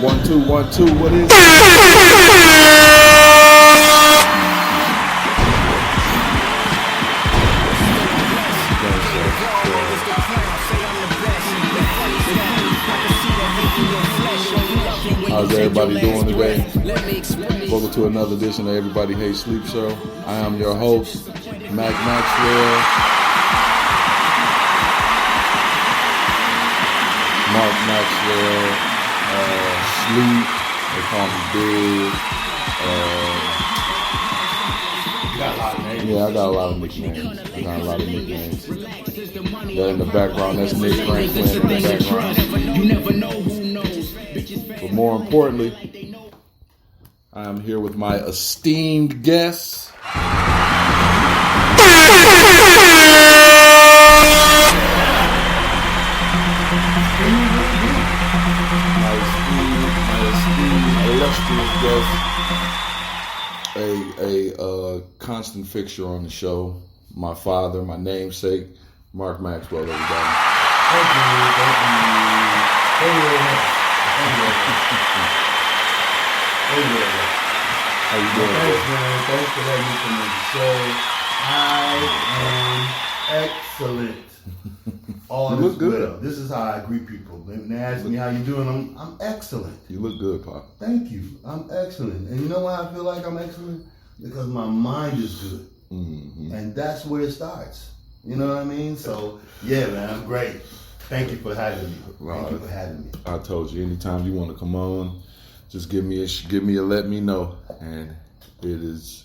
1 2 1 2. What is it? How's everybody doing today? Welcome to another edition of Everybody Hates Sleep Show. I am your host, Mark Maxwell. Mark Maxwell, Sleep, they call me Big. Yeah, I got a lot of nicknames. That in the background, that's Nick Franklin in the background. But more importantly, I am here with my esteemed guests. My esteemed, illustrious guest, a constant fixture on the show. My father, my namesake, Mark Maxwell. Everybody. Thank you. How you doing? Thanks, man. Thanks for letting me come on the show. I am excellent. All you look good. Well. This is how I greet people. When they ask me how you doing, I'm excellent. You look good, Pop. Thank you. I'm excellent. And you know why I feel like I'm excellent? Because my mind is good. Mm-hmm. And that's where it starts. You know what I mean? So, yeah, man, I'm great. Thank you for having me. Thank you for having me. I told you, anytime you want to come on, just give me a let me know, and it is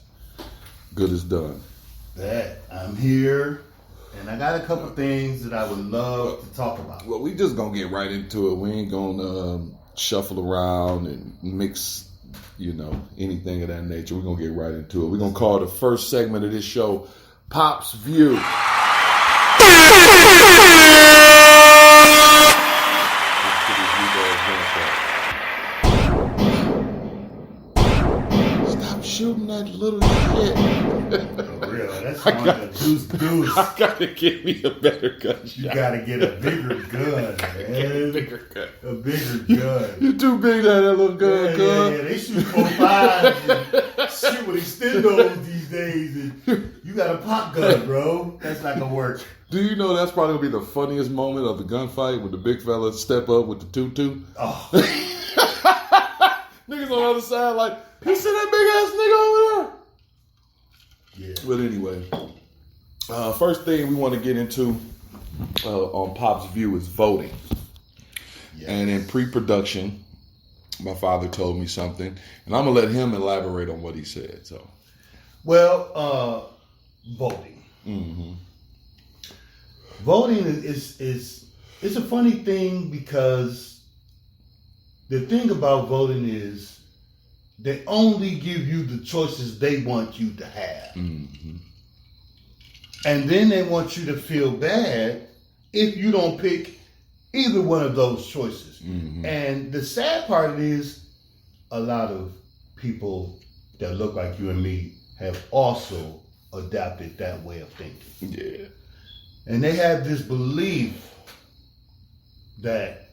good as done. That I'm here, and I got a couple things that I would love to talk about. Well, we just gonna get right into it. We ain't gonna shuffle around and mix, anything of that nature. We're gonna get right into it. We're gonna call the first segment of this show Pop's View. Shooting that little shit. For real, that sounds like a deuce. I gotta get me a better gun shot. You gotta get a bigger gun, man. A bigger gun. You too big to have that little gun, yeah. They shoot 4.5 and shoot with extendos these days. And you got a pop gun, bro. That's not gonna work. Do you know that's probably gonna be the funniest moment of the gunfight when the big fella step up with the tutu? Oh. Niggas on the other side like, you see that big ass nigga over there? Yeah. But anyway, first thing we want to get into on Pop's View is voting. Yes. And in pre-production, my father told me something, and I'm gonna let him elaborate on what he said. So, well, voting. Mm-hmm. Voting is it's a funny thing because the thing about voting is they only give you the choices they want you to have. Mm-hmm. And then they want you to feel bad if you don't pick either one of those choices. Mm-hmm. And the sad part is a lot of people that look like you and me have also adapted that way of thinking. Yeah. And they have this belief that,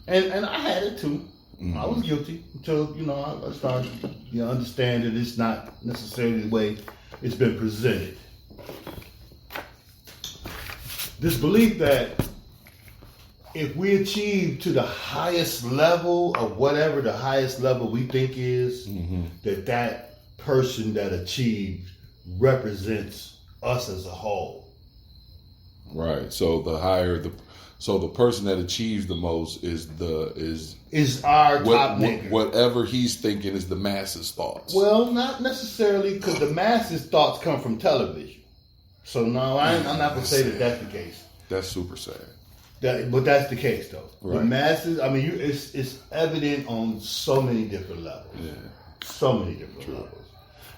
and I had it too. Mm-hmm. I was guilty until, I started, understand that it's not necessarily the way it's been presented. This belief that if we achieve to the highest level of whatever the highest level we think is, mm-hmm. that person that achieved represents us as a whole. Right. So the person that achieves the most is our top nigga. Whatever he's thinking is the masses' thoughts. Well, not necessarily, because the masses' thoughts come from television. So no, I'm not gonna say that that's the case. That's super sad. But that's the case, though. Right. The masses. I mean, it's evident on so many different levels. Yeah. So many different levels.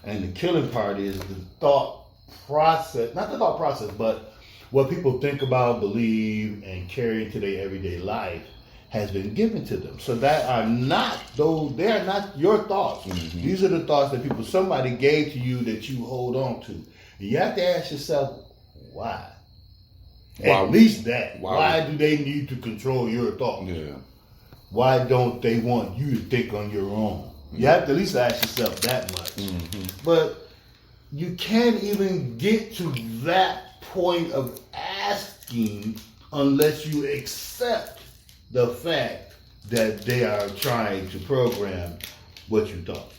And the killing part is the thought process. Not the thought process, but what people think about, believe, and carry into their everyday life has been given to them. So they are not your thoughts. Mm-hmm. These are the thoughts that somebody gave to you that you hold on to. And you have to ask yourself, why? At least that. Why do they need to control your thoughts? Yeah. why don't they want you to think on your own? You have to at least ask yourself that much. But you can't even get to that point of asking unless you accept the fact that they are trying to program what you thought.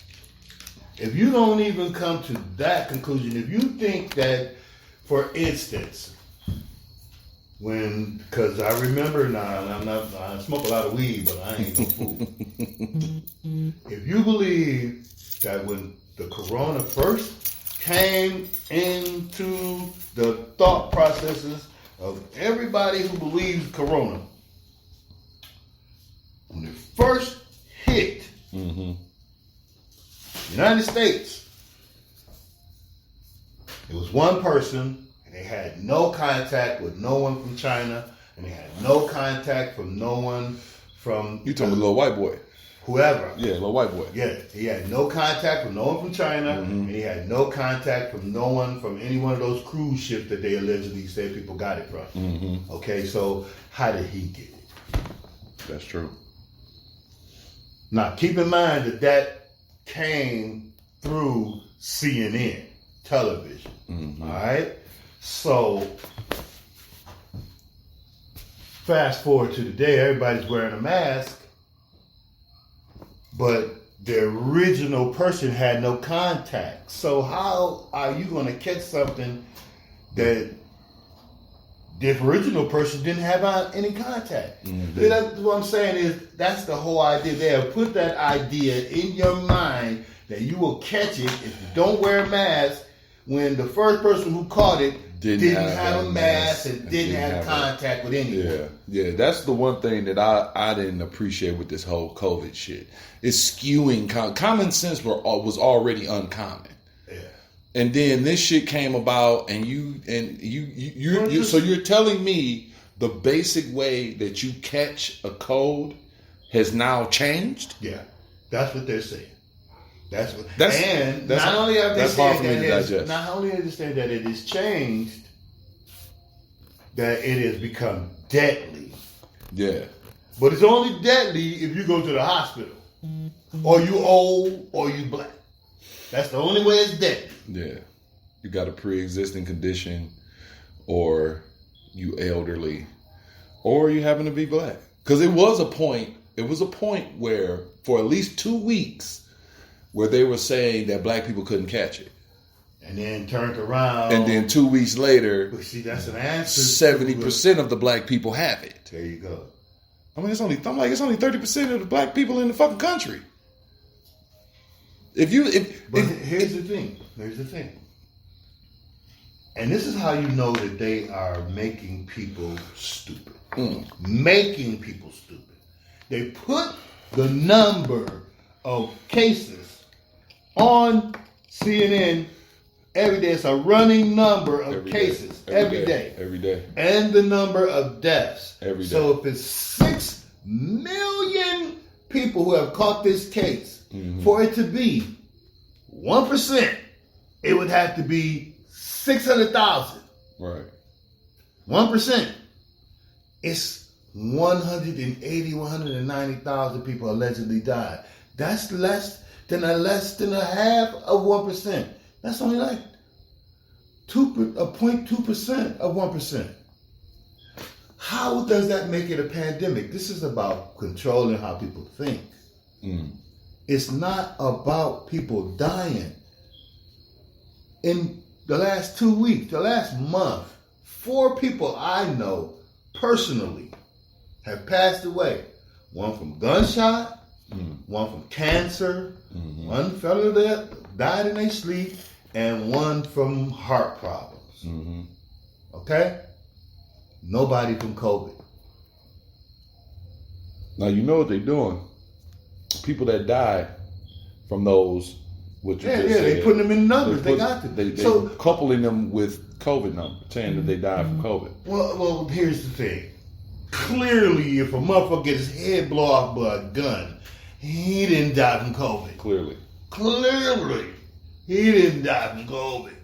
If you don't even come to that conclusion, if you think that, for instance, because I remember now, I smoke a lot of weed, but I ain't no fool. If you believe that when the corona first came into the thought processes of everybody who believes corona, when it first hit the United States, it was one person, and they had no contact with no one from China, and they had no contact from no one from... You talking about little white boy? Whoever. Yeah, little white boy. Yeah, he had no contact from no one from China, and he had no contact from no one from any one of those cruise ships that they allegedly said people got it from. Okay, so how did he get it? That's true. Now, keep in mind that came through CNN television. All right? So, fast forward to today, everybody's wearing a mask, but the original person had no contact. So how are you going to catch something that the original person didn't have any contact? That's what I'm saying is that's the whole idea. They have put that idea in your mind that you will catch it if you don't wear a mask when the first person who caught it didn't have a mask and didn't have contact with anyone. Yeah, that's the one thing that I didn't appreciate with this whole COVID shit. It's skewing common sense was already uncommon. Yeah. And then this shit came about, and so you're telling me the basic way that you catch a cold has now changed? Yeah, that's what they're saying. Not only have they said that it is changed, that it has become deadly. Yeah. But it's only deadly if you go to the hospital, or you old, or you black. That's the only way it's deadly. Yeah. You got a pre-existing condition, or you elderly, or you happen to be black. Because it was a point where for at least 2 weeks where they were saying that black people couldn't catch it. And then turned around. And then 2 weeks later, but see, that's an answer. 70% of the black people have it. There you go. I mean, it's only 30% of the black people in the fucking country. Here's the thing. And this is how you know that they are making people stupid. Making people stupid. They put the number of cases on CNN every day. It's a running number of cases every day. Every day. And the number of deaths. Every day. So if it's 6 million people who have caught this case, for it to be 1%, it would have to be 600,000. Right. 1%. It's 190,000 people allegedly died. That's less than a half of 1%. That's only like 0.2% of 1%. How does that make it a pandemic? This is about controlling how people think. It's not about people dying. In the last 2 weeks, the last month, 4 people I know personally have passed away. One from gunshot, one from cancer, one fellow that died in their sleep, and one from heart problems. Okay? Nobody from COVID. Now, you know what they're doing. People that died from those, what you just said. They putting them in numbers. They got to. They coupling them with COVID numbers, saying that they died from COVID. Well, here's the thing. Clearly, if a motherfucker gets his head blown off by a gun, he didn't die from COVID. Clearly. He didn't die from COVID.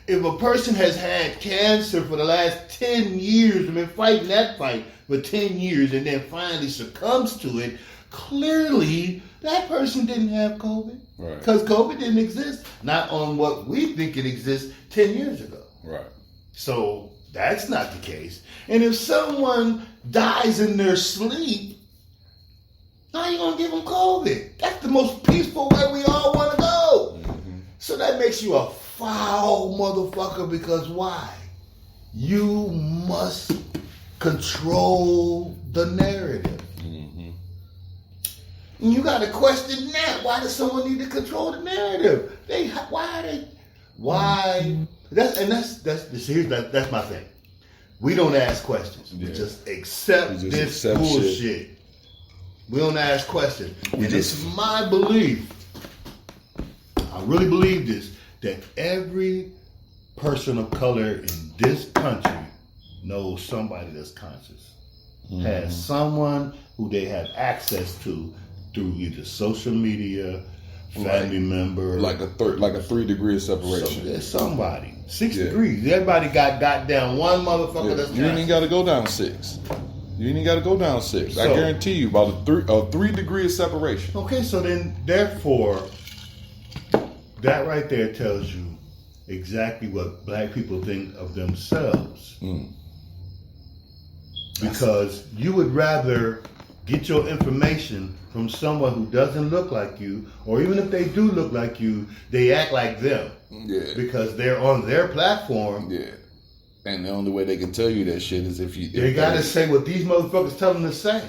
If a person has had cancer for the last 10 years and been fighting that fight for 10 years and then finally succumbs to it, clearly that person didn't have COVID. Right. Because COVID didn't exist. Not on what we think it exists 10 years ago. Right. So that's not the case. And if someone dies in their sleep, how you going to give them COVID? That's the most peaceful way we all want to go. Mm-hmm. So that makes you a foul motherfucker because why? You must control the narrative. Mm-hmm. And you got to question that. Why does someone need to control the narrative? Why? That's my thing. We don't ask questions. We just accept this bullshit. Shit. We don't ask questions. This is my belief. I really believe this, that every person of color in this country knows somebody that's conscious. Mm-hmm. Has someone who they have access to through either social media, family member. Like a 3 degree of separation. There's somebody. 6 degrees. Everybody got down one motherfucker that's you ain't even got to go down 6. You ain't got to go down 6. I guarantee you about a 3 degree of separation. Okay, so then therefore, that right there tells you exactly what black people think of themselves. Mm. Because you would rather get your information from someone who doesn't look like you, or even if they do look like you, they act like them. Yeah. Because they're on their platform. Yeah. And the only way they can tell you that shit is if they gotta say what these motherfuckers tell them to say.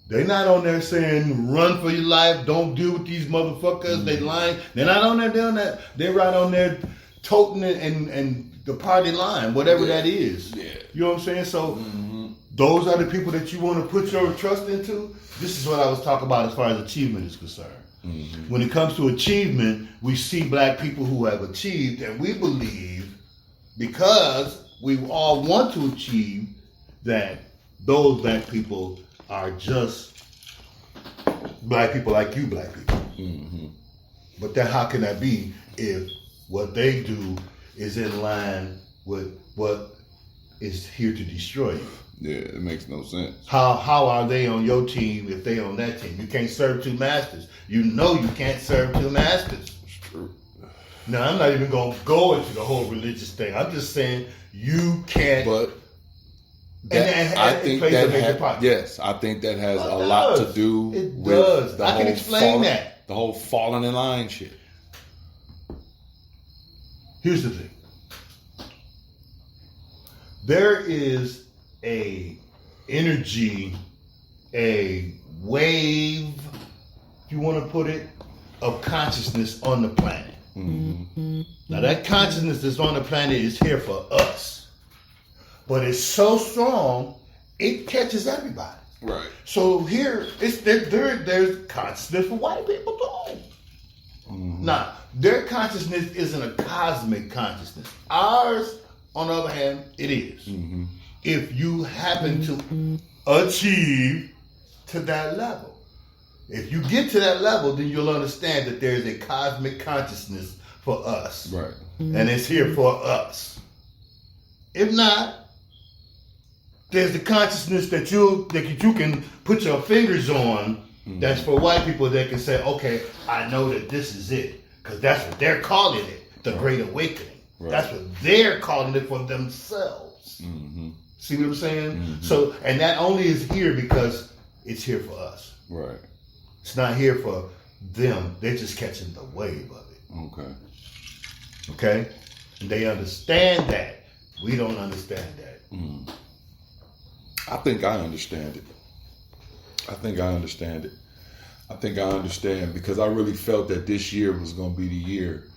They're not on there saying, run for your life, don't deal with these motherfuckers, mm-hmm. They lying. They're not on there doing that. They're right on there toting it and the party line, whatever that is. Yeah. You know what I'm saying? So those are the people that you want to put your trust into. This is what I was talking about as far as achievement is concerned. Mm-hmm. When it comes to achievement, we see black people who have achieved, and we believe, because we all want to achieve, that those black people are just black people like you black people. Mm-hmm. But then how can that be if what they do is in line with what is here to destroy you? Yeah, it makes no sense. How are they on your team if they on that team? You can't serve two masters. You know you can't serve two masters. It's true. Now, I'm not even going to go into the whole religious thing. I'm just saying you can't. But I think that has a lot to do with the whole explain that. The whole falling in line shit. Here's the thing. There is a energy, a wave, if you want to put it, of consciousness on the planet. Mm-hmm. Now that consciousness that's on the planet is here for us. But it's so strong, it catches everybody. Right. So here, there's consciousness for white people too. Mm-hmm. Now, their consciousness isn't a cosmic consciousness. Ours, on the other hand, it is. Mm-hmm. If you happen to achieve to that level. If you get to that level, then you'll understand that there's a cosmic consciousness for us. Right. And it's here for us. If not, there's the consciousness that you can put your fingers on. Mm-hmm. That's for white people that can say, okay, I know that this is it. Because that's what they're calling it, the Great Awakening. Right. That's what they're calling it for themselves. Mm-hmm. See what I'm saying? Mm-hmm. So, and that only is here because it's here for us. Right. It's not here for them. They're just catching the wave of it. Okay? And they understand that. We don't understand that. Mm. I think I understand it. I understand because I really felt that this year was going to be the year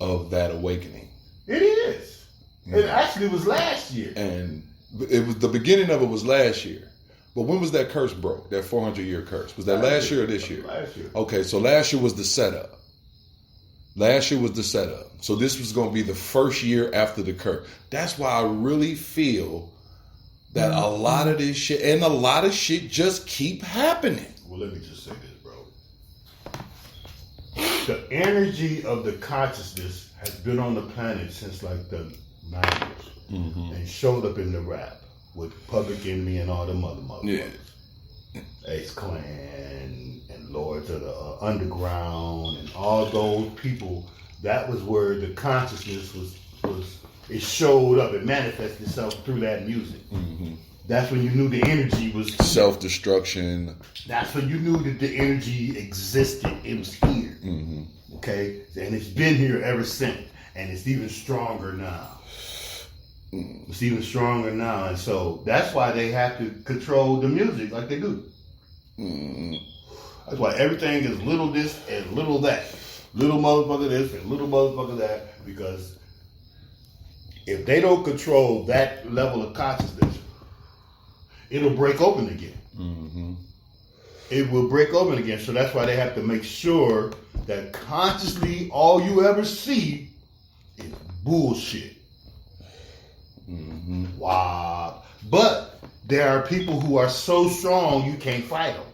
of that awakening. It is. Yeah. It actually was last year. And it was the beginning of it was last year. But when was that curse broke? That 400-year curse? Was that last year or this year? Last year. Okay, so last year was the setup. So this was going to be the first year after the curse. That's why I really feel that a lot of this shit and a lot of shit just keep happening. Well, let me just say this, bro. the energy of the consciousness has been on the planet since like the 90s. Mm-hmm. And showed up in the rap with Public Enemy and all them other motherfuckers. Yeah. Ace Clan and Lords of the Underground and all those people. That was where the consciousness was it showed up. It manifested itself through that music. Mm-hmm. That's when you knew the energy was self-destruction. That's when you knew that the energy existed. It was here. Mm-hmm. Okay? And it's been here ever since. And it's even stronger now. It's even stronger now. And so that's why they have to control the music like they do. Mm-hmm. That's why everything is little this and little that. Little motherfucker this and little motherfucker that. Because if they don't control that level of consciousness, it'll break open again. Mm-hmm. It will break open again. So that's why they have to make sure that consciously all you ever see is bullshit. Mm-hmm. Wow. But there are people who are so strong you can't fight them.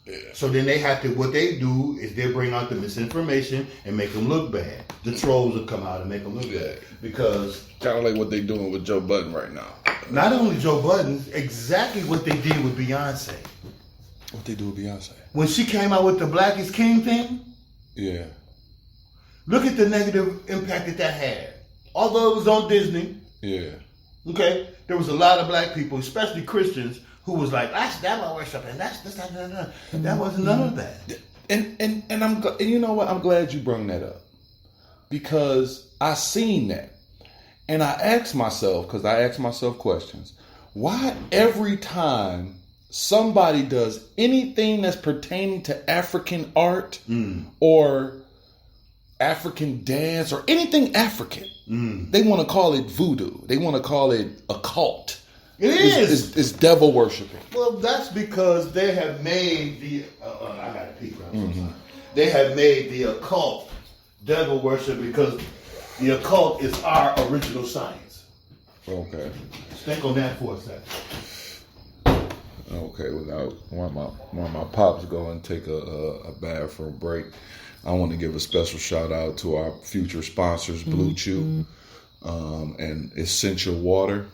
Yeah. So then they have to, what they do is they bring out the misinformation and make them look bad. The trolls will come out and make them look bad. Because kind of like what they're doing with Joe Budden right now. Not only Joe Budden, exactly what they did with Beyonce. What they do with Beyonce? When she came out with the Black is King thing. Yeah. Look at the negative impact that had. Although it was on Disney. Yeah. Okay, there was a lot of black people, especially Christians, who was like, "That's devil worship, and that's this, that." That wasn't none of that. And you know what? I'm glad you brought that up because I seen that, and I asked myself questions. Why every time somebody does anything that's pertaining to African art or African dance or anything African, they want to call it voodoo. They want to call it occult. It is. It's devil worshiping. Well, that's because they have made the. I got to peek around. They have made the occult devil worship because the occult is our original science. Okay. Think on that for a second. Okay. Without while my pops go and take a bathroom break, I want to give a special shout out to our future sponsors, Blue Chew and Essential Water.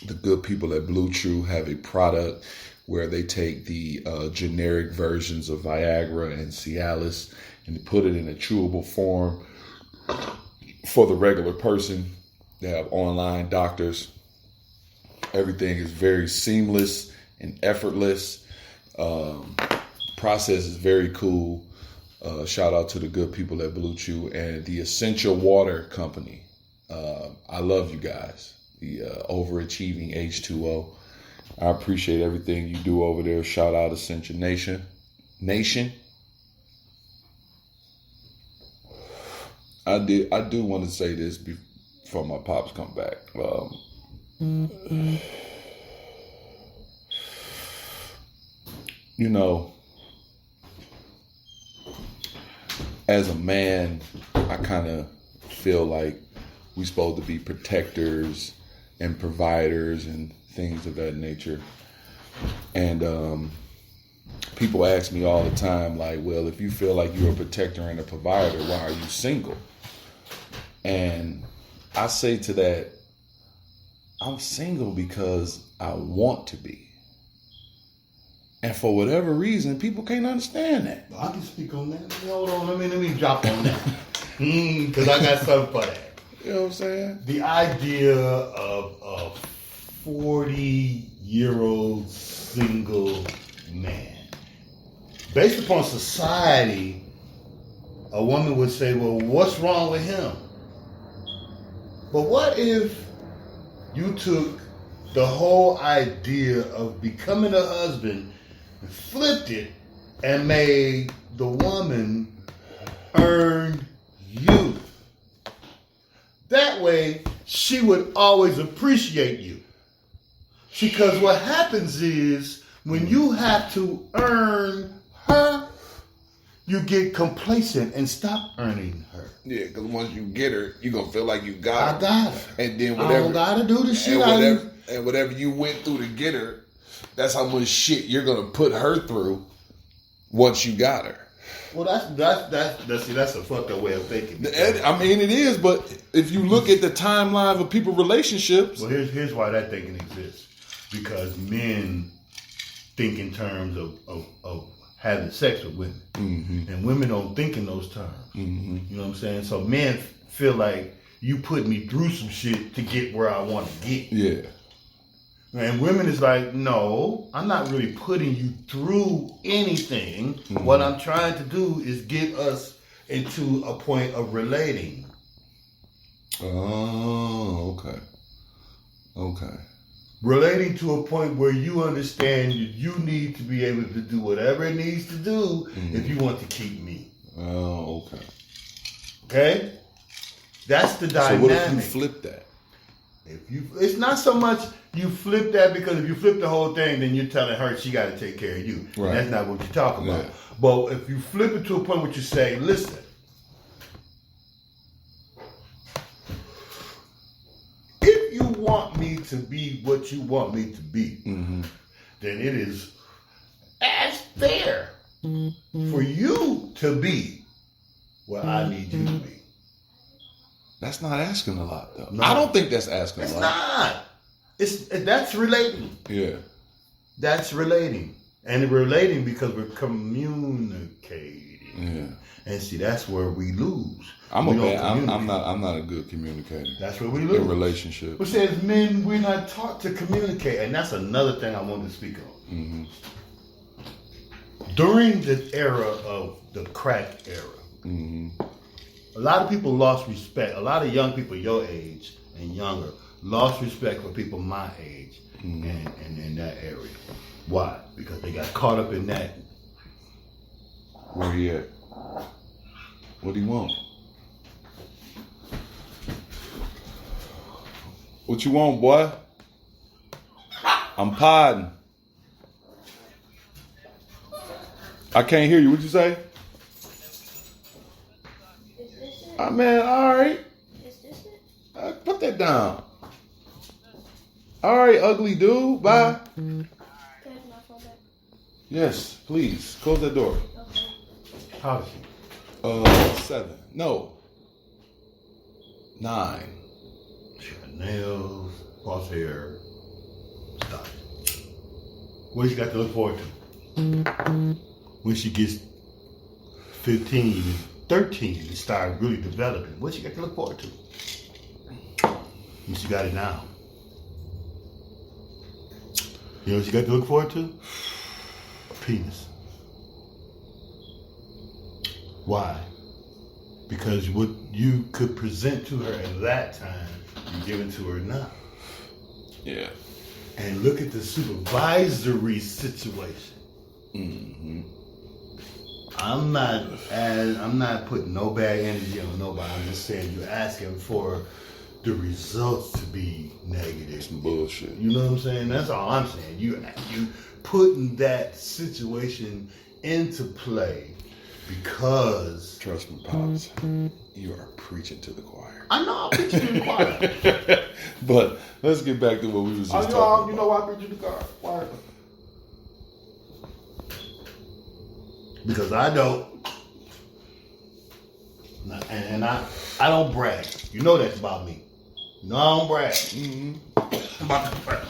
The good people at Blue Chew have a product where they take the generic versions of Viagra and Cialis and they put it in a chewable form for the regular person. They have online doctors. Everything is very seamless and effortless. Process is very cool. Shout out to the good people at Blue Chew and the Essential Water Company. I love you guys. The overachieving H2O. I appreciate everything you do over there. Shout out Ascension Nation. I do want to say this before my pops come back. You know, as a man, I kind of feel like we're supposed to be protectors and providers and things of that nature. And people ask me all the time, like, well, if you feel like you're a protector and a provider, why are you single? And I say to that, I'm single because I want to be. And for whatever reason, people can't understand that. I can speak on that. Hold on, let me drop on that. Because I got something for that. You know what I'm saying? The idea of a 40-year-old single man. Based upon society, a woman would say, well, what's wrong with him? But what if you took the whole idea of becoming a husband and flipped it and made the woman earn you? That way, she would always appreciate you. Because what happens is, when you have to earn her, you get complacent and stop earning her. Yeah, because once you get her, you're going to feel like you got her. I got her. And then whatever. I don't got to do the shit. And whatever you went through to get her, that's how much shit you're going to put her through once you got her. Well, that's a fucked up way of thinking. I mean, it is, but if you look at the timeline of people's relationships, well, here's why that thinking exists. Because men think in terms of having sex with women, and women don't think in those terms. You know what I'm saying? So men feel like you put me through some shit to get where I want to get. Yeah. And women is like, no, I'm not really putting you through anything. What I'm trying to do is get us into a point of relating. Oh, okay. Relating to a point where you understand you need to be able to do whatever it needs to do if you want to keep me. Oh, okay. Okay? That's the dynamic. So what if you flip that? It's not so much you flip that, because if you flip the whole thing, then you're telling her she got to take care of you. Right. That's not what you're talking about. Yeah. But if you flip it to a point where you say, listen, if you want me to be what you want me to be, then it is as fair for you to be what I need you to be. That's not asking a lot, though. No. I don't think that's asking a lot. It's not. That's relating. Yeah. That's relating. And relating because we're communicating. Yeah. And see, that's where we lose. I'm not a good communicator. That's where we lose. In relationships. Which says men, we're not taught to communicate. And that's another thing I wanted to speak on. During the era of the crack era, a lot of people lost respect. A lot of young people your age and younger lost respect for people my age and in that area. Why? Because they got caught up in that. Where he at? What do you want? What you want, boy? I'm podding. I can't hear you. What'd you say? Man, all right. Is this it? Put that down. All right, ugly dude. Bye. Can I have my phone back? Yes, please. Close that door. Okay. How is she? 7. No. 9. She got nails, false hair. Stop. What she got to look forward to? When she gets 15, 13 to start really developing. What you got to look forward to? And she got it now. You know what you got to look forward to? A penis. Why? Because what you could present to her at that time, you give it to her now. Yeah. And look at the supervisory situation. I'm not putting no bad energy on nobody. I'm just saying you're asking for the results to be negative. Some bullshit. You know what I'm saying? That's all I'm saying. You putting that situation into play because... Trust me, Pops. You are preaching to the choir. I know I'm preaching to the choir. But let's get back to what we was just talking about. You know why I preach to the choir? Because I don't, and I don't brag. You know that's about me. No, I don't brag.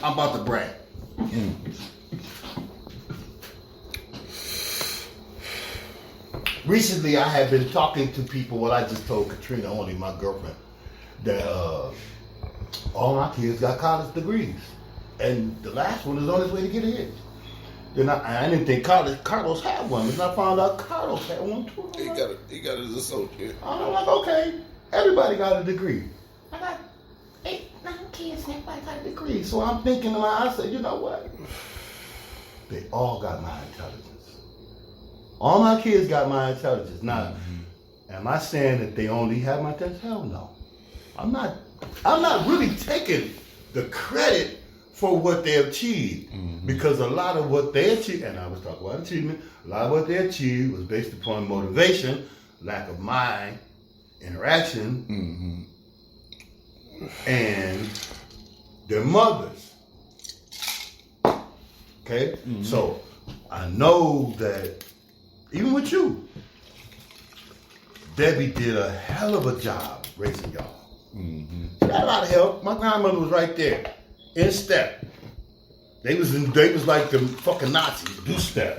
I'm about to brag. Recently, I have been talking to people. Well, I just told Katrina, only my girlfriend, that all my kids got college degrees, and the last one is on his way to get a hitch. Then I didn't think Carlos had one. But I found out Carlos had one too. He got his associate. I'm like, okay, everybody got a degree. I got 8, 9 kids, and everybody got a degree. So I'm thinking, I said, you know what? They all got my intelligence. All my kids got my intelligence. Now, am I saying that they only have my intelligence? Hell no. I'm not really taking the credit for what they achieved. Because a lot of what they achieved, and I was talking about achievement, a lot of what they achieved was based upon motivation, lack of mind, interaction, and their mothers. Okay? So I know that even with you, Debbie did a hell of a job raising y'all. Mm-hmm. She got a lot of help. My grandmother was right there, in step. They was like the fucking Nazis, do step.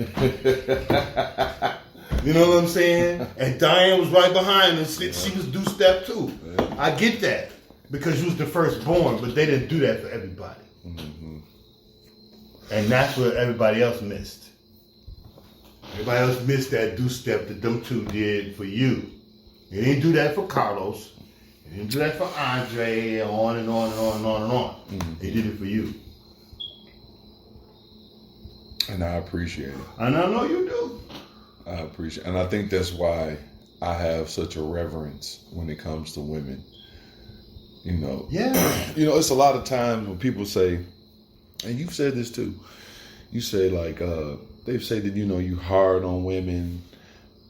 You know what I'm saying? And Diane was right behind and she was do step too. Yeah. I get that because she was the firstborn, but they didn't do that for everybody. Mm-hmm. And that's what everybody else missed. Everybody else missed that do step that them two did for you. They didn't do that for Carlos. They didn't do that for Andre, and on and on and on and on and on. Mm-hmm. They did it for you. And I appreciate it. And I know you do. I appreciate it. And I think that's why I have such a reverence when it comes to women. You know, it's a lot of times when people say, and you've said this too, you say like, they say that, you hard on women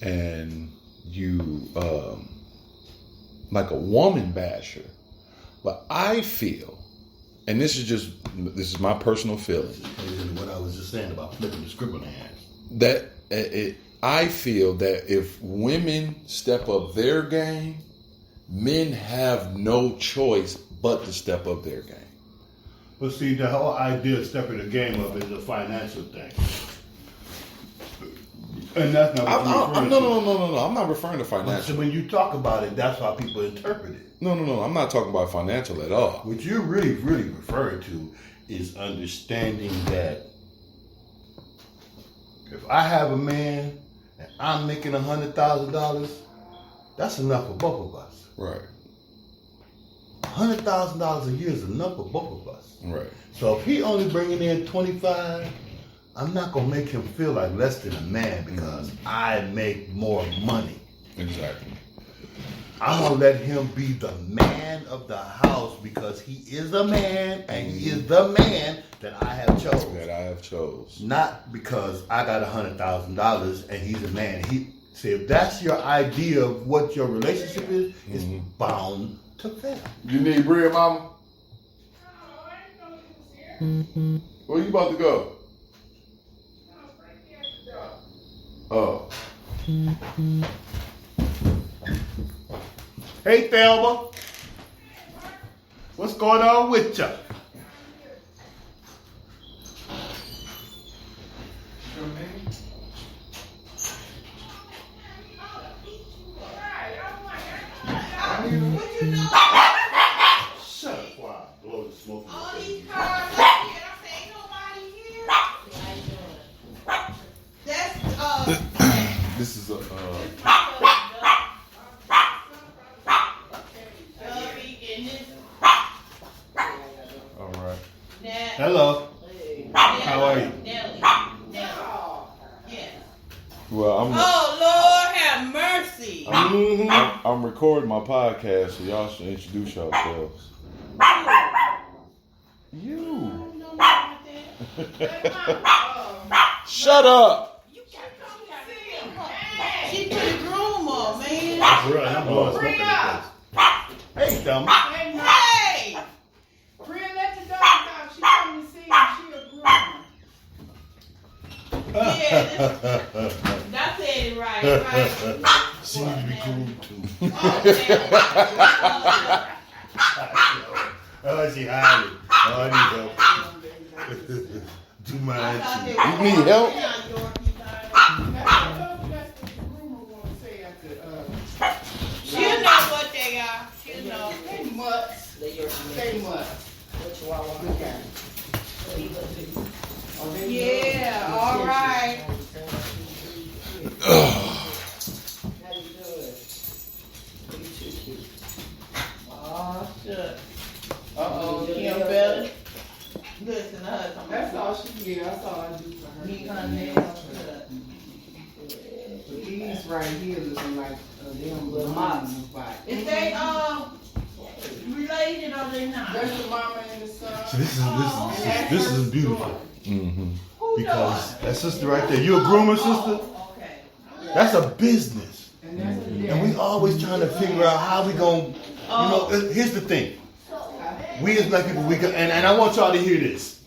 and you like a woman basher. But I feel, and this is my personal feeling. What I was just saying about flipping the script on the hands. That I feel that if women step up their game, men have no choice but to step up their game. But see, the whole idea of stepping the game up is a financial thing. And that's not what you're referring to. No. I'm not referring to financial. So when you talk about it, that's how people interpret it. No. I'm not talking about financial at all. What you're really, really referring to is understanding that if I have a man and I'm making $100,000, that's enough for both of us. Right. $100,000 a year is enough for both of us. Right. So if he only bringing in 25, I'm not gonna make him feel like less than a man because I make more money. Exactly. I'm gonna let him be the man of the house because he is a man and he is the man that I have chose. Not because I got $100,000 and he's a man. If that's your idea of what your relationship is, it's bound to fail. You need bread, mama? Where you about to go? Oh. Hey, Thelma. What's going on with you? Shut up while I blow the smoke. All these cars here, I say ain't nobody here. That's This is a all right. Hello. How are you? Nelly. Yeah. Well, Oh Lord, have mercy. I'm recording my podcast, so y'all should introduce yourselves. You. Shut up. She put a groom on, man. That's right. I'm blowing smoke in the place. Hey, Thelma. Hey! Bria, let the dog out. She come to see him. She a groom. Yeah, that's it right. She need to be cool too. Oh, she hiding. Oh, I need help. Do my shit. You need help? She'll know what they are. She'll know. They mutts. They mutts. Yeah, all right. Oh, shit. Uh-oh, Kim Belly. Listen to her. That's all she did. That's all I do for her. Me, her nails. These right here looking like them little mods. Is they related or they not? That's the mama and the son. So this is beautiful. Mm-hmm. Because that sister right there, you a groomer, sister? Okay. That's a business. And we always trying to figure out how we gonna, here's the thing. We as black people, and I want y'all to hear this.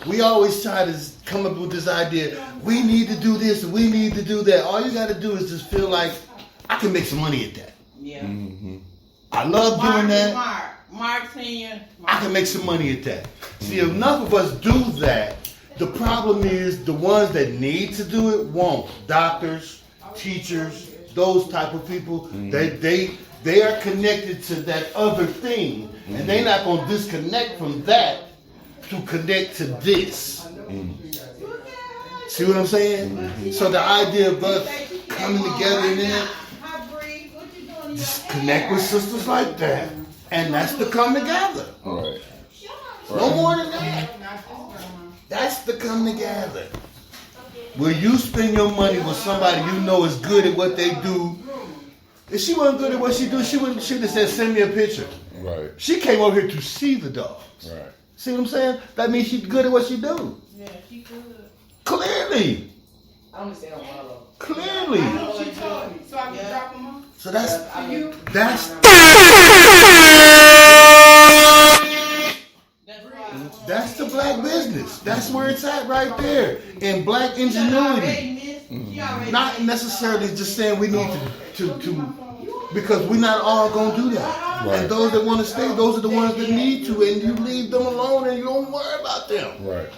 We always try to come up with this idea, we need to do this and we need to do that. All you gotta do is just feel like I can make some money at that. Yeah. Mm-hmm. I love doing that. Mark Senior. I can make some money at that. See, if enough of us do that, the problem is the ones that need to do it won't. Doctors, teachers, those type of people, they are connected to that other thing, and they're not going to disconnect from that to connect to this. See what I'm saying? So the idea of us coming together in there, just connect with sisters like that, and that's the come together. Right. No more than that. That's the come together. Where you spend your money with somebody you know is good at what they do. If she wasn't good at what she do, she'd have said, send me a picture. Right. She came over here to see the dogs. Right. See what I'm saying? That means she's good at what she do. Yeah, she good. Clearly. I understand Wallow. Clearly. I know what she told me, so I can drop them off. So that's You? That's why. that's the black business. That's where it's at right there. In black ingenuity. Not necessarily just saying we need to because we're not all gonna do that. Right. And those that want to stay, those are the ones that need to, and you leave them alone and you don't worry about them. Right.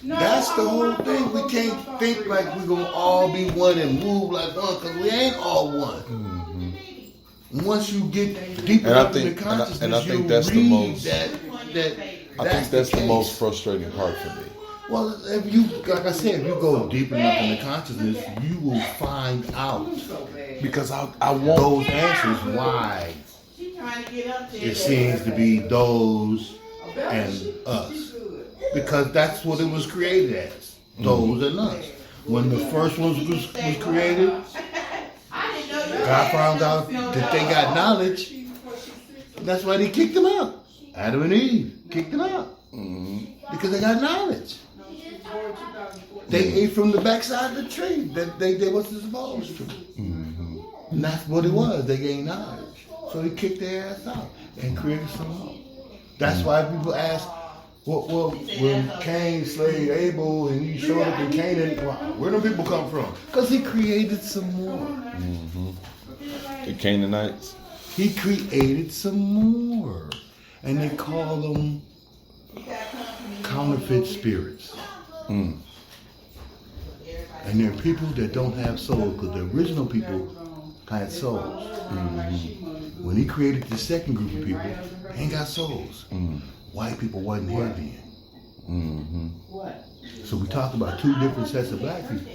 That's the whole thing. We can't think like we're gonna all be one and move like one, because we ain't all one. Mm-hmm. Once you get deeper into the consciousness, and I think you that's the read most. that I think that's the most frustrating part for me. Well, if you, like I said, if you go deep enough in the consciousness, you will find out Because I want those answers why it seems to be those and us. Because that's what it was created as. Those and us. When the first ones was created, God found out that they got knowledge. That's why they kicked them out. Adam and Eve kicked them out. Because they got knowledge. They ate from the backside of the tree that they wasn't supposed to. And that's what it was. They gained knowledge. So he kicked their ass out and created some more. That's why people ask, well, when Cain slayed Abel and he showed up in Canaan, where do people come from? Because he created some more. the Canaanites. He created some more. And they call them counterfeit spirits. And they're people that don't have souls, because the original people had souls. When he created the second group of people, they ain't got souls. White people wasn't here then. So we talked about two different sets of black people.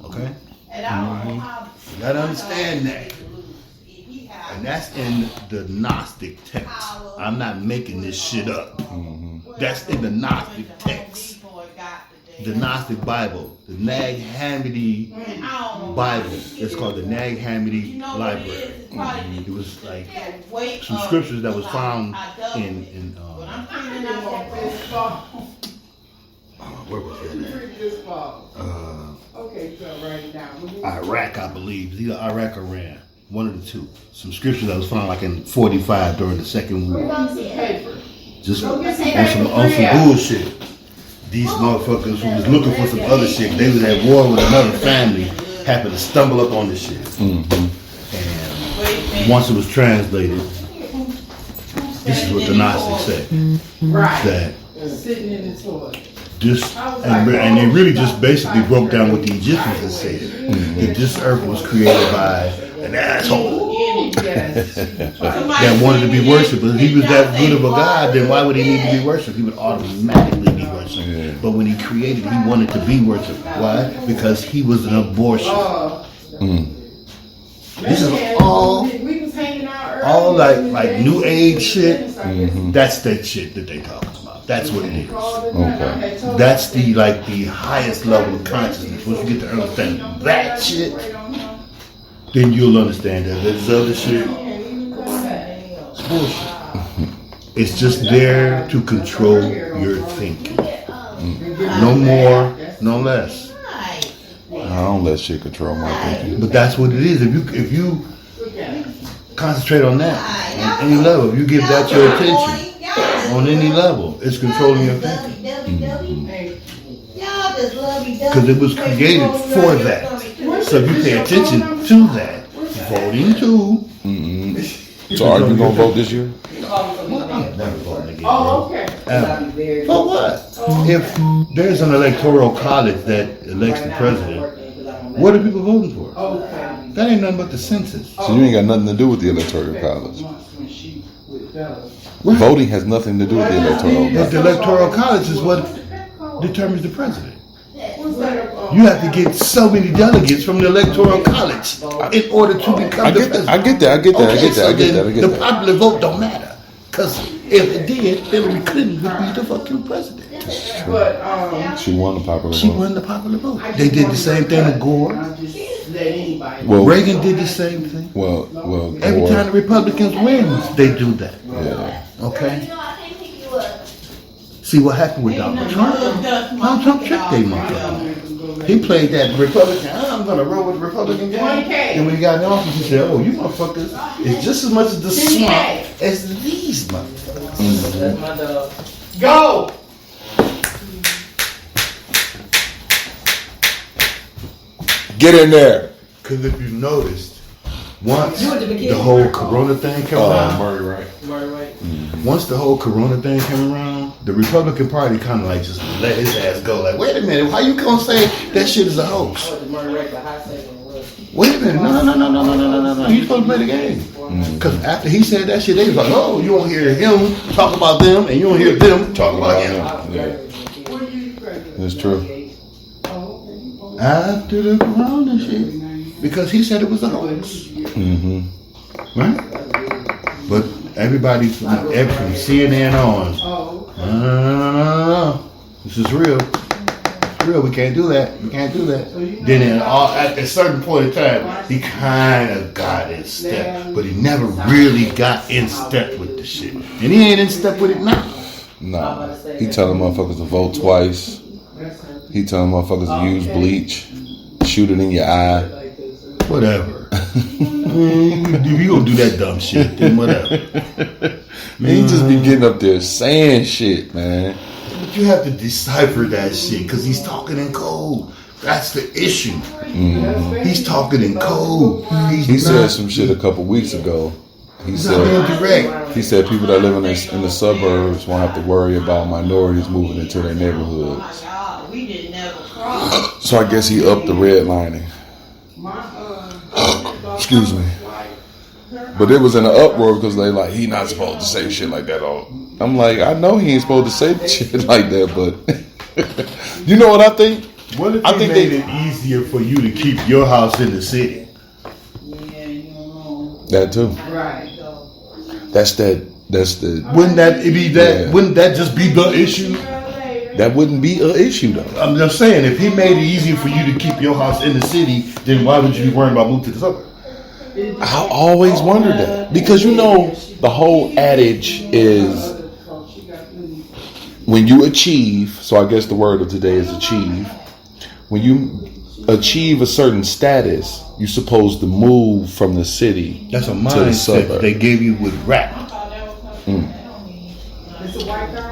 Okay? You gotta understand that. And that's in the Gnostic text. I'm not making this shit up. That's in the Gnostic text. The Gnostic Bible. The Nag Hammadi Bible. It's called the Nag Hammadi Library. It was like some scriptures that was found in where was that at? Iraq, I believe. It's either Iraq or Iran. One of the two. Some scriptures that was found like in 45 during the Second War. Just on some bullshit. These motherfuckers who was looking for some other shit, they was at war with another family, happened to stumble up on this shit. And once it was translated, this is what the Gnostics said. That Sitting in the toilet. this, and they really just basically broke down what the Egyptians had said. That this earth was created by an asshole that wanted to be worshipped. But if he was that good of a God, then why would he need to be worshipped? He would automatically be worshipped. But when he created, he wanted to be worshipped. Why? Because he was an abortion. This is all like new age shit. That's that shit that they talking about. That's what it is. Okay. That's the highest level of consciousness. Once you get to understand that shit, then you'll understand that this other shit, it's bullshit. It's just there to control your thinking. No more, no less. I don't let shit control my thinking. But that's what it is. If you concentrate on that on any level, if you give that your attention on any level, it's controlling your thinking. Because it was created for that. So if you pay attention to that, voting too. So are you gonna vote this year? I'm never voting again. Oh, okay. For what? If there's an electoral college that elects the president, what are people voting for? Okay. That ain't nothing but the census. So you ain't got nothing to do with the electoral college. Voting has nothing to do with the electoral But college. the electoral college is what determines the president. You have to get so many delegates from the electoral college in order to become the president. I get that. The popular vote don't matter. Because if it did, Hillary Clinton would be the fucking president. But She won the popular She vote. won the popular vote. They did the same thing with Gore. Well, Reagan did the same thing. well, Every Gore- time the Republicans win, they do that. Yeah. Okay? See what happened with Donald Trump? Donald Trump tricked they motherfucker. He played that Republican. I'm gonna roll with the Republican guy. And when he got in office, he said, "Oh, you motherfuckers is just as much as the swamp as these motherfuckers." go. Get in there. Because if you noticed, once the whole Corona thing came around, Murray, right? once the whole Corona thing came around, the Republican Party kind of like just let his ass go. Like, wait a minute, how you gonna say that shit is a hoax? Wait a minute, no. You supposed to play the game. Because after he said that shit, they was like, oh, you don't hear him talk about them, and you don't hear them talk about him. Yeah. That's true. After the Corona shit, because he said it was a hoax. Right? But everybody from CNN on, no. This is real. It's real. We can't do that. Then at a certain point in time, he kind of got in step, but he never really got in step with the shit. And he ain't in step with it now. Nah. He telling motherfuckers to vote twice. He telling motherfuckers to use bleach, shoot it in your eye. Whatever. If you gonna do that dumb shit, then whatever. Man, he just be getting up there saying shit, man. But you have to decipher that shit because he's talking in code. That's the issue. He's talking in code. He said some shit a couple weeks ago. He He's not being said direct. he said people that live in the suburbs won't have to worry about minorities moving into their neighborhoods. We did never cross. So I guess he upped the redlining. Excuse me. But it was in an uproar because they like, he not supposed to say shit like that. I'm like, I know he ain't supposed to say shit like that, but you know what I think? What if I they think made it easier for you to keep your house in the city? That too. Right. That's the. Wouldn't that be that? Yeah. Wouldn't that just be the issue? That wouldn't be an issue though. I'm just saying, if he made it easier for you to keep your house in the city, then why would you be worrying about moving to the suburbs? I always wondered that because you know the whole adage is when you achieve. So I guess the word of today is achieve. When you achieve a certain status, you're supposed to move from the city. That's a to the mindset suburb. they gave you with rap.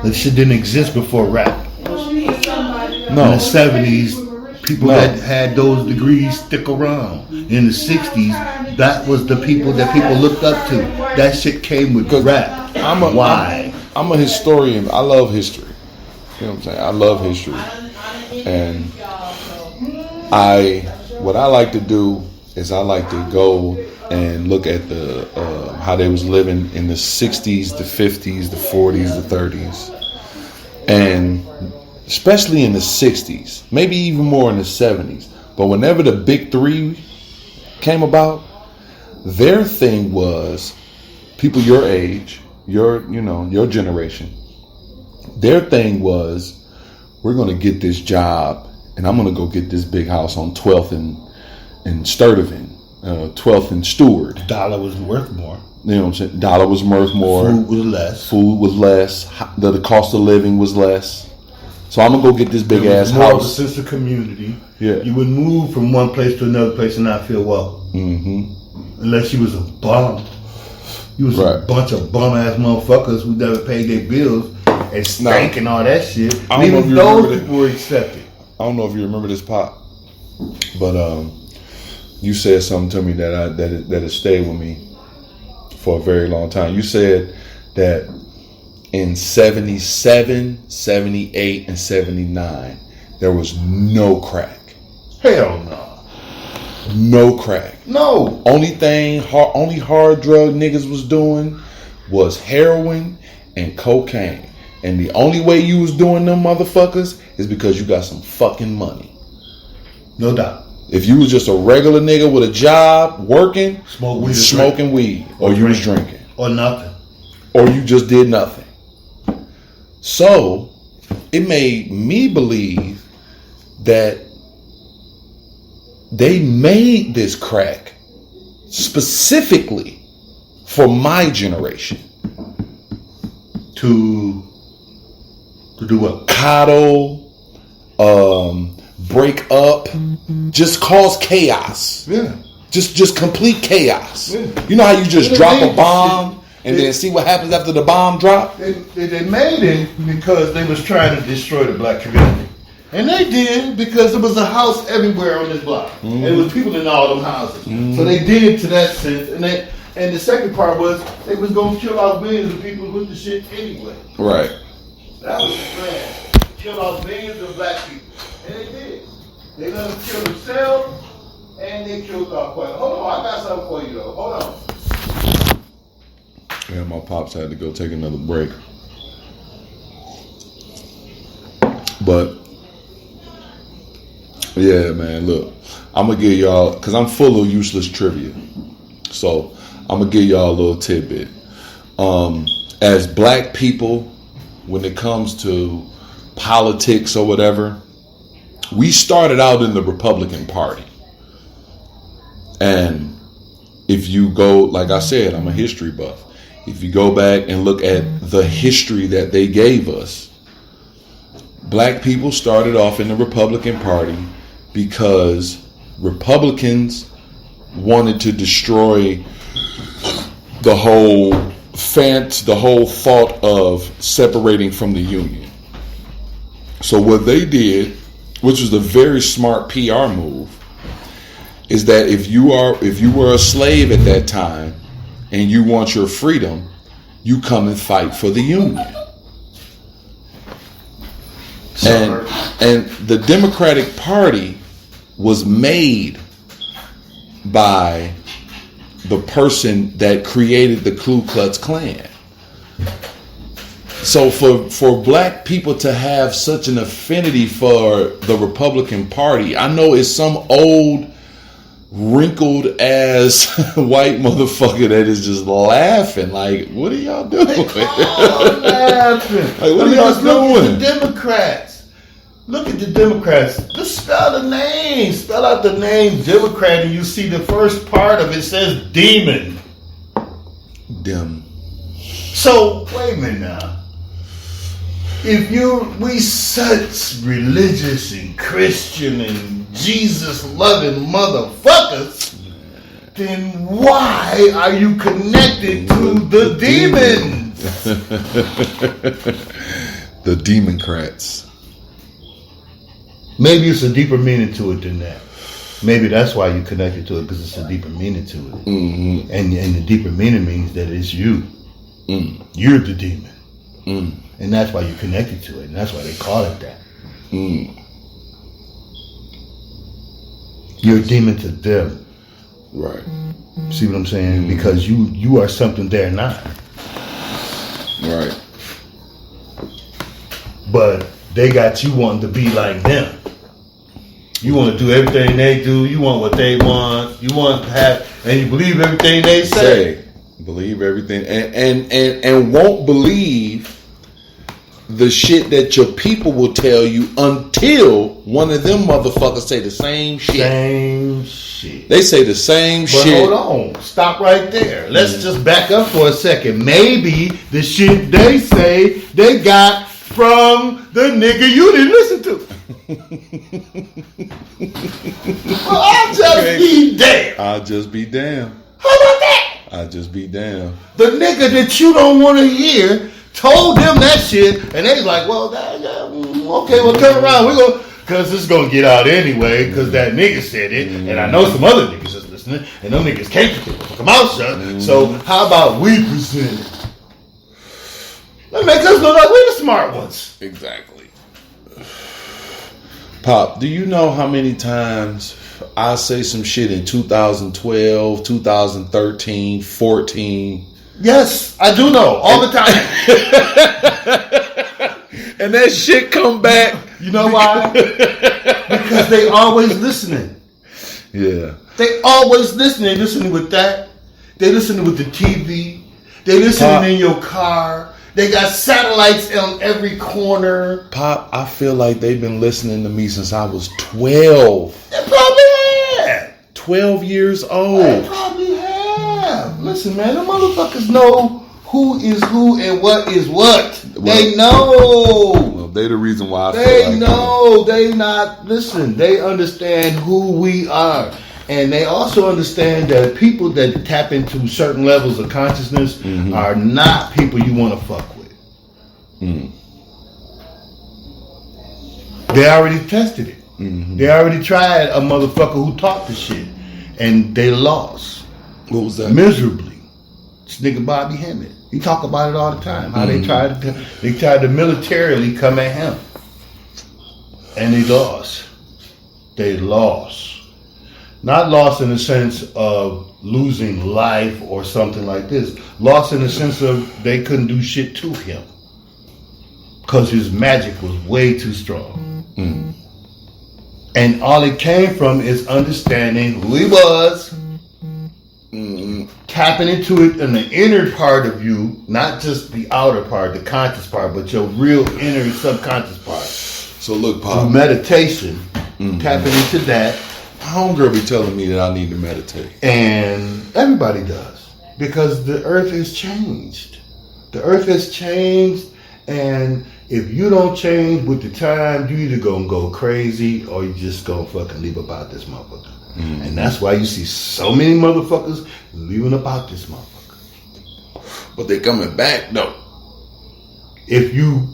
That shit didn't exist before rap. In the 70s, people that had those degrees stick around. In the 60s, that was the people that people looked up to. That shit came with rap. Why? I'm a historian. I love history. You know what I'm saying? I love history. And what I like to do is I like to go and look at the how they was living in the 60s, the 50s, the 40s, the 30s. And especially in the 60s, maybe even more in the 70s. But whenever the big three came about, their thing was people your age, your generation. Their thing was, we're going to get this job and I'm going to go get this big house on 12th and Sturtevant, 12th and Stewart. Dollar was worth more. You know what I'm saying? Dollar was worth more. Food was less. The cost of living was less. So I'm going to go get this big ass More of a house. sense of community. Yeah. You would move from one place to another place and not feel welcome. Unless you was a bum. You was a bunch of bum ass motherfuckers who never paid their bills and stank and all that shit. I don't know if Even you those remember people were accepted. I don't know if you remember this, Pop, but you said something to me that has stayed with me for a very long time. You said that in 77, 78, and 79, there was no crack. Hell no. No crack. No. Only hard drug niggas was doing was heroin and cocaine. And the only way you was doing them motherfuckers is because you got some fucking money. No doubt. If you was just a regular nigga with a job, working, smoking weed, or you was drinking. Or nothing. Or you just did nothing. So, it made me believe that they made this crack specifically for my generation. To do what? Coddle, break up, just cause chaos. Yeah. Just complete chaos. Yeah. You know how you just drop a bomb and then see what happens after the bomb drop? They made it because they was trying to destroy the black community. And they did because there was a house everywhere on this block. Mm-hmm. And there was people in all them houses. Mm-hmm. So they did to that sense. And the second part was they was going to kill off millions of people with the shit anyway. Right. That was the plan. Kill off millions of black people. And they did. They let them kill themselves and they killed off quite. Hold on, I got something for you though. Hold on. Yeah, my pops had to go take another break. But yeah, man, look, I'm gonna give y'all, cause I'm full of useless trivia. So I'm gonna give y'all a little tidbit. As black people, when it comes to politics or whatever, we started out in the Republican Party. And if you go, like I said, I'm a history buff. If you go back and look at the history that they gave us, black people started off in the Republican Party because Republicans wanted to destroy the whole thought of separating from the Union. So what they did, which was a very smart PR move, is that if you were a slave at that time and you want your freedom, you come and fight for the Union. And the Democratic Party was made by the person that created the Ku Klux Klan. So for black people to have such an affinity for the Republican Party, I know it's some old wrinkled ass white motherfucker that is just laughing like, what are y'all doing? They all laughing. Like, what are y'all doing? Look at the Democrats. Just spell the name. Spell out the name Democrat and you see the first part of it says demon. Dem. So, wait a minute now. If we such religious and Christian and Jesus loving motherfuckers, then why are you connected to the demons? The Democrats. Maybe it's a deeper meaning to it than that. Maybe that's why you connected to it, because it's a deeper meaning to it. Mm-hmm. And the deeper meaning means that it's you. Mm. You're the demon. Mm. And that's why you connected to it. And that's why they call it that. Mm. You're a demon to them. Right. See what I'm saying? Mm-hmm. Because you are something they're not. Right. But they got you wanting to be like them. You want to do everything they do. You want what they want. You want to have, and you believe everything they say. Believe everything, and won't believe the shit that your people will tell you until one of them motherfuckers say the same shit. Same shit. They say the same shit. But hold on. Stop right there. Let's just back up for a second. Maybe the shit they say they got from the nigga you didn't listen to. Well, I'll just be damned. I'll just be damned. How about that? I'll just be damned. The nigga that you don't want to hear told them that shit, and they like, well, okay, well, turn around. Because it's going to get out anyway, because that nigga said it, and I know some other niggas is listening, and them niggas can't keep their fucking mouth shut. So how about we present it? Let's make us look like we're the smart ones. Exactly. Pop, do you know how many times I say some shit in 2012, 2013, 14? Yes, I do know. All the time. And that shit come back. You know why? Because they always listening. Yeah. They always listening. Listening with that. They listening with the TV. They listening in your car. They got satellites on every corner. Pop, I feel like they've been listening to me since I was 12. They probably have. 12 years old. They probably have. Listen, man, the motherfuckers know who is who and what is what. They know. Well, they the reason why I feel They like know. They not. Listen, they understand who we are. And they also understand that people that tap into certain levels of consciousness are not people you want to fuck with. They already tested it. They already tried a motherfucker who taught the shit. And they lost. What was that? Miserably. This nigga Bobby Hemmett. He talk about it all the time. How they tried to militarily come at him. And they lost. They lost. Not lost in the sense of losing life or something like this. Lost in the sense of they couldn't do shit to him. Because his magic was way too strong. And all it came from is understanding who he was. Tapping into it in the inner part of you. Not just the outer part, the conscious part, but your real inner subconscious part. So look, Pop. Through meditation. Tapping into that. Homegirl be telling me that I need to meditate. And everybody does. Because the earth has changed. The earth has changed. And if you don't change with the time, you either gonna go crazy or you just gonna fucking leave about this motherfucker. And that's why you see so many motherfuckers leaving about this motherfucker. But they coming back though. If you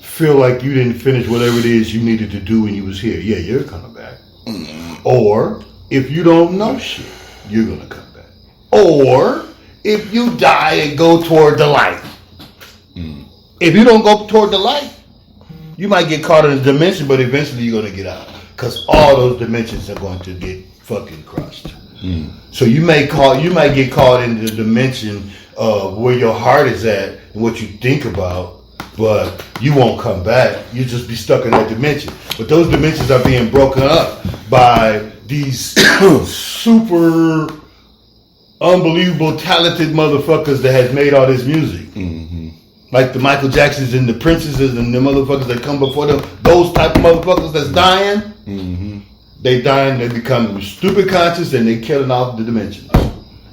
feel like you didn't finish whatever it is you needed to do when you was here, yeah, you're coming back. Or if you don't know shit, you're gonna come back. Or if you die and go toward the light. If you don't go toward the light, you might get caught in a dimension, but eventually you're gonna get out. Because all those dimensions are going to get fucking crushed. So you might get caught in the dimension of where your heart is at and what you think about. But you won't come back. You'll just be stuck in that dimension. But those dimensions are being broken up by these super unbelievable talented motherfuckers that has made all this music. Like the Michael Jacksons and the Princesses and the motherfuckers that come before them. Those type of motherfuckers that's dying. They dying, they become stupid conscious and they killing off the dimensions.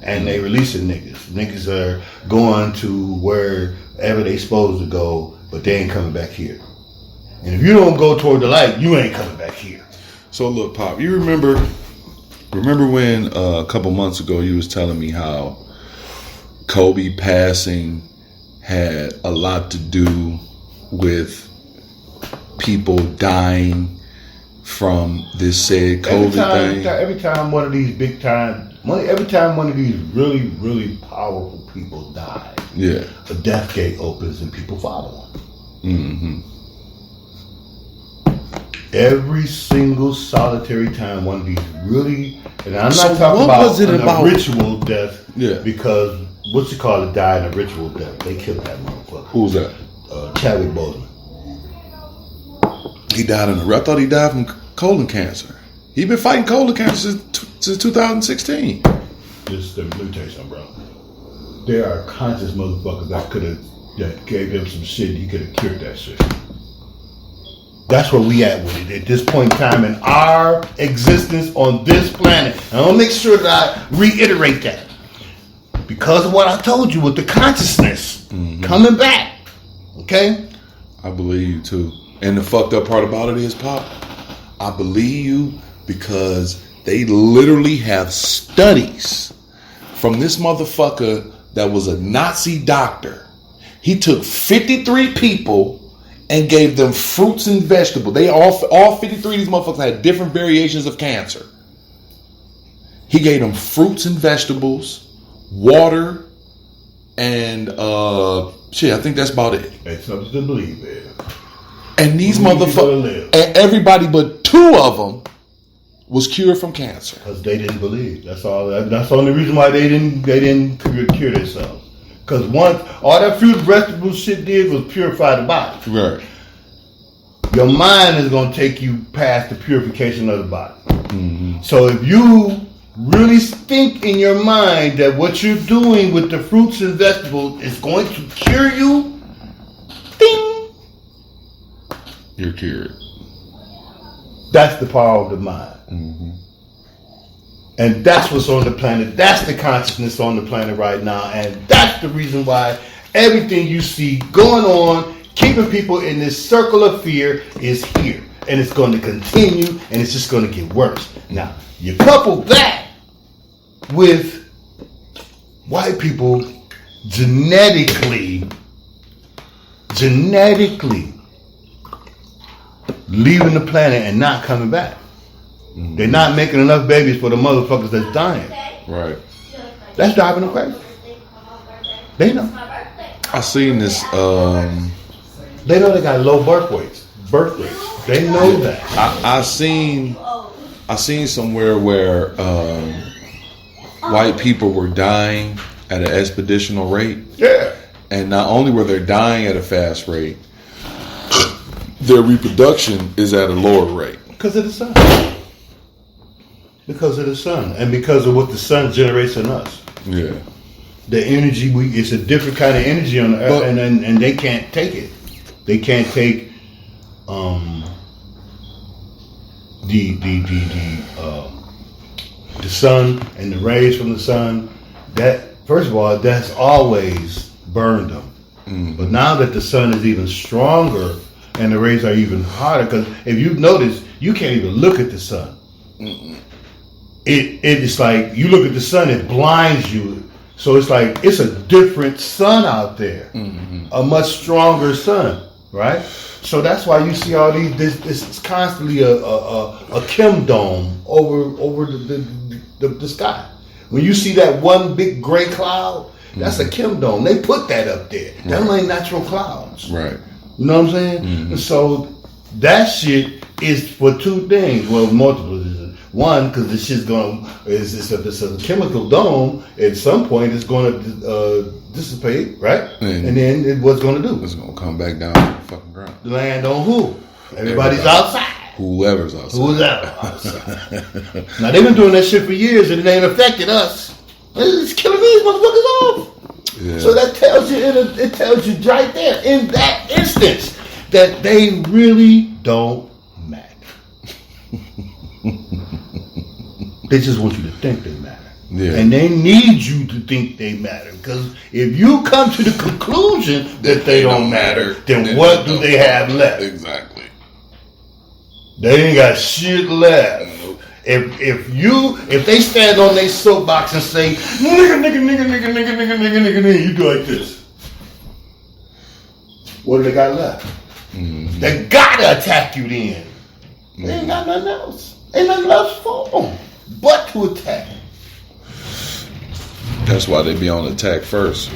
And they releasing niggas. Niggas are going to wherever they supposed to go, but they ain't coming back here. And if you don't go toward the light, you ain't coming back here. So look, Pop, you remember when a couple months ago you was telling me how Kobe passing had a lot to do with people dying from this said COVID thing? Every time one of these really, really powerful people die, a death gate opens and people follow them. Every single solitary time one of these really, and I'm not talking about a ritual death, because what's it called, to die in a ritual death? They killed that motherfucker. Who's that? Chadwick Boseman. He died I thought he died from colon cancer. He been fighting colon cancer since 2016. Let me tell you something, bro. There are conscious motherfuckers that gave him some shit and he could have cured that shit. That's where we at with it at this point in time in our existence on this planet. And I'll make sure that I reiterate that. Because of what I told you with the consciousness coming back. Okay? I believe you too. And the fucked up part about it is, Pop, I believe you because they literally have studies from this motherfucker that was a Nazi doctor. He took 53 people and gave them fruits and vegetables. They all 53 of these motherfuckers had different variations of cancer. He gave them fruits and vegetables, water, and I think that's about it. It's something to believe in. And these motherfuckers, and everybody but 2 of them was cured from cancer because they didn't believe. That's all. That's the only reason why they didn't cure themselves. Because once all that fruit vegetable shit did was purify the body. Right. Your mind is going to take you past the purification of the body. Mm-hmm. So if you really think in your mind that what you're doing with the fruits and vegetables is going to cure you, ding, you're cured. That's the power of the mind. Mm-hmm. And that's what's on the planet. That's the consciousness on the planet right now. And that's the reason why everything you see going on, keeping people in this circle of fear, is here. And it's going to continue, and it's just going to get worse. Now, you couple that with white people genetically leaving the planet and not coming back. Mm-hmm. They're not making enough babies for the motherfuckers that's dying. Right. That's driving them crazy. They know. I seen this. They know they got low birth rates. They know that. I seen somewhere where white people were dying at an expeditional rate. Yeah. And not only were they dying at a fast rate, their reproduction is at a lower rate. Because of the sun. Because of the sun. And because of what the sun generates in us. Yeah. The energy, it's a different kind of energy on the earth, and they can't take it. They can't take the sun and the rays from the sun. That, first of all, that's always burned them. Mm-hmm. But now that the sun is even stronger and the rays are even harder, because if you've noticed, you can't even look at the sun. Mm-mm. It's like you look at the sun, it blinds you. So it's like it's a different sun out there, mm-hmm. A much stronger sun, right? So that's why you see all these. This constantly a chem dome over the sky. When you see that one big gray cloud, that's a chem dome. They put that up there. Right. That ain't natural clouds, right? You know what I'm saying? Mm-hmm. So that shit is for 2 things. Well, multiple reasons. One, because this shit's it's a chemical dome. At some point, it's going to dissipate, right? And then what's going to do? It's going to come back down to the fucking ground. Land on who? Everybody's outside. Whoever's outside. Who's outside? Now, they've been doing that shit for years, and it ain't affected us. It's killing these motherfuckers off. Yeah. So that tells you, it tells you right there, in that instance, that they really don't matter. They just want you to think they matter. Yeah. And they need you to think they matter. Because if you come to the conclusion that they don't matter, then what do they have left? Exactly. They ain't got shit left. If they stand on their soapbox and say, nigga, you go like this. What do they got left? Mm-hmm. They gotta attack you then. They ain't got nothing else. Ain't nothing else for them but to attack. That's why they be on attack first.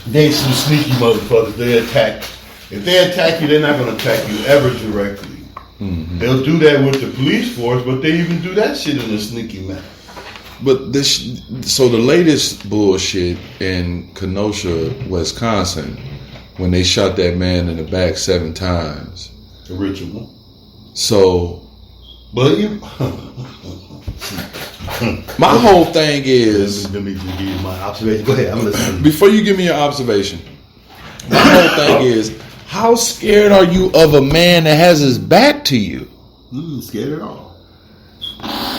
They some sneaky motherfuckers. They attack. If they attack you, they're not going to attack you ever directly. Mm-hmm. They'll do that with the police force, but they even do that shit in a sneaky manner. But so the latest bullshit in Kenosha, Wisconsin, when they shot that man in the back 7 times. The ritual. So, but you. My whole thing is. Let me give you my observation. Go ahead, I'm listening. Before you give me your observation, my whole thing is, how scared are you of a man that has his back to you? Scared at all.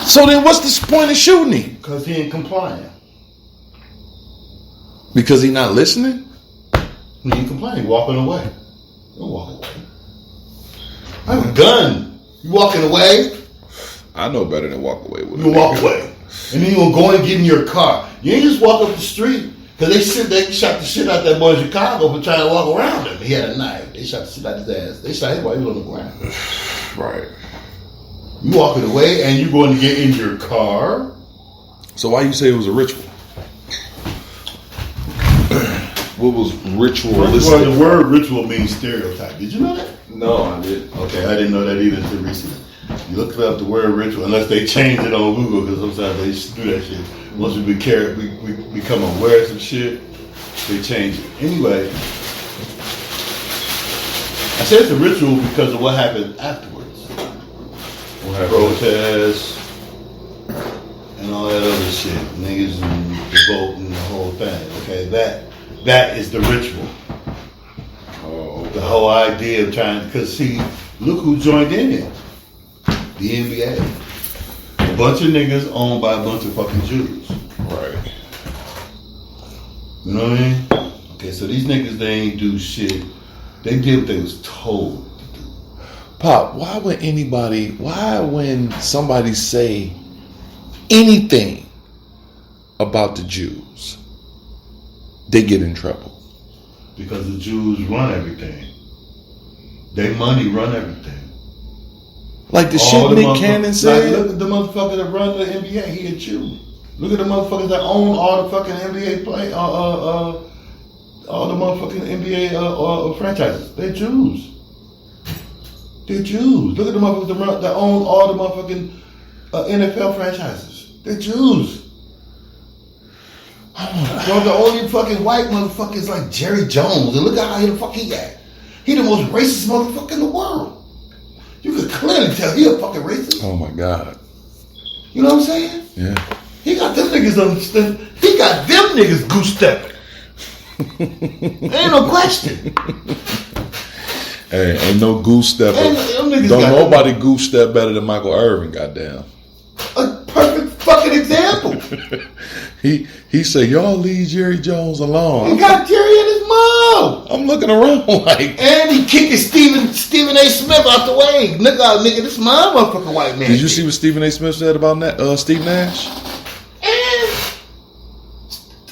So then what's the point of shooting him? Because he ain't complying. Because he not listening? He ain't complying. Walking away. Don't walk away. I have a gun. You walking away? I know better than walk away with you. You walk away. And then you're going to go and get in your car. You ain't just walk up the street. Because they shot the shit out that boy in Chicago for trying to walk around him. He had a knife. They shot the shit out his ass. They shot him while he was on the ground. Right. You walking away and you going to get in your car. So why you say it was a ritual? What was ritualistic? First of all, the word ritual means stereotype. Did you know that? No, I didn't. Okay, I didn't know that either until recently. You look up the word ritual, unless they change it on Google, because sometimes they do that shit. Once we become aware of some shit, they change it. Anyway, I said it's a ritual because of what happened afterwards. What happened? Protests and all that other shit. Niggas and the vote and the whole thing. Okay, that is the ritual. Oh, The whole idea of trying, because see, look who joined in it. The NBA. A bunch of niggas owned by a bunch of fucking Jews. right. You know what I mean? Okay, so these niggas, they ain't do shit. They did what they was told to do. Pop, why when somebody say anything about the Jews, they get in trouble? Because the Jews run everything. They money run everything. Like the All shit the Nick Cannon said? Like, look at the motherfucker that run the NBA. He a Jew. Look at the motherfuckers that own all the fucking NBA play, all the motherfucking NBA franchises. They're Jews. They're Jews. Look at the motherfuckers that own all the motherfucking NFL franchises. They're Jews. Bro, the only fucking white motherfucker is like Jerry Jones. And look at how the fuck he act. He the most racist motherfucker in the world. You could clearly tell he a fucking racist. Oh my God. You know what I'm saying? Yeah. He got them niggas understand. He got them niggas goose stepping. Ain't no question. Hey, ain't no goose stepper. Don't nobody goose step better than Michael Irvin, goddamn. A perfect fucking example. He said, y'all leave Jerry Jones alone. He got Jerry and his mom. I'm looking around like. And he kicking Stephen A. Smith out the way. Nigga, this my motherfucking white man. Did you see what Stephen A. Smith said about Steve Nash? And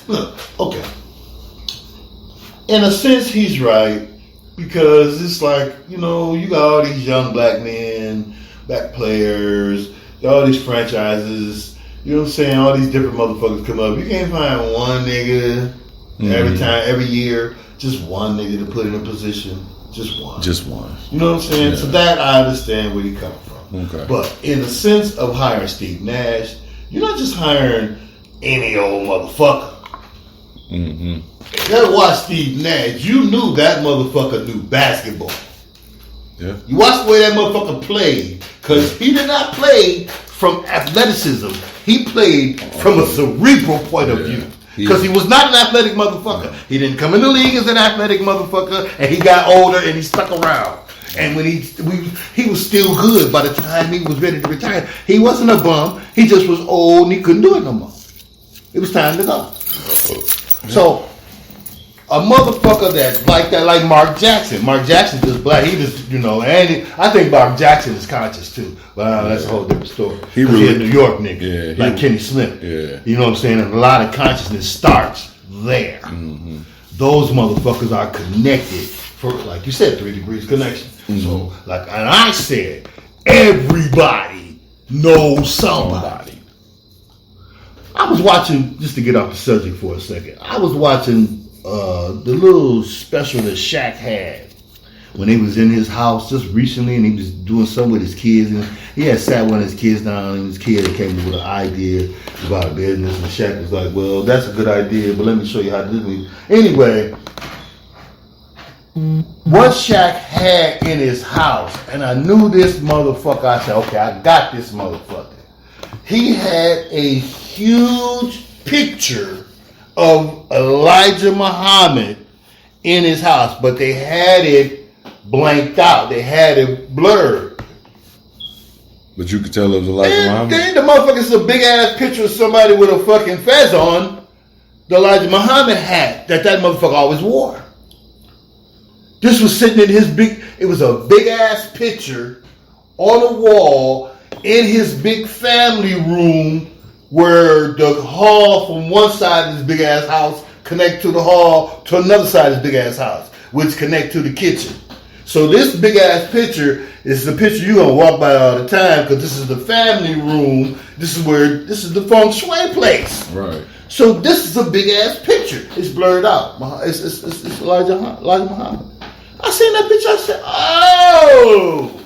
look, okay. In a sense, he's right. Because it's like, you got all these young black men, black players, all these franchises. You know what I'm saying? All these different motherfuckers come up. You can't find one nigga every year. Just one nigga to put in a position. Just one. Just one. You know what I'm saying? Yeah. So that I understand where you come from. Okay. But in the sense of hiring Steve Nash, you're not just hiring any old motherfucker. Mm-hmm. You ever watch Steve Nash, you knew that motherfucker knew basketball. Yeah. You watch the way that motherfucker played. Because he did not play from athleticism. He played from a cerebral point of view. Because he was not an athletic motherfucker. He didn't come in the league as an athletic motherfucker, and he got older and he stuck around. And when he was still good by the time he was ready to retire. He wasn't a bum. He just was old and he couldn't do it no more. It was time to go. So a motherfucker like Mark Jackson. Mark Jackson just black. He just, and I think Mark Jackson is conscious too. But that's a whole different story. He really a New York nigga, like Kenny Smith. Yeah. You know what I'm saying? And a lot of consciousness starts there. Mm-hmm. Those motherfuckers are connected for, like you said, 3 degrees connection. Mm-hmm. So, and I said, everybody knows somebody. I was watching, just to get off the subject for a second, I was watching the little special that Shaq had when he was in his house just recently, and he was doing something with his kids, and he had sat one of his kids down, and his kid came up with an idea about a business, and Shaq was like, well, that's a good idea, but let me show you how to do it. Anyway, what Shaq had in his house, and I knew this motherfucker, I said, okay, I got this motherfucker. He had a huge picture of Elijah Muhammad in his house, but they had it blanked out. They had it blurred. But you could tell it was Elijah Muhammad? Then the motherfucker's a big ass picture of somebody with a fucking fez on, the Elijah Muhammad hat that motherfucker always wore. This was sitting in it was a big ass picture on the wall in his big family room, where the hall from one side of his big ass house connect to the hall to another side of this big ass house, which connect to the kitchen. So this big ass picture is the picture you're gonna walk by all the time because this is the family room. This is the feng shui place. Right. So this is a big ass picture. It's blurred out. It's Elijah Muhammad. I seen that picture. I said, "Oh,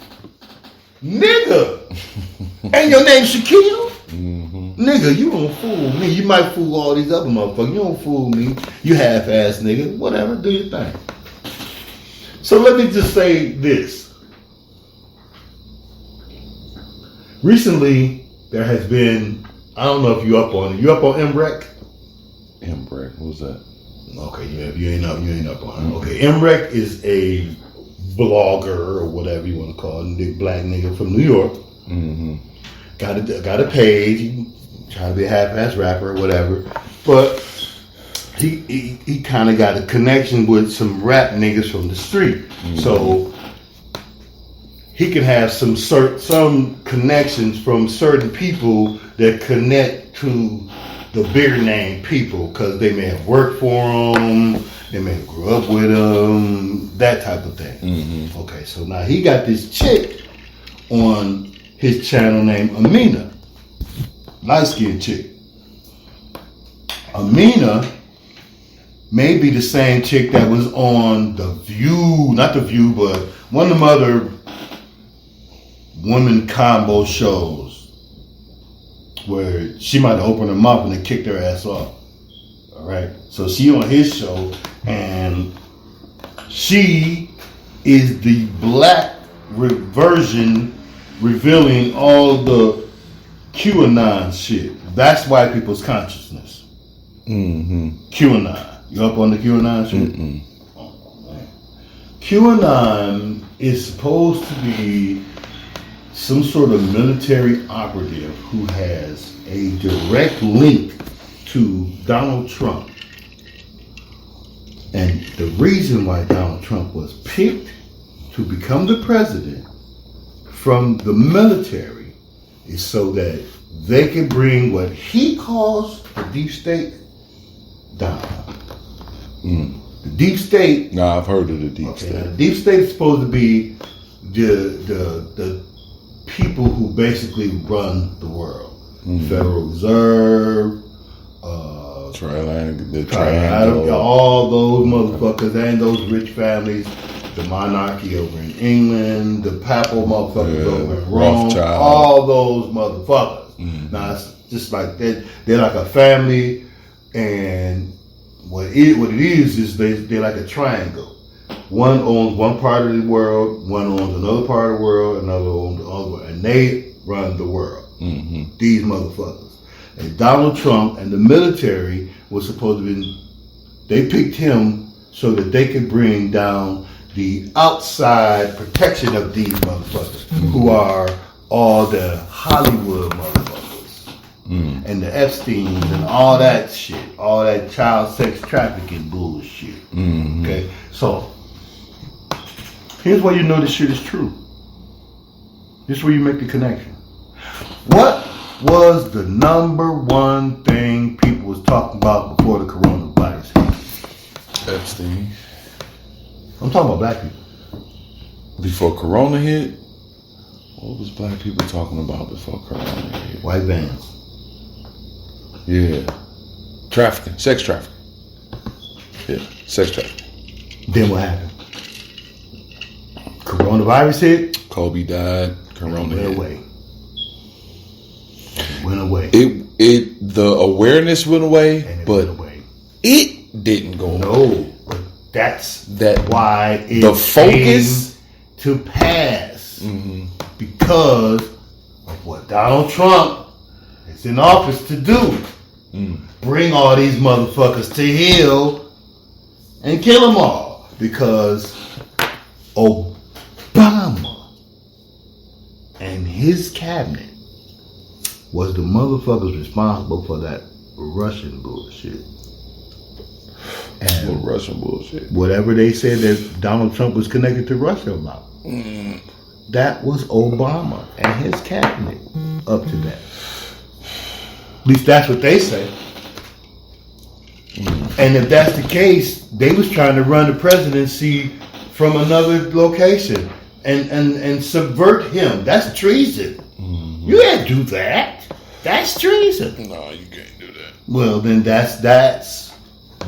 nigga, and your name Shaquille? Nigga, you don't fool me. You might fool all these other motherfuckers. You don't fool me. You half-ass nigga. Whatever. Do your thing." So let me just say this. Recently, there has been, I don't know if you up on it. You up on MREC? MREC, what was that? Okay, you ain't up on it. Okay, MREC is a blogger or whatever you want to call it, big black nigga from New York. Mm-hmm. Got a page. He trying to be a half-ass rapper or whatever, but he kind of got a connection with some rap niggas from the street. Mm-hmm. So he can have some connections from certain people that connect to the bigger name people because they may have worked for them, they may have grew up with them, that type of thing. Mm-hmm. Okay, so now he got this chick on his channel named Amina, light-skinned chick. Amina may be the same chick that was on The View, not The View, but one of them other women combo shows where she might have opened her mouth and they kicked her ass off. All right, so she on his show and she is the black version revealing all the QAnon shit. That's white people's consciousness. Mm-hmm. QAnon. You up on the QAnon shit? Mm-mm. Oh, man. QAnon is supposed to be some sort of military operative who has a direct link to Donald Trump. And the reason why Donald Trump was picked to become the president from the military is so that they can bring what he calls the deep state down. The deep state. Nah, I've heard of the deep state. The deep state is supposed to be the people who basically run the world. Federal Reserve, Triangle, all those motherfuckers and those rich families, the monarchy over in England, the papal motherfuckers over in Rome, Rothschild. all those motherfuckers. Now it's just like they're like a family, and what it is they're like a triangle. One owns one part of the world, one owns another part of the world, another owns the other, and they run the world. Mm-hmm. These motherfuckers. And Donald Trump and the military was supposed to be, they picked him so that they could bring down the outside protection of these motherfuckers, who are all the Hollywood motherfuckers, and the Epsteins and all that shit, all that child sex trafficking bullshit. Okay, so here's where you know this shit is true. This is where you make the connection. What was the number one thing people was talking about before the coronavirus hit? Epstein. I'm talking about black people. Before Corona hit, what was black people talking about before Corona hit? White vans. Yeah. Trafficking. Sex trafficking. Yeah. Sex trafficking. Then what happened? Coronavirus hit. Kobe died. Corona hit. Went away. The awareness went away, but it didn't go away. No, but that's why it the focus came to pass because of what Donald Trump is in office to do. Bring all these motherfuckers to heel and kill them all because Obama and his cabinet was the motherfuckers responsible for that Russian bullshit. And Russian bullshit. Whatever they said that Donald Trump was connected to Russia about, that was Obama and his cabinet up to that. At least that's what they say. And if that's the case, they was trying to run the presidency from another location and subvert him. That's treason. Mm-hmm. You can't do that. That's treason. No, you can't do that. Well, then that's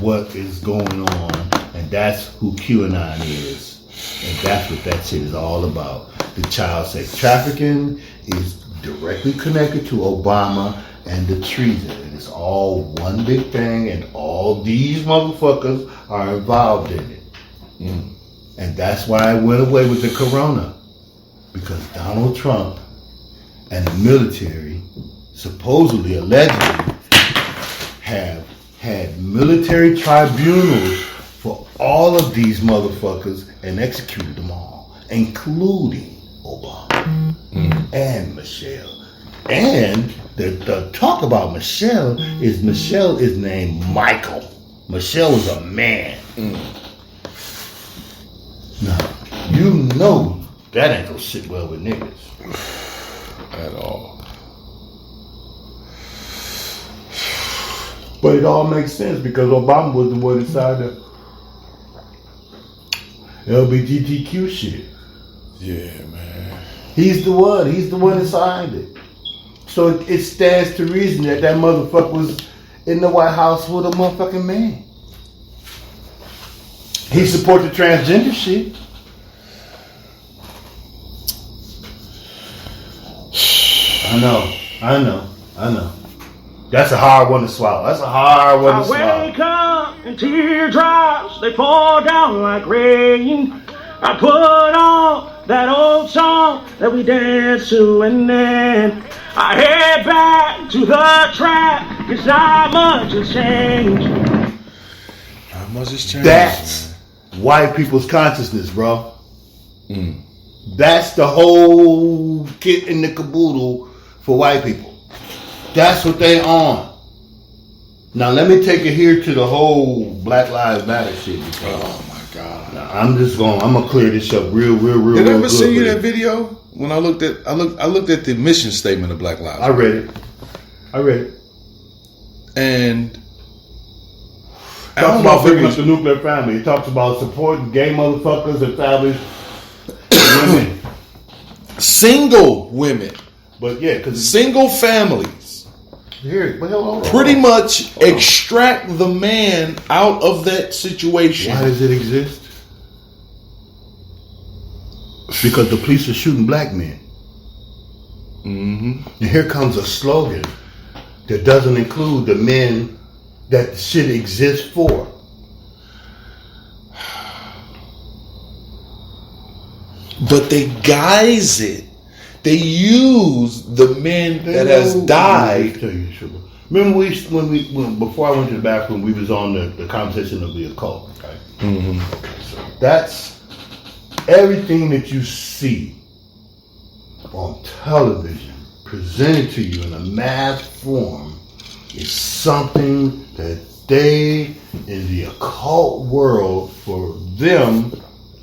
what is going on, and that's who QAnon is, and that's what that shit is all about. The child sex trafficking is directly connected to Obama and the treason. And it's all one big thing, and all these motherfuckers are involved in it. And that's why I went away with the corona. Because Donald Trump and the military supposedly, allegedly, have had military tribunals for all of these motherfuckers and executed them all, including Obama and Michelle. And the talk about Michelle is named Michael. Michelle was a man. Now, you know that ain't gonna sit well with niggas. At all. But it all makes sense because Obama was the one that signed the LGBTQ shit. Yeah, man. He's the one that signed it. So it stands to reason that motherfucker was in the White House with a motherfucking man. He supported transgender shit. I know. That's a hard one to swallow. I wake up and teardrops, they fall down like rain. I put on that old song that we danced to, and then I head back to the track, 'cause not much has changed. Not much has changed. That's white people's consciousness, bro. That's the whole kit in the caboodle for white people. That's what they on. Now let me take it here to the whole Black Lives Matter shit. Oh my God! Now, I'm gonna clear this up real Did I ever good. send you that video when I looked at the mission statement of Black Lives? I read it. And I Talks don't know about if it bringing up was the nuclear family. It talks about supporting gay motherfuckers and families, women. single women, But yeah, because single families. here, but hold on. Pretty much extract the man out of that situation. Why does it exist? Because the police are shooting black men. And here comes a slogan that doesn't include the men that the shit exists for. But they guise it. They use the men that has died. Tell you, sugar. Remember when before I went to the bathroom, we was on the conversation of the occult, right? Okay, so that's everything that you see on television presented to you in a mass form is something that they in the occult world for them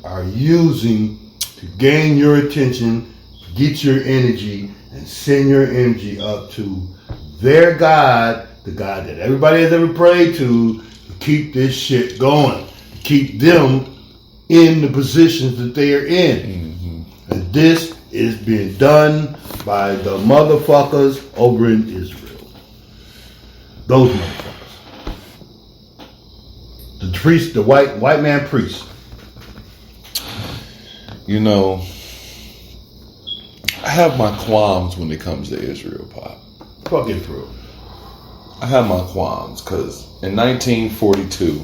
are using to gain your attention, get your energy, and send your energy up to their God, the God that everybody has ever prayed to keep this shit going, to keep them in the positions that they are in. And this is being done by the motherfuckers over in Israel. Those motherfuckers. The priest, the white man priest. You know, I have my qualms when it comes to Israel, Pop. Fucking through. I have my qualms because in 1942,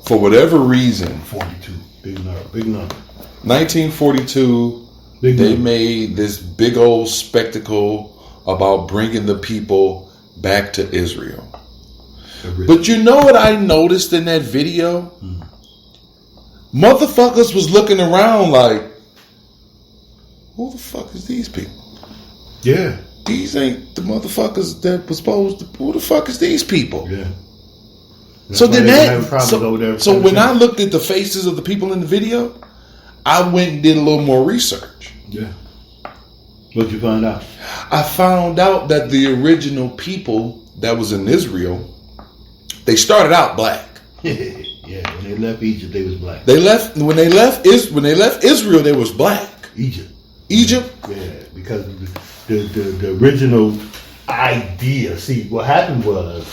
for whatever reason, 42. Big number. 1942, they made this big old spectacle about bringing the people back to Israel. But you know what I noticed in that video? Motherfuckers was looking around like, who the fuck is these people? Yeah. These ain't the motherfuckers that was supposed to. Who the fuck is these people? Yeah. So then so when I looked at the faces of the people in the video, I went and did a little more research. Yeah. What'd you find out? I found out that the original people that was in Israel They started out black. Yeah, when they left Egypt, they was black. When they left Israel, they was black. Egypt. Yeah, because the original idea. See, what happened was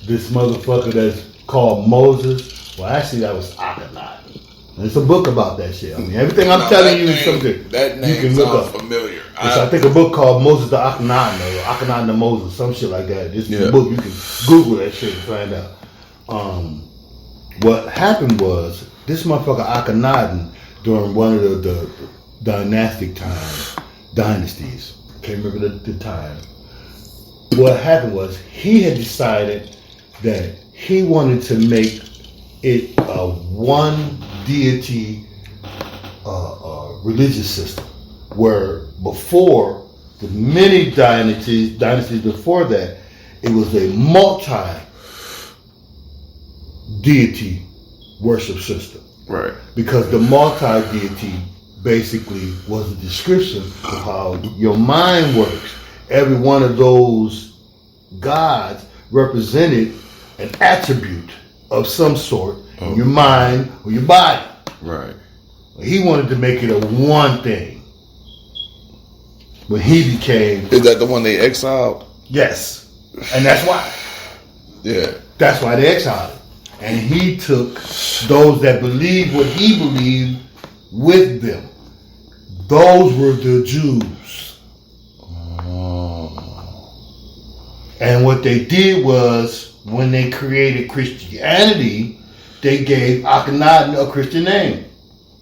this motherfucker that's called Moses. Well, actually, that was Akhenaten. There's a book about that shit. I mean, everything I'm telling you is something that name you can look sounds up. familiar. I think a book called Moses the Akhenaten or Akhenaten the Moses, some shit like that. This is a book, you can Google that shit and find out. What happened was this motherfucker Akhenaten during one of the dynastic dynasties. Can't remember the time. What happened was he had decided that he wanted to make it a one deity religious system, where before the many dynasties before that, it was a multi-deity worship system. Right. Because the multi-deity basically was a description of how your mind works. Every one of those gods represented an attribute of some sort in your mind or your body. Right. He wanted to make it a one thing. When he became... Is that the one they exiled? Yes. And that's why. Yeah. That's why they exiled him. And he took those that believed what he believed with them. Those were the Jews. And what they did was, when they created Christianity, they gave Akhenaten a Christian name.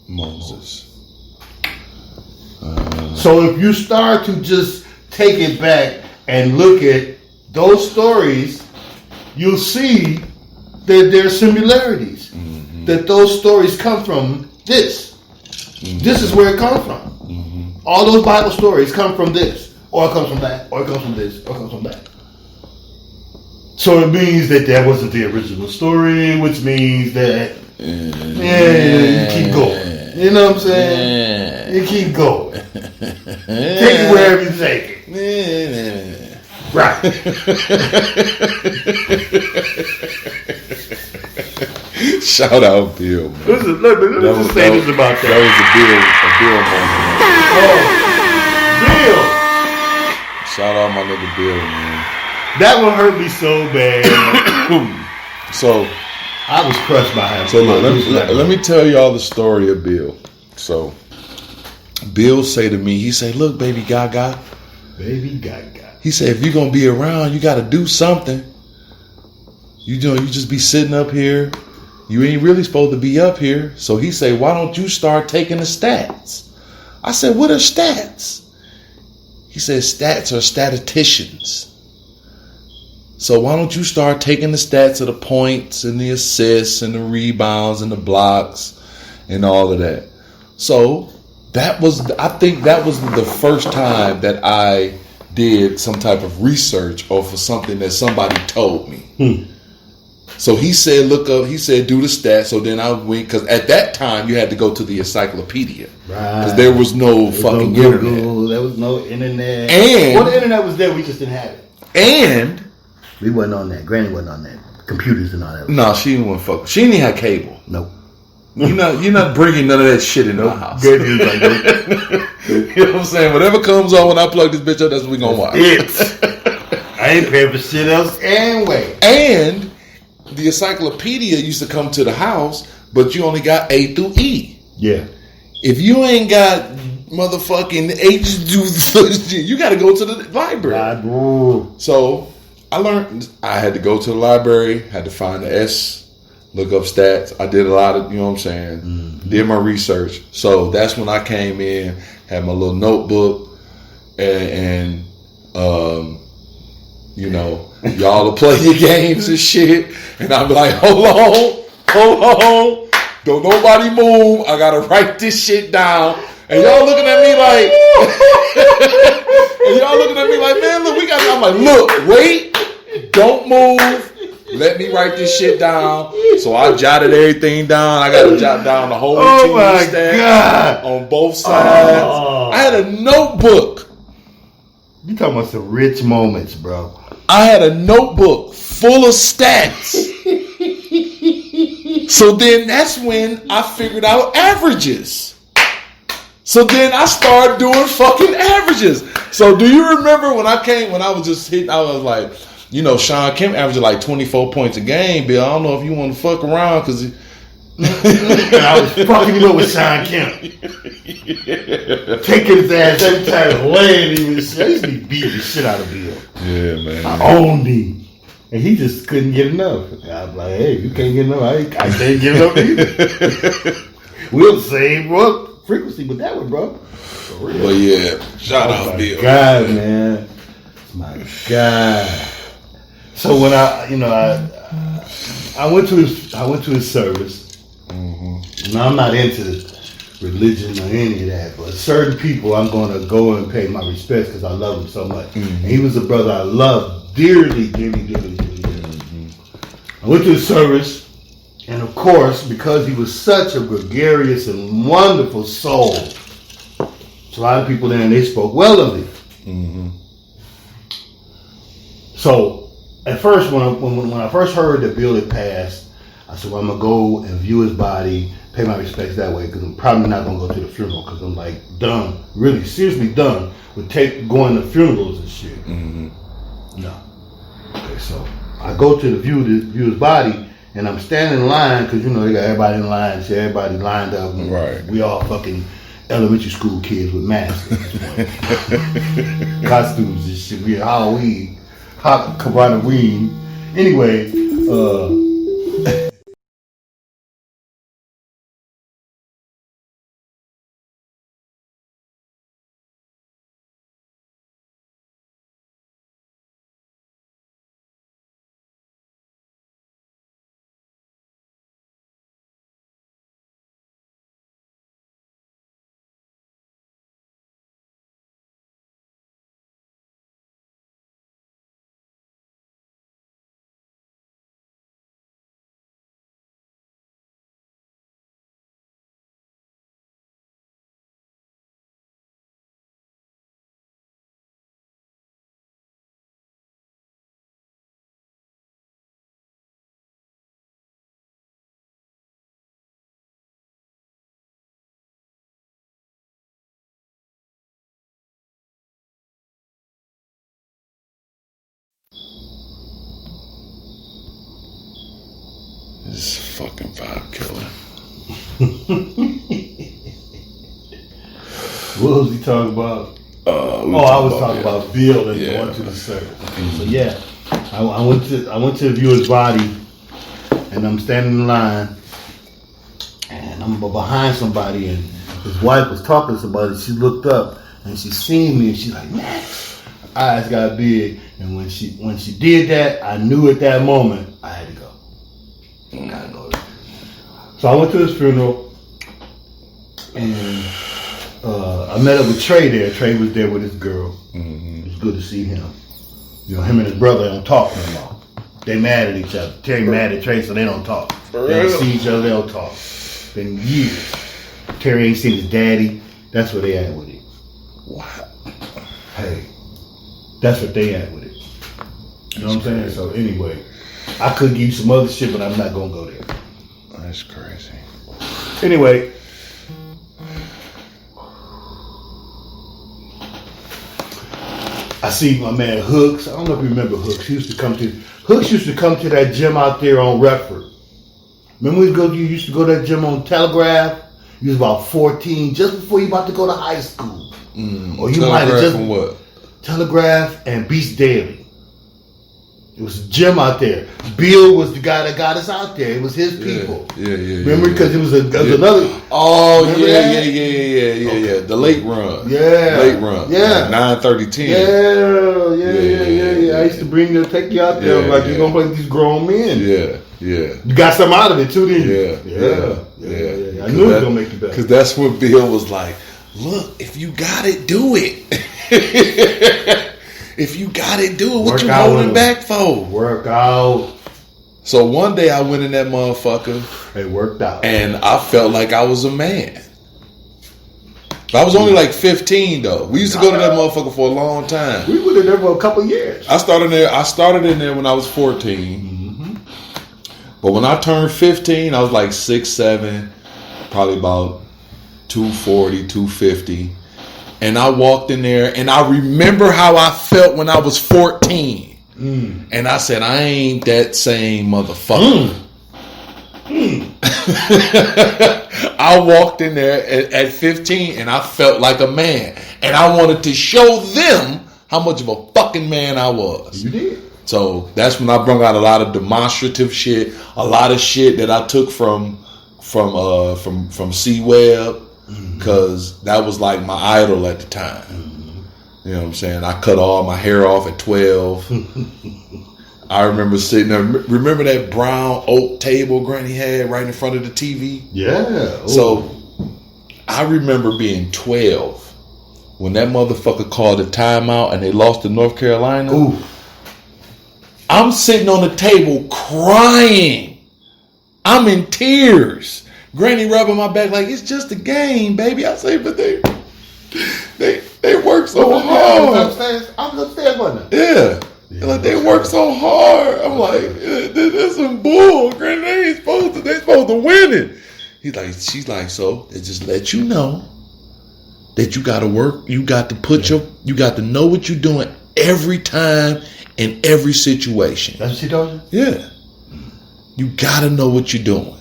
Moses. So if you start to just take it back and look at those stories, you'll see that there are similarities. Mm-hmm. That those stories come from this. Mm-hmm. This is where it comes from. Mm-hmm. All those Bible stories come from this, or it comes from that, or it comes from this, or it comes from that. So it means that wasn't the original story, which means that you keep going. You know what I'm saying? You keep going. Take it wherever you take it. Right. Shout out Bill, man. Listen, let me just say this about that. That was a Bill moment. Bill. Shout out my nigga Bill, man. That one hurt me so bad. So I was crushed by him. So look, let me tell y'all the story of Bill. So Bill say to me, he say, "Look, baby Gaga." Baby Gaga. He said, "If you're gonna be around, you gotta do something. You just be sitting up here. You ain't really supposed to be up here." So he say, "Why don't you start taking the stats?" I said, "What are stats?" He said, "Stats are statisticians. So why don't you start taking the stats of the points and the assists and the rebounds and the blocks and all of that?" So I think that was the first time that I did some type of research or for something that somebody told me. So he said, look up, he said, do the stats. So then I went, because at that time you had to go to the encyclopedia. Right. Because there was no fucking internet. There was no internet. And well, the internet was there, we just didn't have it. And we wasn't on that. Granny wasn't on that. Computers and all that. No, she didn't want to fuck. She didn't have cable. Nope. You're not bringing none of that shit in the house. You know what I'm saying? Whatever comes on when I plug this bitch up, that's what we gonna watch. I ain't paying for shit else anyway. And the encyclopedia used to come to the house, but you only got A through E. Yeah. If you ain't got motherfucking H to you got to go to the library. So I learned I had to go to the library, had to find the S. Look up stats. I did a lot of, you know what I'm saying? Mm-hmm. Did my research. So that's when I came in, had my little notebook, and you know, y'all will play your games and shit. And I'm like, hold on. Don't nobody move. I gotta write this shit down. And y'all looking at me like, man, look, we got. I'm like, look, wait, don't move. Let me write this shit down. So I jotted everything down. I got to jot down the whole team stats. Oh my God. On both sides. I had a notebook You talking about some rich moments, bro. I had a notebook full of stats. So then that's when I figured out averages. So then I started doing fucking averages. So do you remember when I was just hitting, I was like, you know, Sean Kemp averaging like 24 points a game, Bill. I don't know if you want to fuck around because I was fucking him up with Sean Kemp. Taking his ass every time, laying him and shit. I used to be beating the shit out of Bill. Yeah, man. I owned him. And he just couldn't get enough. I was like, hey, you can't get enough. I can't get enough either. We're the same frequency with that one, bro. For real. But yeah, shout out Bill. God, man. My God. So when I went to his service. Mm-hmm. Now I'm not into religion or any of that, but certain people I'm going to go and pay my respects because I love him so much. Mm-hmm. And he was a brother I loved dearly. Mm-hmm. I went to his service, and of course, because he was such a gregarious and wonderful soul, so a lot of people there and they spoke well of him. Mm-hmm. So at first, when I first heard that Bill had passed, I said, well, I'm going to go and view his body, pay my respects that way, because I'm probably not going to go to the funeral, because I'm like done, really seriously done with going to funerals and shit. Mm-hmm. No. Okay, so I go to view his body, and I'm standing in line, because, you know, they got everybody in line, so everybody lined up. Right. We all fucking elementary school kids with masks at this point. Costumes and shit. We had Halloween, Halloween. Anyway, this fucking vibe killer. What was he talking about? I was talking about Bill and going to the service. Mm-hmm. So yeah, I went to view his body, and I'm standing in line, and I'm behind somebody, and his wife was talking to somebody. She looked up and she seen me, and she's like, "Max," her eyes got big, and when she did that, I knew at that moment I had to go. I gotta go. So I went to his funeral, and I met up with Trey there. Trey was there with his girl. Mm-hmm. It was good to see him. You know, him and his brother don't talk no more. They mad at each other. Terry mad at Trey, so they don't talk. They don't see each other, they don't talk. Been years. Terry ain't seen his daddy. That's where they at with it. Wow. Hey, that's what they at with it. You know what I'm saying? So anyway, I could give you some other shit, but I'm not gonna go there. That's crazy. Anyway, I see my man Hooks. I don't know if you remember Hooks. Hooks used to come to that gym out there on Redford. Remember you used to go to that gym on Telegraph? You was about 14, just before you about to go to high school. Or you might have just what? Telegraph and Beast Daily. It was a gym out there. Bill was the guy that got us out there. It was his people. Yeah. Remember, because it was another. Oh, yeah. The late run. Yeah. Late run. Yeah. 9:30, 10. Yeah. I used to take you out there. You're going to play with these grown men. Yeah. You got something out of it, too, didn't you? Yeah. I knew it was going to make you better. Because that's when Bill was like, look, if you got it, do it. If you got it, do it. What you holding back for? Work out. So one day I went in that motherfucker. It worked out. And I felt like I was a man. I was only like 15 though. We used to go to that motherfucker for a long time. We were there for a couple of years. I started in there when I was 14. But when I turned 15, I was like 6'7", probably about 240, 250. And I walked in there and I remember how I felt when I was 14. And I said, I ain't that same motherfucker. I walked in there at 15 and I felt like a man. And I wanted to show them how much of a fucking man I was. You did. So that's when I brought out a lot of demonstrative shit, a lot of shit that I took from C-Web, because that was like my idol at the time. You know what I'm saying? I cut all my hair off at 12. I remember sitting there. Remember that brown oak table Granny had right in front of the TV? Yeah. Ooh. So I remember being 12 when that motherfucker called a timeout and they lost to North Carolina. Ooh. I'm sitting on the table crying. I'm in tears. Granny rubbing my back like, it's just a game, baby. I say, but they work so hard. I was upstairs, wasn't it? Yeah. Like they work so hard. I'm like, this is some bull. Granny, they supposed to win it. She's like, so they just let you know that you gotta work, you got to know what you're doing every time in every situation. That's what she told you? Yeah. You gotta know what you're doing.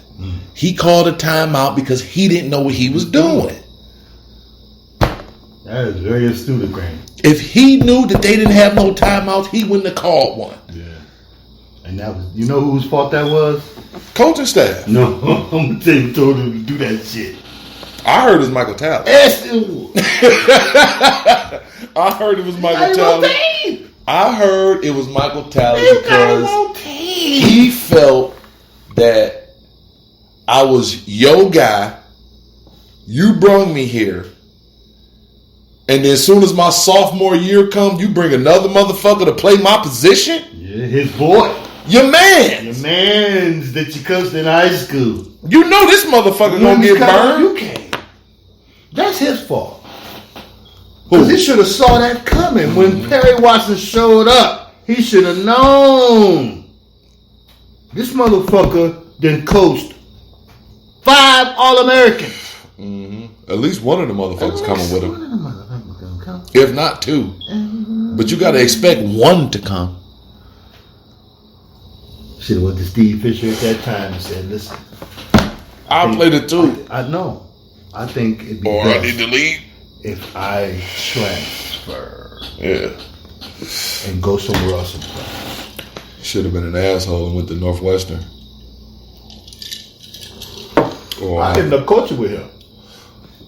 He called a timeout because he didn't know what he was doing. That is very astute of Granny. If he knew that they didn't have no timeouts, he wouldn't have called one. Yeah. And that was, you know whose fault that was? Coaching staff. No, I'm gonna tell you, told him to do that shit. I heard it was Michael Talley. I heard it was Michael Talley. I heard it was Michael Talley because he felt that I was your guy. You brung me here. And then as soon as my sophomore year comes, you bring another motherfucker to play my position? Yeah, his boy. Your man. Your man's that you coached in high school. You know this motherfucker gonna get burned. You can't. That's his fault. Because he should have saw that coming. When Perry Watson showed up, he should have known. This motherfucker then coached 5 All-Americans. At least one of the motherfuckers coming with him. If not 2. But you got to expect one to come. Should have went to Steve Fisher at that time and said, listen. I'll play the 2. I know. I think it'd be or best I need to leave. if I transfer. Yeah. And go somewhere else and play. Should have been an asshole and went to Northwestern. Or I ended up coaching with him.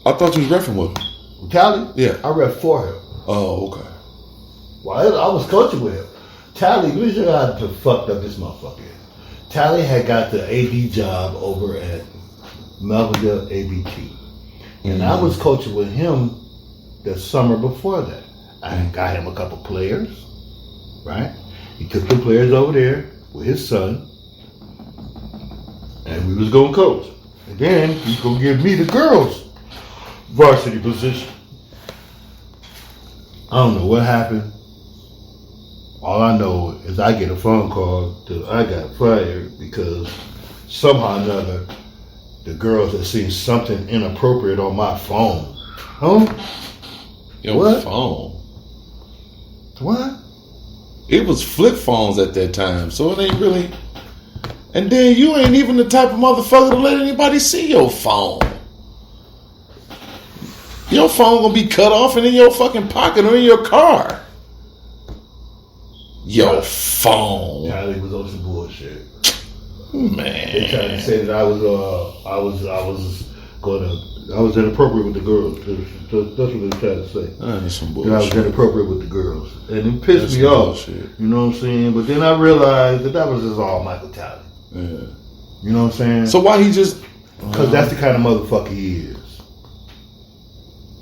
I thought you was reffing with him. Tally? Yeah. I ref for him. Oh, okay. Well, I was coaching with him. Tally, let me show you how fucked up this motherfucker is. Tally had got the AD job over at Melville ABT. And I was coaching with him the summer before that. I got him a couple players, right? He took the players over there with his son, and we was going to coach. And then he's going to give me the girls' varsity position. I don't know what happened. All I know is I get a phone call that I got fired because somehow or another the girls had seen something inappropriate on my phone. Huh? Your What? phone? What? It was flip phones at that time, so it ain't really. And then you ain't even the type of motherfucker to let anybody see your phone. Your phone gonna be cut off and in your fucking pocket or in your car. Your phone. Tally was on some bullshit. Man. They tried to say that I was inappropriate with the girls. That's what they tried to say. That's some That I was bullshit. inappropriate with the girls. And it pissed That's me some off. bullshit. You know what I'm saying? But then I realized that was just all Michael Talley. Yeah. You know what I'm saying? So why he just? Because that's the kind of motherfucker he is.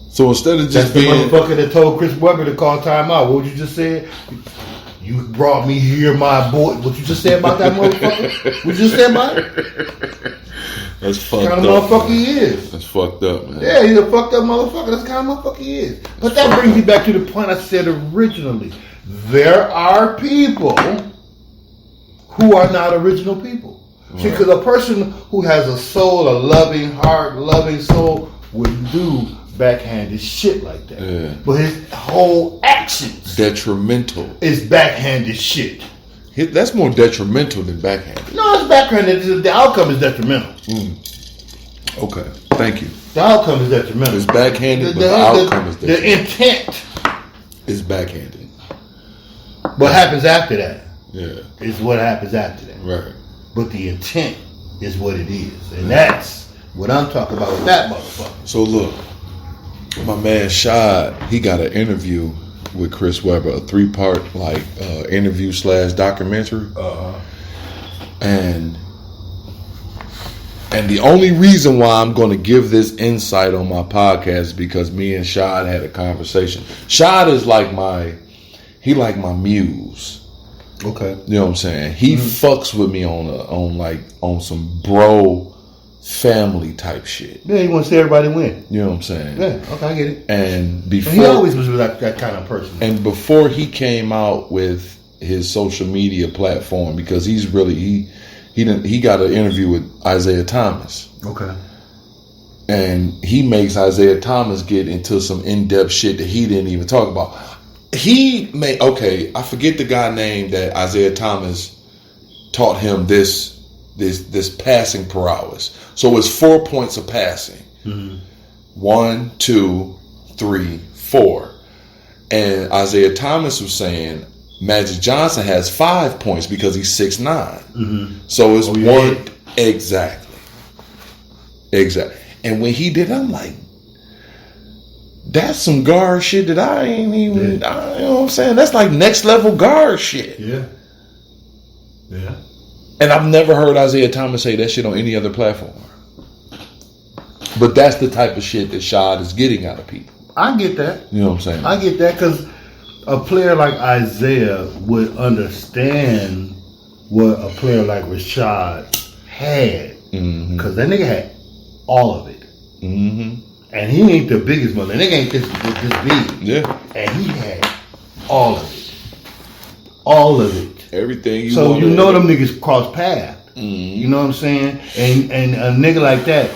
So instead of That's just the being, motherfucker that told Chris Webber to call timeout. What would you just say? You brought me here, my boy. What you just said about that motherfucker? What you just said about it? That's fucked Kind up. of motherfucker he is. That's fucked up, man. Yeah, he's a fucked up motherfucker. That's the kind of motherfucker he is. But that brings me back to the point I said originally. There are people who are not original people. See, because a person who has a soul, a loving heart, loving soul, wouldn't do backhanded shit like that. Yeah. But his whole actions Detrimental. is backhanded shit. That's more detrimental than backhanded. No, it's backhanded. The outcome is detrimental. Okay, thank you. The outcome is detrimental. It's backhanded, but the outcome is The detrimental. intent. It's backhanded. What happens after that Yeah, is what happens after that. right. But the intent is what it is. And that's what I'm talking about with that motherfucker. So look, my man Shad, he got an interview with Chris Webber, a 3-part interview / documentary. And the only reason why I'm going to give this insight on my podcast is because me and Shad had a conversation. Shad is like my muse. Okay. You know what I'm saying? He fucks with me on some bro family type shit. Yeah, he wants to see everybody win. You know what I'm saying? Yeah, okay, I get it. And before He always was that kind of person. and before he came out with his social media platform, because he's really he got an interview with Isaiah Thomas. Okay. And he makes Isaiah Thomas get into some in-depth shit that he didn't even talk about. I forget the guy name that Isaiah Thomas taught him this passing per hours. So it's 4 points of passing. 1, 2, 3, 4. And Isaiah Thomas was saying Magic Johnson has 5 points because he's 6'9". So it's one exactly. And when he did it, I'm like, that's some guard shit that I ain't even, you know what I'm saying? That's like next level guard shit. Yeah. Yeah. And I've never heard Isaiah Thomas say that shit on any other platform. But that's the type of shit that Shad is getting out of people. I get that. You know what I'm saying? I get that because a player like Isaiah would understand what a player like Rashad had. Because that nigga had all of it. And he ain't the biggest mother. That nigga ain't this big. Yeah. And he had all of it. All of it. Everything you So wanted. you know them niggas cross paths. You know what I'm saying? And a nigga like that,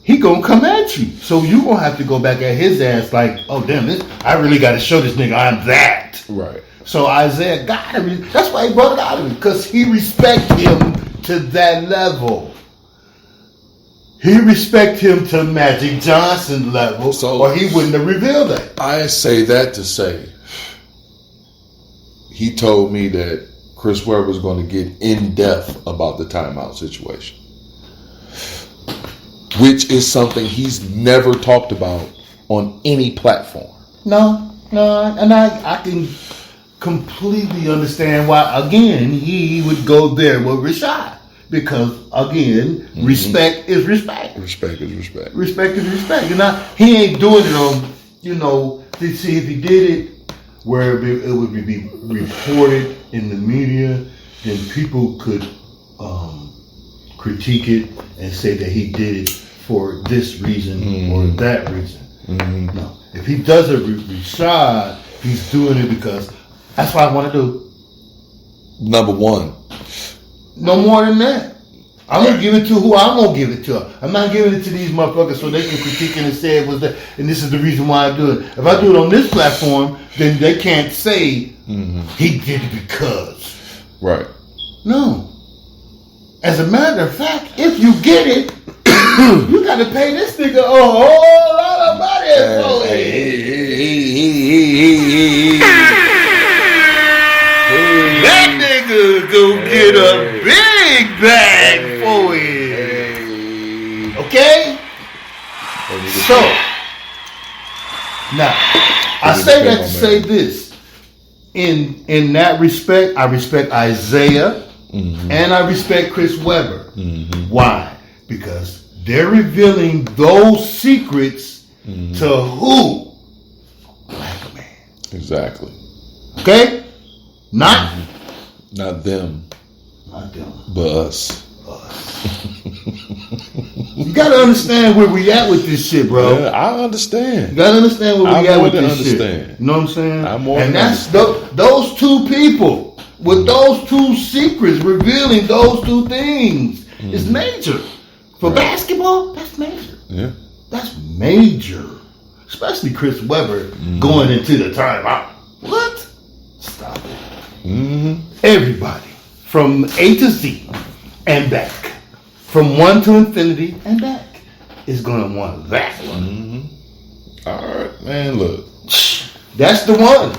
he gonna come at you. So you gonna have to go back at his ass like, oh damn, I really gotta show this nigga I'm that. Right. So Isaiah got him. That's why he brought it out of him. Because he respect him to that level. He respect him to Magic Johnson level, or he wouldn't have revealed that. I say that to say, he told me that Chris Webber was going to get in depth about the timeout situation, which is something he's never talked about on any platform. No, and I can completely understand why. Again, he would go there with Rashad. Because again, respect is respect. Respect is respect. Respect is respect. He ain't doing it on, to see if he did it where it would be reported in the media, then people could critique it and say that he did it for this reason or that reason. No, if he does it with Rashad, he's doing it because that's what I want to do. Number one. No more than that. I'm going to give it to who I'm going to give it to. I'm not giving it to these motherfuckers so they can critique it and say it was that, and this is the reason why I do it. If I do it on this platform, then they can't say he did it because. Right. No. As a matter of fact, if you get it, you got to pay this nigga a whole lot of money for it. That nigga go get a big bag for it. Okay? So, now, I say that to say this. In that respect, I respect Isaiah and I respect Chris Webber. Why? Because they're revealing those secrets to who? Black man. Exactly. Okay? Not them, but us. You gotta understand where we at with this shit, bro. Yeah, I understand. You gotta understand where we at with this understand. shit. You know what I'm saying? And that's those two people with those two secrets revealing those two things is major. For basketball, that's major. Yeah. That's major. Especially Chris Webber going into the timeout. What? Stop it. Everybody from A to Z and back. From 1 to infinity and back is going to want that one. All right, man, look. That's the one.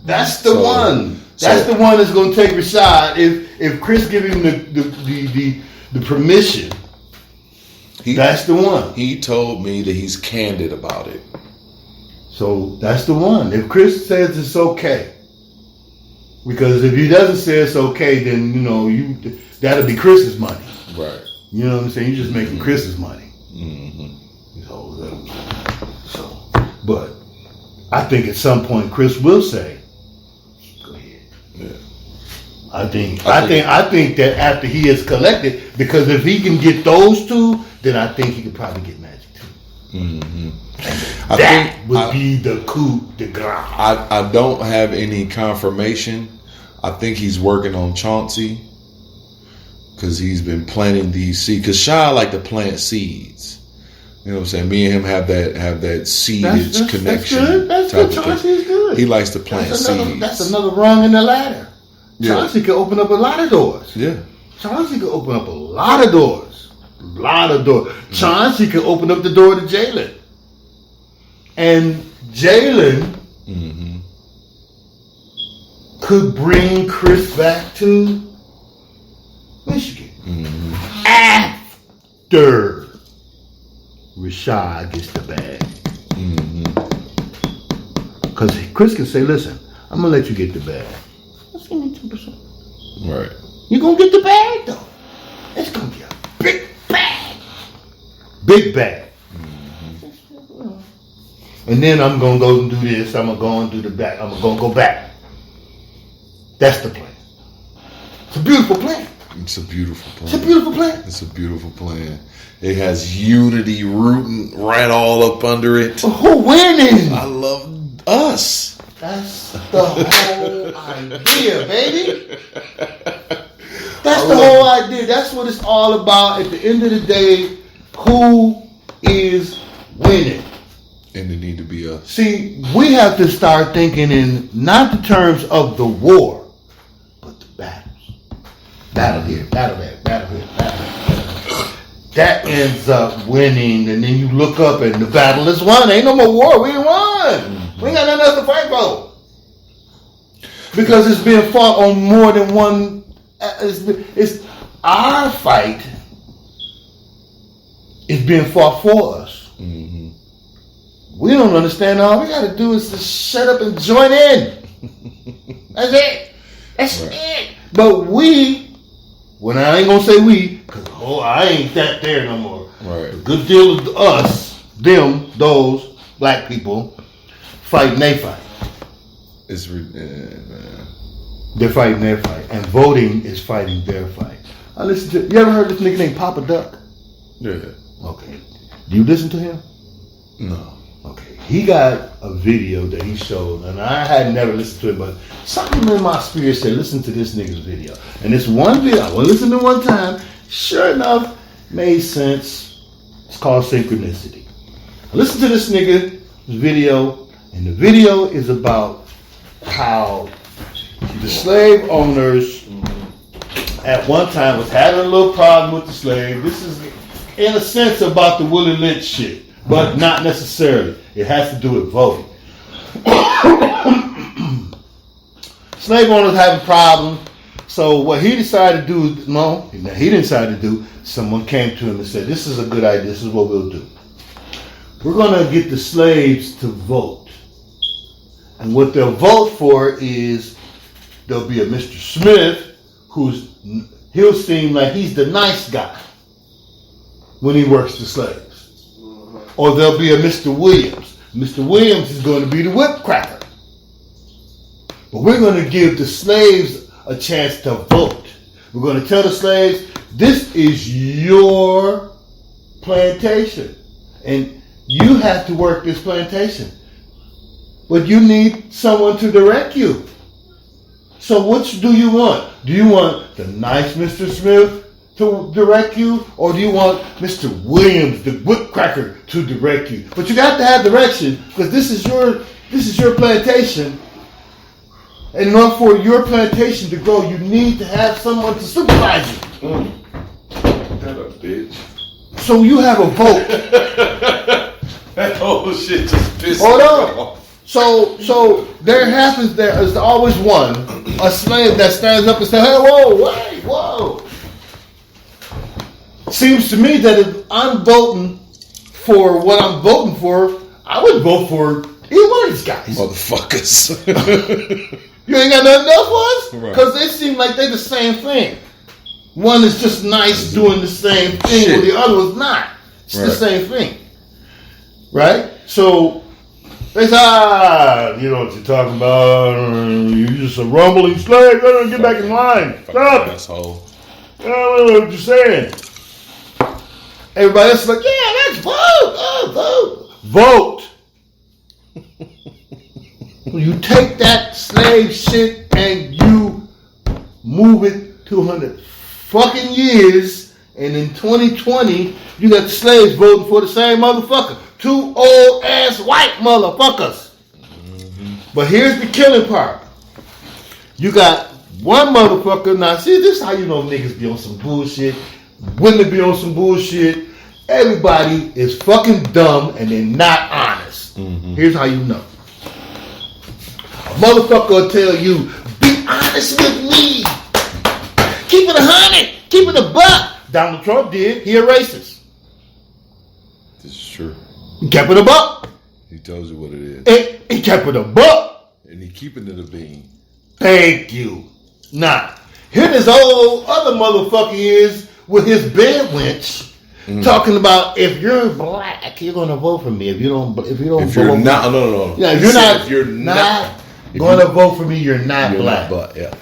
That's the one. That's the one that's going to take Rashad if Chris give him the permission. That's the one. He told me that he's candid about it. So that's the one. If Chris says it's okay, because if he doesn't say it's okay, then that'll be Chris's money. Right. You know what I'm saying? You're just making Chris's money. But I think at some point Chris will say, "Go ahead." Yeah. I think that after he is collected, because if he can get those two, then I think he could probably get Magic too. That would be the coup de grace. I don't have any confirmation. I think he's working on Chauncey because he's been planting these seeds. Because Shy like to plant seeds. You know what I'm saying? Me and him have that seedage connection. That's good. Chauncey is good. He likes to plant seeds. That's another rung in the ladder. Yeah. Chauncey could open up a lot of doors. Yeah. Chauncey could open up a lot of doors. Chauncey could open up the door to Jalen. And Jalen could bring Chris back to Michigan. After Rashad gets the bag. Because Chris can say, listen, I'm going to let you get the bag. Let's give me 2%. Right. You're going to get the bag, though. It's going to be a big bag. Big bag. And then I'm going to go and do this. I'm going to go and do the back. I'm going to go back. That's the plan. It's a beautiful plan. It's a beautiful plan. It's a beautiful plan. It's a beautiful plan. It has unity rooting right all up under it. Who winning? I love us. That's the whole idea, baby. That's the whole idea. That's what it's all about. At the end of the day, who is winning? And it need to be us. See, we have to start thinking in not the terms of the war, but the battles. Battle here, battle there, battle here, battle there. That ends up winning, and then you look up and the battle is won. Ain't no more war. We ain't won. We ain't got nothing else to fight for. Because it's being fought on more than one. It's our fight is being fought for us. We don't understand. All we got to do is just shut up and join in. That's it. That's it. But when I ain't going to say we, because I ain't that there no more. Right. A good deal of us, them, those, black people, fighting their fight. They're fighting their fight. And voting is fighting their fight. You ever heard this nigga named Papa Duck? Yeah. Okay. Do you listen to him? No. Okay. He got a video that he showed, and I had never listened to it, but something in my spirit said, listen to this nigga's video. And this one video, I listened to it one time, sure enough, made sense. It's called Synchronicity. I listened to this nigga's video, and the video is about how the slave owners at one time was having a little problem with the slave. This is, in a sense, about the Willie Lynch shit, but not necessarily. It has to do with voting. Slave owners have a problem. So what he decided to do, he didn't decide to do. Someone came to him and said, this is a good idea. This is what we'll do. We're going to get the slaves to vote. And what they'll vote for is there'll be a Mr. Smith he'll seem like he's the nice guy when he works the slaves. Or there'll be a Mr. Williams. Mr. Williams is going to be the whip cracker. But But we're going to give the slaves a chance to vote. We're going to tell the slaves, this is your plantation. And you have to work this plantation. But you need someone to direct you. So which do you want? Do you want the nice Mr. Smith to direct you? Or do you want Mr. Williams, the whipcracker, to direct you? But you got to have direction because this is your plantation. And in order for your plantation to grow, you need to have someone to supervise you. That a bitch. So you have a vote. That whole shit just pissed Hold me on. off. So there is always one, a slave that stands up and says, hey, whoa, hey, whoa. Seems to me that if I'm voting for what I'm voting for, I would vote for either one of these guys. Motherfuckers. You ain't got nothing else for us? Right. Because they seem like they're the same thing. One is just nice doing the same thing, Shit. or the other was not. It's the Right. same thing. Right? So they say, you know what you're talking about. You're just a rumbling slave. Get back in line. Stop. Asshole. I don't know what you're saying. Everybody else is like, yeah, let's vote. Oh, vote. You take that slave shit and you move it 200 fucking years, and in 2020, you got the slaves voting for the same motherfucker. Two old ass white motherfuckers. Mm-hmm. But here's the killing part. You got one motherfucker. Now, see, this is how you know niggas be on some bullshit. Women be on some bullshit. Everybody is fucking dumb and they're not honest. Mm-hmm. Here's how you know. A motherfucker will tell you, be honest with me. Keep it 100. Keep it a buck. Donald Trump did. He a racist. This is true. He kept it a buck. He tells you what it is. He kept it a buck. And he keeping it a bean. Thank you. Now, here this old other motherfucker is with his bed winch. Talking about if you're black, you're gonna vote for me. If you're not, no. Yeah, if you're not going to vote for me, you're not black. Yeah.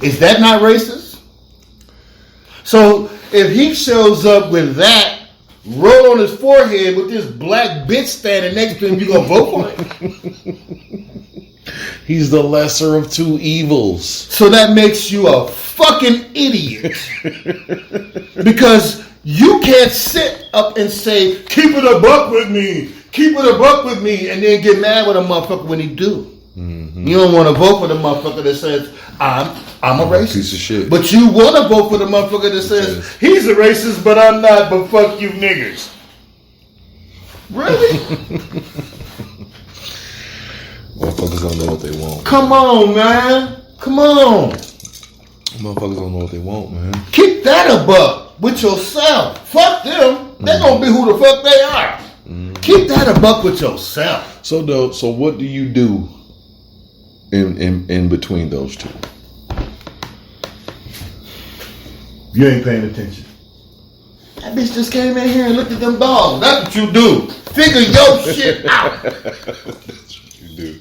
Is that not racist? So if he shows up with that roll on his forehead with this black bitch standing next to him, you gonna vote for him? He's the lesser of two evils. So that makes you a fucking idiot. Because you can't sit up and say, keep it a buck with me, and then get mad with a motherfucker when he do. Mm-hmm. You don't want to vote for the motherfucker that says, I'm a racist. Piece of shit. But you want to vote for the motherfucker that says, he's a racist, but I'm not, but fuck you niggers. Really? Motherfuckers don't know what they want. Come on, man. Come on. Motherfuckers don't know what they want, man. Keep that a buck with yourself. Fuck them. They're going to be who the fuck they are. Mm-hmm. Keep that a buck with yourself. So what do you do in between those two? You ain't paying attention. That bitch just came in here and looked at them dogs. That's what you do. Figure your shit out. That's what you do.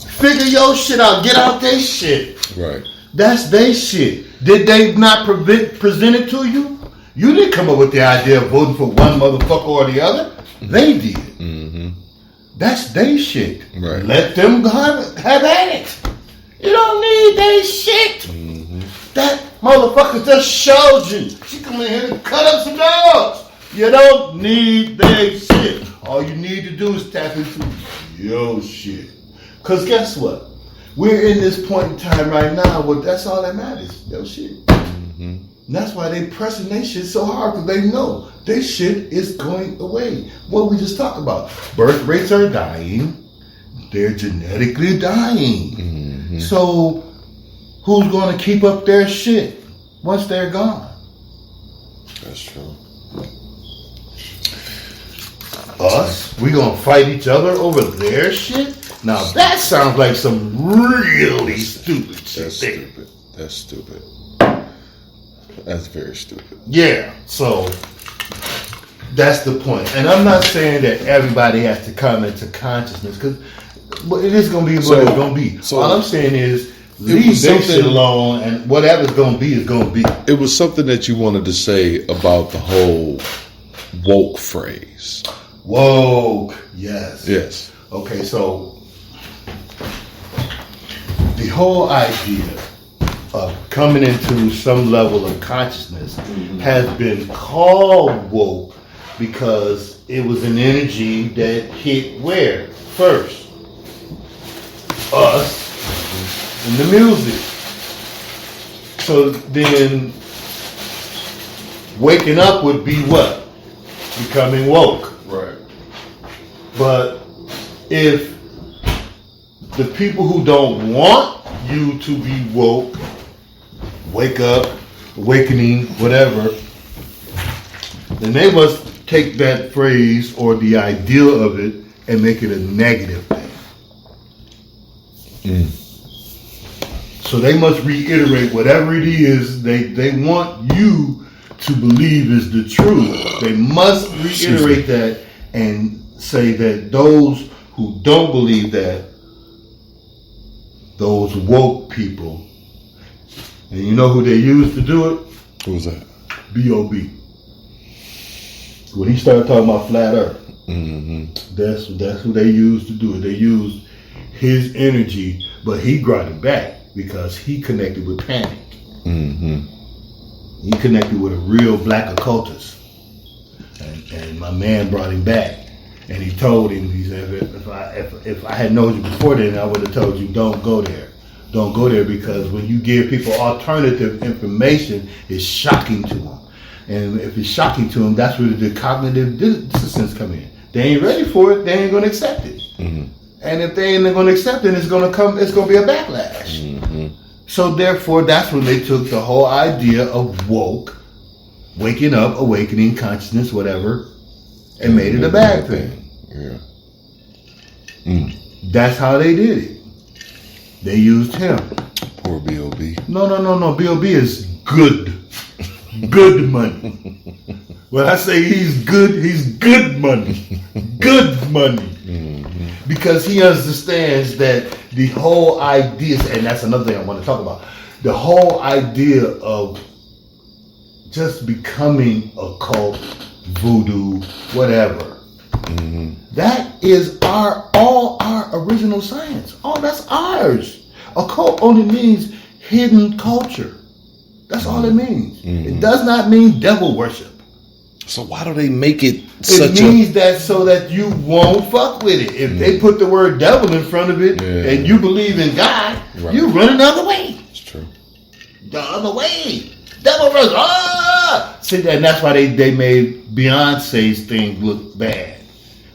Figure your shit out. Get out their shit. Right. That's their shit. Did they not present it to you? You didn't come up with the idea of voting for one motherfucker or the other. They did. Mm-hmm. That's their shit. Right. Let them have at it. You don't need their shit. Mm-hmm. That motherfucker just showed you. She come in here to cut up some dogs. You don't need their shit. All you need to do is tap into your shit. Because guess what? We're in this point in time right now where that's all that matters. Your shit. Mm-hmm. And that's why they pressing their shit so hard, because they know their shit is going away. What we just talked about. Birth rates are dying. They're genetically dying. Mm-hmm. So who's going to keep up their shit once they're gone? That's true. Us? We going to fight each other over their shit? Now that sounds like some really stupid shit. That's stupid. That's stupid. That's very stupid. Yeah, so that's the point. And I'm not saying that everybody has to come into consciousness, because But it is gonna be what So- it's gonna be. so- All I'm saying is was leave that shit something- alone, and whatever's gonna be is gonna be. It was something that you wanted to say about the whole woke phrase. Woke, yes. Yes. Okay, so the whole idea of coming into some level of consciousness has been called woke because it was an energy that hit where? First, us and the music. So then waking up would be what? Becoming woke. Right. But if the people who don't want you to be woke, wake up, awakening, whatever, then they must take that phrase or the idea of it and make it a negative thing. So they must reiterate whatever it is they want you to believe is the truth. They must reiterate that and say that those who don't believe that, those woke people, and you know who they use to do it? Who was that? B.O.B. When he started talking about flat earth, that's who they used to do it. They used his energy, but he brought it back because he connected with panic. He connected with a real black occultist. And my man brought him back. And he told him, he said, if I had known you before then, I would have told you, don't go there. Don't go there, because when you give people alternative information, it's shocking to them. And if it's shocking to them, that's where the cognitive dissonance come in. They ain't ready for it. They ain't going to accept it. And if they ain't going to accept it, it's going to be a backlash. So therefore, that's when they took the whole idea of woke, waking up, awakening, consciousness, whatever, and made it a bad thing. Yeah. That's how they did it. They used him. Poor B.O.B. No. B.O.B. is good. Good money. When I say he's good money. Good money. Because he understands that the whole idea, and that's another thing I want to talk about, the whole idea of just becoming a cult, voodoo, whatever. That is all our original science. Oh, that's ours. A cult only means hidden culture. That's all it means. It does not mean devil worship. So why do they make it It means that so that you won't fuck with it. If they put the word devil in front of it and you believe in God, you run another way. It's true. The other way. Devil worship. See, and that's why they made Beyonce's thing look bad.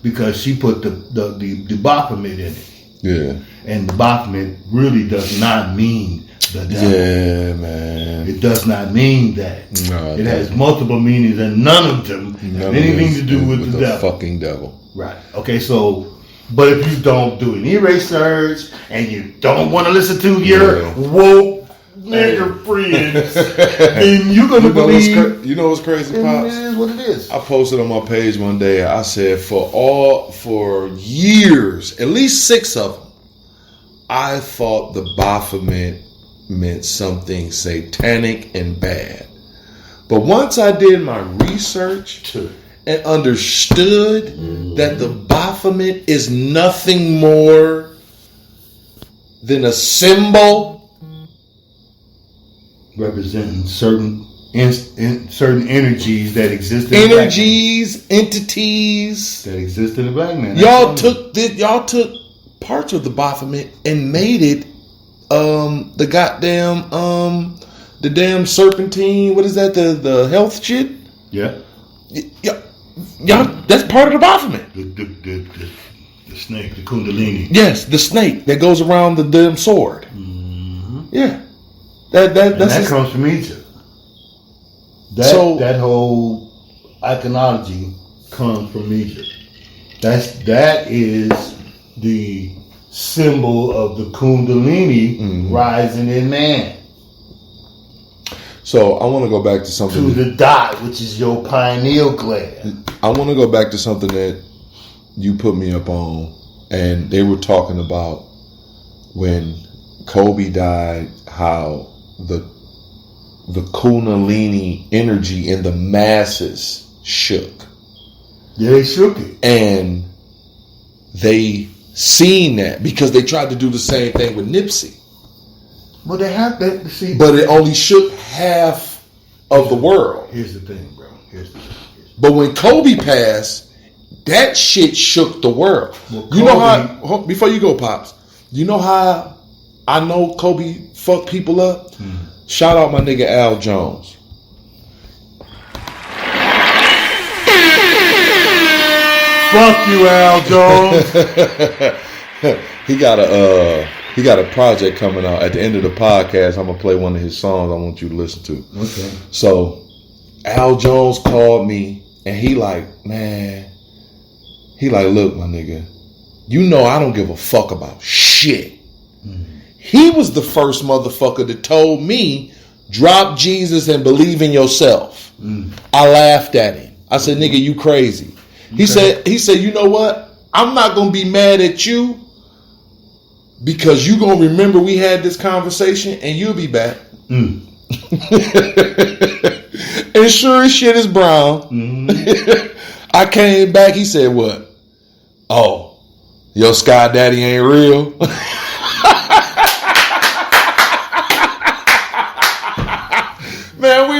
Because she put the Baphomet in it. Yeah. And the Baphomet really does not mean the devil. Yeah, man. It does not mean that. No, it has multiple meanings, and none of them have anything to do with the devil. Fucking devil. Right. Okay, so, but if you don't do any research and you don't want to listen to your woke nigger friends, then you're going to believe. You know what's crazy, Pops? It is what it is. I posted on my page one day, I said for years, at least 6 of them, I thought the Baphomet meant something satanic and bad. But once I did my research and understood that the Baphomet is nothing more than a symbol representing certain energies that exist in entities that exist in the black man. Y'all took parts of the Baphomet and made it the damn serpentine. What is that? The health shit. Yeah. Y'all. That's part of the Baphomet. The snake, the Kundalini. Yes, the snake that goes around the damn sword. Yeah. That comes from Egypt. That whole iconology comes from Egypt. That is the symbol of the Kundalini rising in man. So I want to go back to something. To the dot, which is your pineal gland. I want to go back to something that you put me up on and they were talking about when Kobe died, how the Kundalini energy in the masses shook. Yeah, they shook it. And they seen that because they tried to do the same thing with Nipsey. Well, they have to see. But it only shook half of the world. Here's the thing, bro. But when Kobe passed, that shit shook the world. Well, you know how, before you go, Pops, you know how I know Kobe fucked people up? Shout out my nigga Al Jones. Fuck you, Al Jones. He got a project coming out. At the end of the podcast, I'm gonna play one of his songs I want you to listen to. Okay. So Al Jones called me and he like, look, my nigga, you know I don't give a fuck about shit. He was the first motherfucker that told me, drop Jesus and believe in yourself. I laughed at him. I said, nigga, you crazy. He said, you know what? I'm not going to be mad at you because you going to remember we had this conversation and you'll be back. And sure as shit is brown. I came back. He said, what? Oh, your Sky Daddy ain't real. Man, we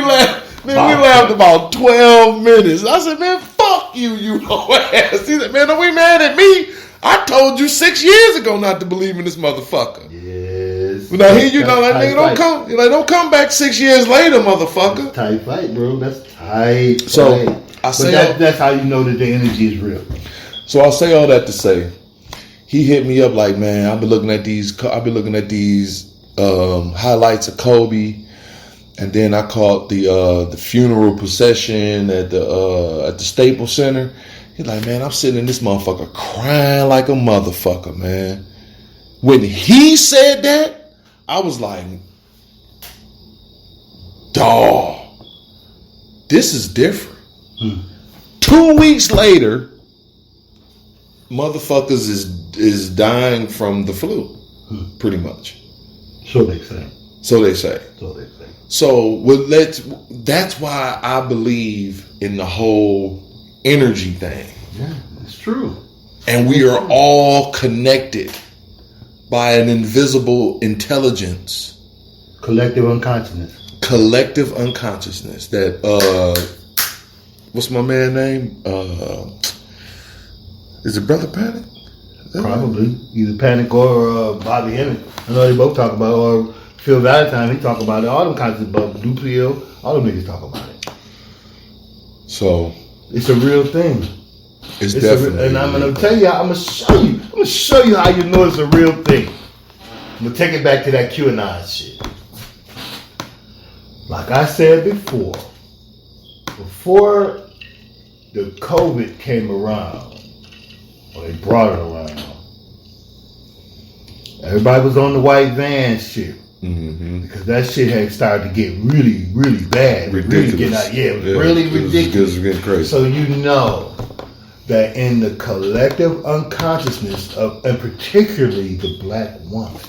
laughed about 12 minutes. I said, man, fuck you, you whole ass. He said, man, are we mad at me? I told you 6 years ago not to believe in this motherfucker. Yes. But now here you know that nigga don't come back 6 years later, motherfucker. That's tight fight, bro. That's tight. So fight. I say that's how you know that the energy is real. So I'll say all that to say, he hit me up like, man, I've been looking at these highlights of Kobe. And then I caught the funeral procession at the Staples Center. He's like, man, I'm sitting in this motherfucker crying like a motherfucker, man. When he said that, I was like, dawg, this is different. 2 weeks later, motherfuckers is dying from the flu, pretty much. So they say. So that's why I believe in the whole energy thing. Yeah, it's true. And we are all connected by an invisible intelligence. Collective unconsciousness. That what's my man name? Is it Brother Panic? Probably. Either Panic or Bobby Hemming. I know they both talk about it. Or Phil Valentine, he talk about it. All them kinds of bugs. Duplio, all them niggas talk about it. So it's a real thing. It's definitely. And I'm gonna tell you. I'm gonna show you how you know it's a real thing. I'm gonna take it back to that QAnon shit. Like I said before the COVID came around, or they brought it around, everybody was on the white van shit. Because that shit had started to get really, really bad. Ridiculous. It was really ridiculous. It was getting crazy. So you know that in the collective unconsciousness of, and particularly the black woman,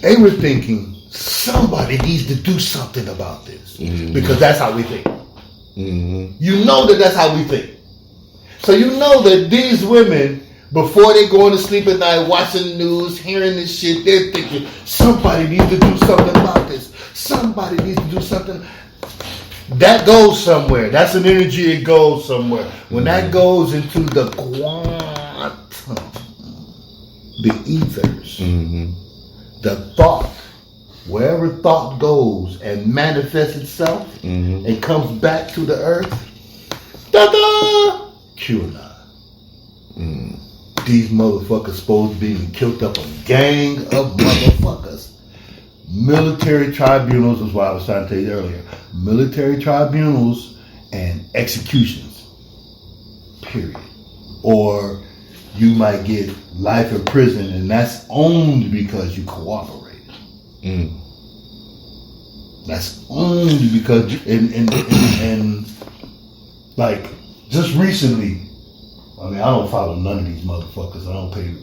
they were thinking somebody needs to do something about this. Because that's how we think. You know that's how we think. So you know that these women, before they going to sleep at night, watching the news, hearing this shit, they're thinking, somebody needs to do something about this. Somebody needs to do something. That goes somewhere. That's an energy that goes somewhere. When that goes into the quantum, the ethers, the thought, wherever thought goes and manifests itself and comes back to the earth, ta-da! QAnon. These motherfuckers supposed to be killed up a gang of motherfuckers. Military tribunals is what I was trying to tell you earlier. Military tribunals and executions. Period. Or you might get life in prison, and that's only because you cooperated. That's only because and like just recently, I mean, I don't follow none of these motherfuckers. I don't pay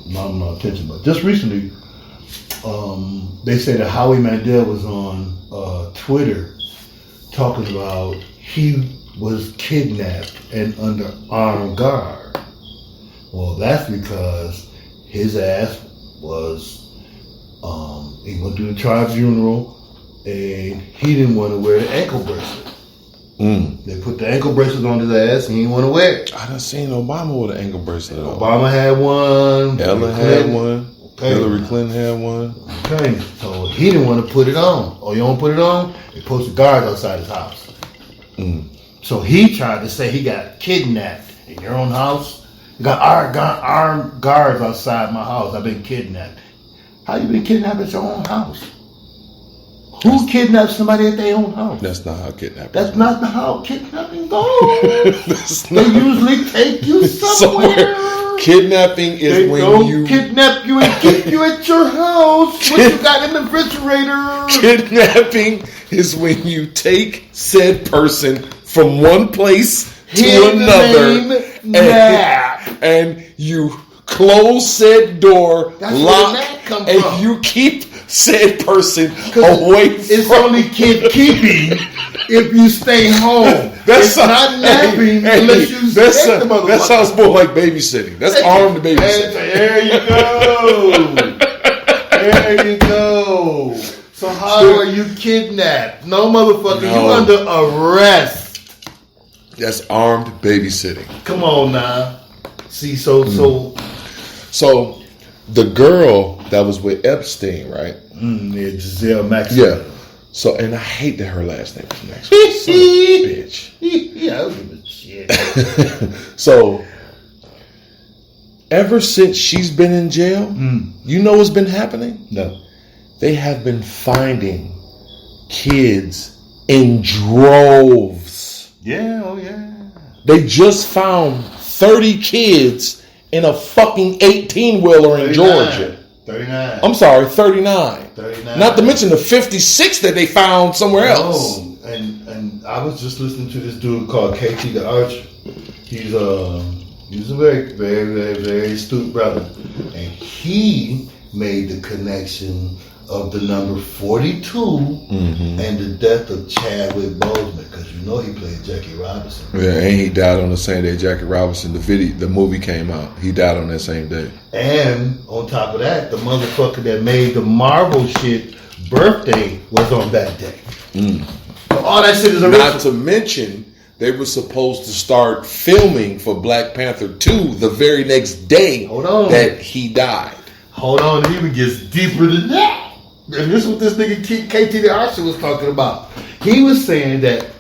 no attention. But just recently, they say that Howie Mandel was on Twitter talking about he was kidnapped and under armed guard. Well, that's because his ass was, he went to the tribe funeral and he didn't want to wear the ankle bracelet. They put the ankle bracelet on his ass and he didn't want to wear it. I done seen Obama with an ankle bracelet on. Obama had one. Ella had one. Hillary Clinton had one. Okay, so he didn't want to put it on. Oh, you don't put it on? They posted guards outside his house. So he tried to say he got kidnapped in your own house. You got armed guards outside my house. I've been kidnapped. How you been kidnapped at your own house? Who kidnapped somebody at their own house? That's not how kidnapping. That's not how kidnapping goes. They usually take you somewhere. Kidnapping is they when don't you kidnap you and keep you at your house. What you got in the refrigerator? Kidnapping is when you take said person from one place to another and you close said door, lock, and you keep said person away from. It's only kid keeping if you stay home. It's not napping unless you stay the motherfucker. That sounds more like babysitting. That's armed babysitting. There you go. There you go. So how are you kidnapped? No, motherfucker. No. You under arrest. That's armed babysitting. Come on now. See, so the girl that was with Epstein, right? Yeah, Giselle Maxwell. Yeah. So, and I hate that her last name was Maxwell. Son of a bitch. Yeah, I don't give a shit. So, ever since she's been in jail, you know what's been happening? No. They have been finding kids in droves. Yeah, oh yeah. They just found 30 kids in a fucking 18-wheeler in Georgia. 39. I'm sorry, 39. 39. Not to mention the 56 that they found somewhere else. And I was just listening to this dude called KT the Archer. He's a very, very, very, very astute brother. And he made the connection of the number 42 and the death of Chadwick Boseman, because you know he played Jackie Robinson. Yeah, and he died on the same day Jackie Robinson, the movie came out. He died on that same day. And on top of that, the motherfucker that made the Marvel shit birthday was on that day. So all that shit is a Not to mention, they were supposed to start filming for Black Panther 2 the very next day that he died. Hold on, it even gets deeper than that. And this is what this nigga KT the Archer was talking about. He was saying that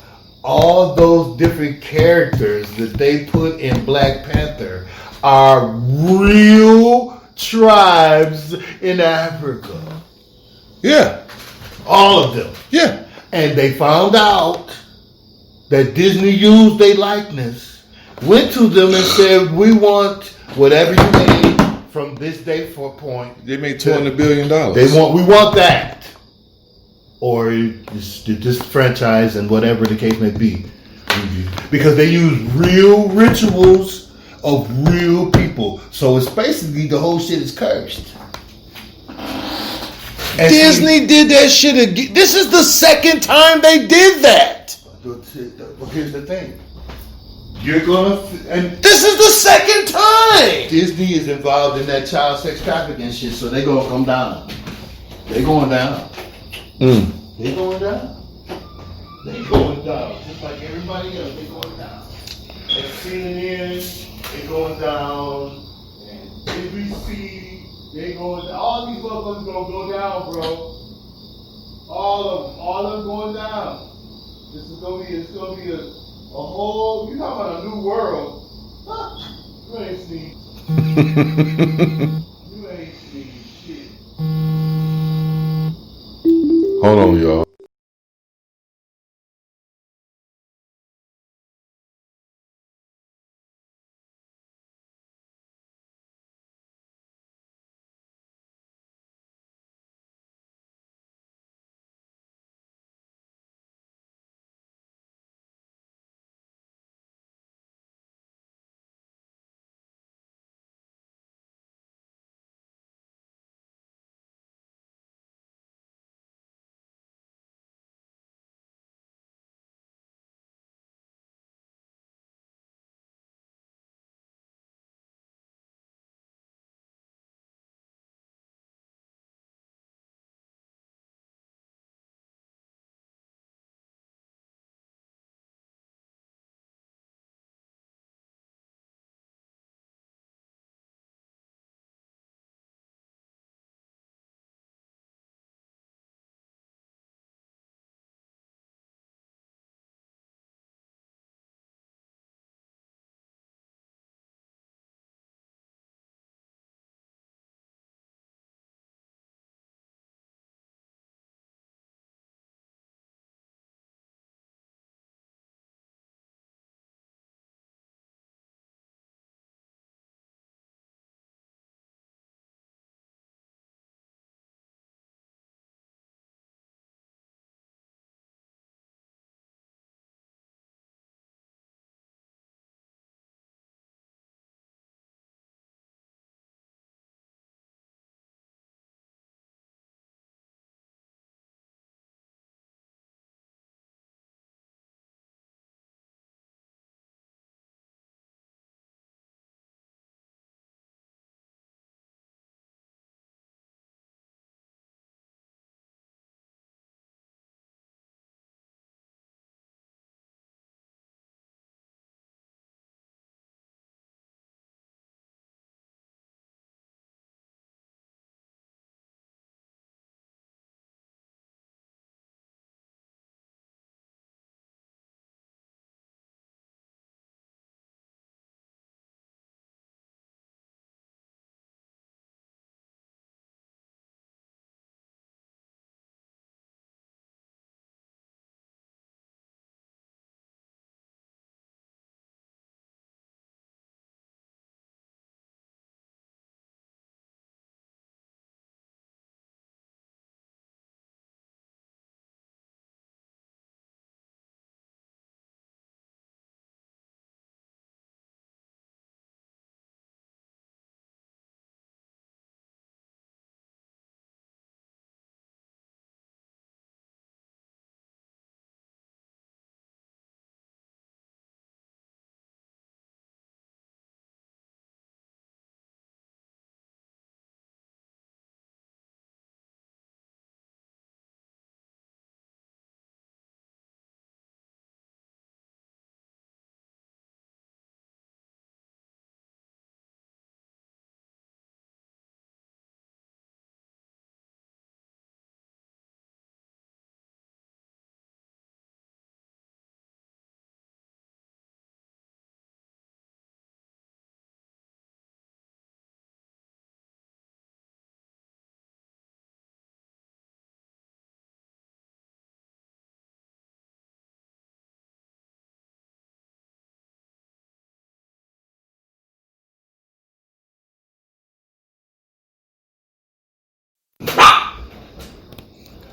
all those different characters that they put in Black Panther are real tribes in Africa. Yeah. All of them. Yeah. And they found out that Disney used their likeness, went to them and said, we want whatever you made from this day point. They made $200 billion. We want that. Or this franchise and whatever the case may be. Because they use real rituals of real people. So it's basically the whole shit is cursed. And Disney did that shit again. This is the second time they did that. But here's the thing. This is the second time. Disney is involved in that child sex trafficking shit, so they gonna come down. They going down. They going down. They going down. Just like everybody else, they going down. And CNN, they going down. And ABC, they going down. All these motherfuckers gonna go down, bro. All of them going down. It's gonna be a whole, you talking about a new world. You ain't seen. You ain't seen shit. Hold on, y'all.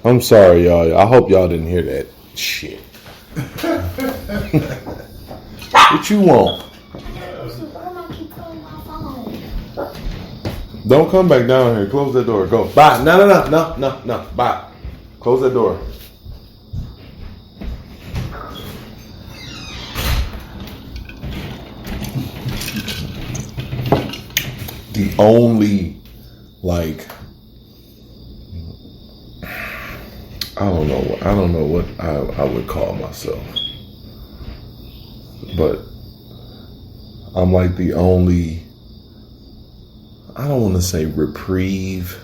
I'm sorry, y'all. I hope y'all didn't hear that shit. What you want? Don't come back down here. Close that door. Go. Bye. No. Bye. Close that door. The only, like, I don't know what I would call myself, but I'm like the only, I don't want to say reprieve,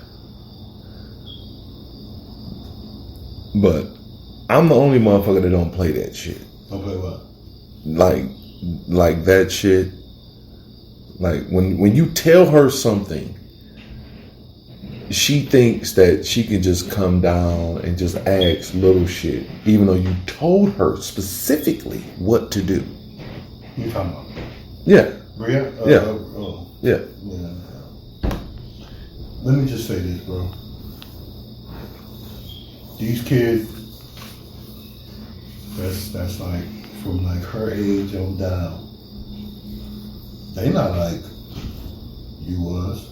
but I'm the only motherfucker that don't play that shit. Don't play what? Like that shit. Like when you tell her something, she thinks that she can just come down and just ask little shit, even though you told her specifically what to do. You talking about? Yeah. Bria? Yeah. Let me just say this, bro. These kids, that's like from like her age on down. They not like you was.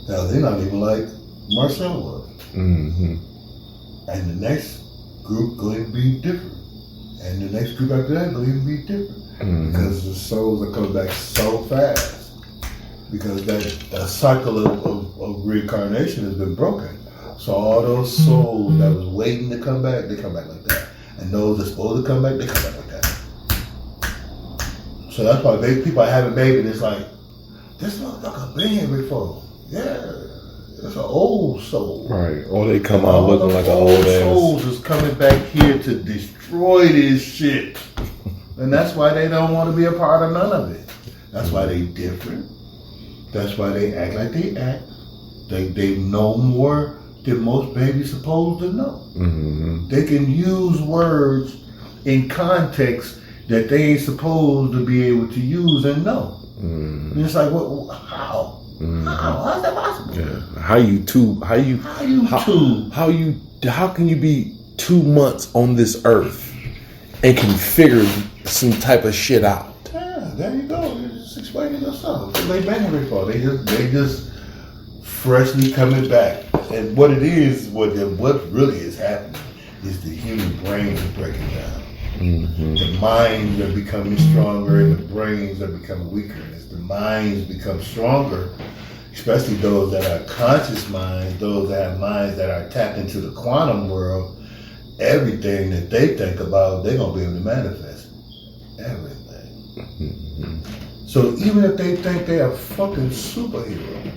Hell, they not even like Marcel was. Mm-hmm. And the next group going to be different. And the next group after that going to be different. Mm-hmm. Because the souls are coming back so fast. Because that cycle of reincarnation has been broken. So all those souls that was waiting to come back, they come back like that. And those that's supposed to come back, they come back like that. So that's why people are having babies. It's like, this motherfucker been here before. Yeah, it's an old soul. Right. Or they come out looking like an old ass. Souls is coming back here to destroy this shit. And that's why they don't want to be a part of none of it. That's why they different. That's why they act like they act. They know more than most babies supposed to know. Mm-hmm. They can use words in context that they ain't supposed to be able to use and know. Mm-hmm. And it's like, how? Mm-hmm. How's that possible? Yeah. How can you be 2 months on this earth and can figure some type of shit out? Yeah, there you go. You're just explaining yourself. They been here before. They just freshly coming back. And what it is, what really is happening is the human brain is breaking down. Mm-hmm. The minds are becoming stronger and the brains are becoming weaker. And as the minds become stronger, especially those that are conscious minds, those that have minds that are tapped into the quantum world, everything that they think about, they're going to be able to manifest. Everything. Mm-hmm. So even if they think they're a fucking superhero,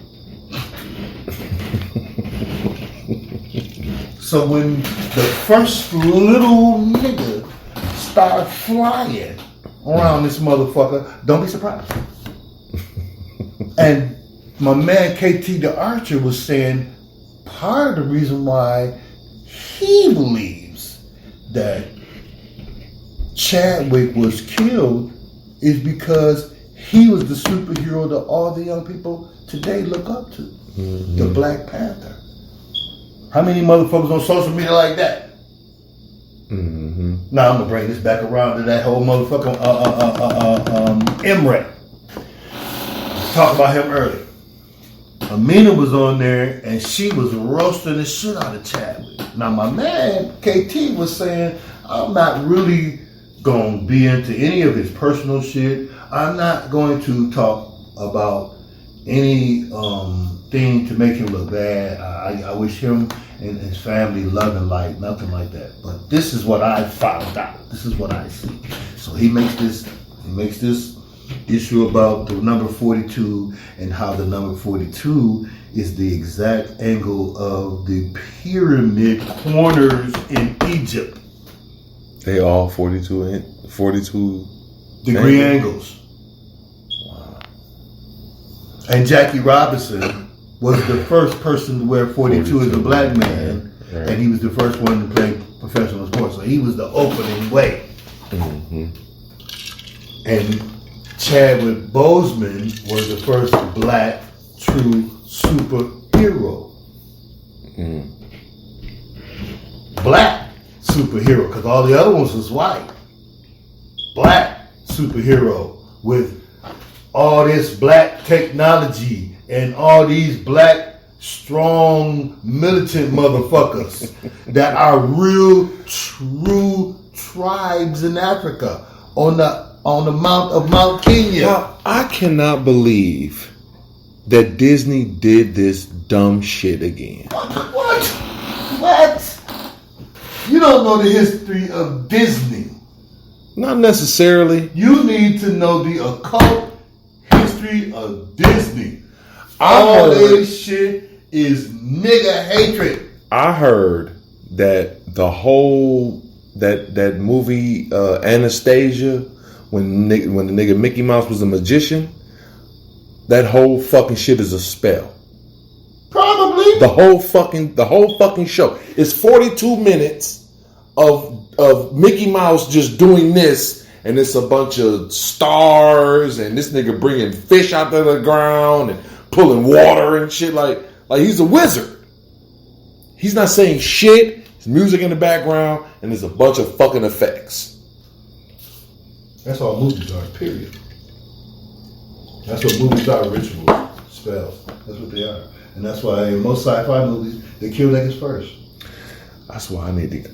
so when the first little nigga start flying around this motherfucker, don't be surprised. And my man KT the Archer was saying part of the reason why he believes that Chadwick was killed is because he was the superhero that all the young people today look up to. Mm-hmm. The Black Panther. How many motherfuckers on social media like that? Mm-hmm. Now I'm gonna bring this back around to that whole motherfucking Emret. Talked about him earlier. Amina was on there and she was roasting the shit out of Chadwick. Now my man KT was saying, I'm not really gonna be into any of his personal shit. I'm not going to talk about any thing to make him look bad. I wish him and his family love and light, nothing like that. But this is what I found out. This is what I see. So he makes this issue about the number 42 and how the number 42 is the exact angle of the pyramid corners in Egypt. They all 42 degree angles. Wow. And Jackie Robinson was the first person to wear 42 as a black man, right. And he was the first one to play professional sports. So he was the opening way. Mm-hmm. And Chadwick Boseman was the first black true superhero. Mm. black superhero because all the other ones was white. Black superhero with all this black technology and all these black strong militant motherfuckers that are real true tribes in Africa on the Mount of Mount Kenya. Now, I cannot believe that Disney did this dumb shit again. What? You don't know the history of Disney. Not necessarily. You need to know the occult history of Disney. All this shit is nigga hatred. I heard that the whole that movie Anastasia, when the nigga Mickey Mouse was a magician, that whole fucking shit is a spell. Probably. The whole fucking show. It's 42 minutes of Mickey Mouse just doing this, and it's a bunch of stars, and this nigga bringing fish out of the ground and pulling water and shit like he's a wizard. He's not saying shit. There's music in the background, and there's a bunch of fucking effects. That's all movies are, period. That's what movies are, rituals, spells. That's what they are. And that's why in most sci-fi movies, they kill niggas first. That's why I need to.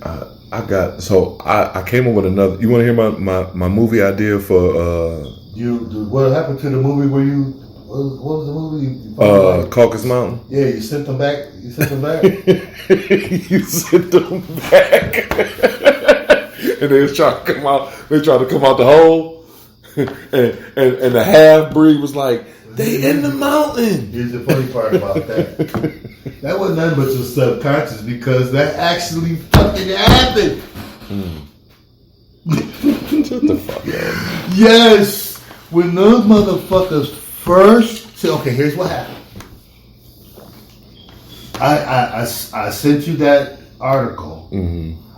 I came up with another. You want to hear my movie idea for? What happened to the movie where you? What was the movie? Caucasus Mountain. Yeah, you sent them back. You sent them back. You sent them back, and they was trying to come out. They tried to come out the hole, and the half breed was like, "They in the mountain." Here's the funny part about that. That wasn't nothing but your subconscious because that actually fucking happened. Shut the fuck up. Yes, when those motherfuckers first said, "Okay, here's what happened." I sent you that article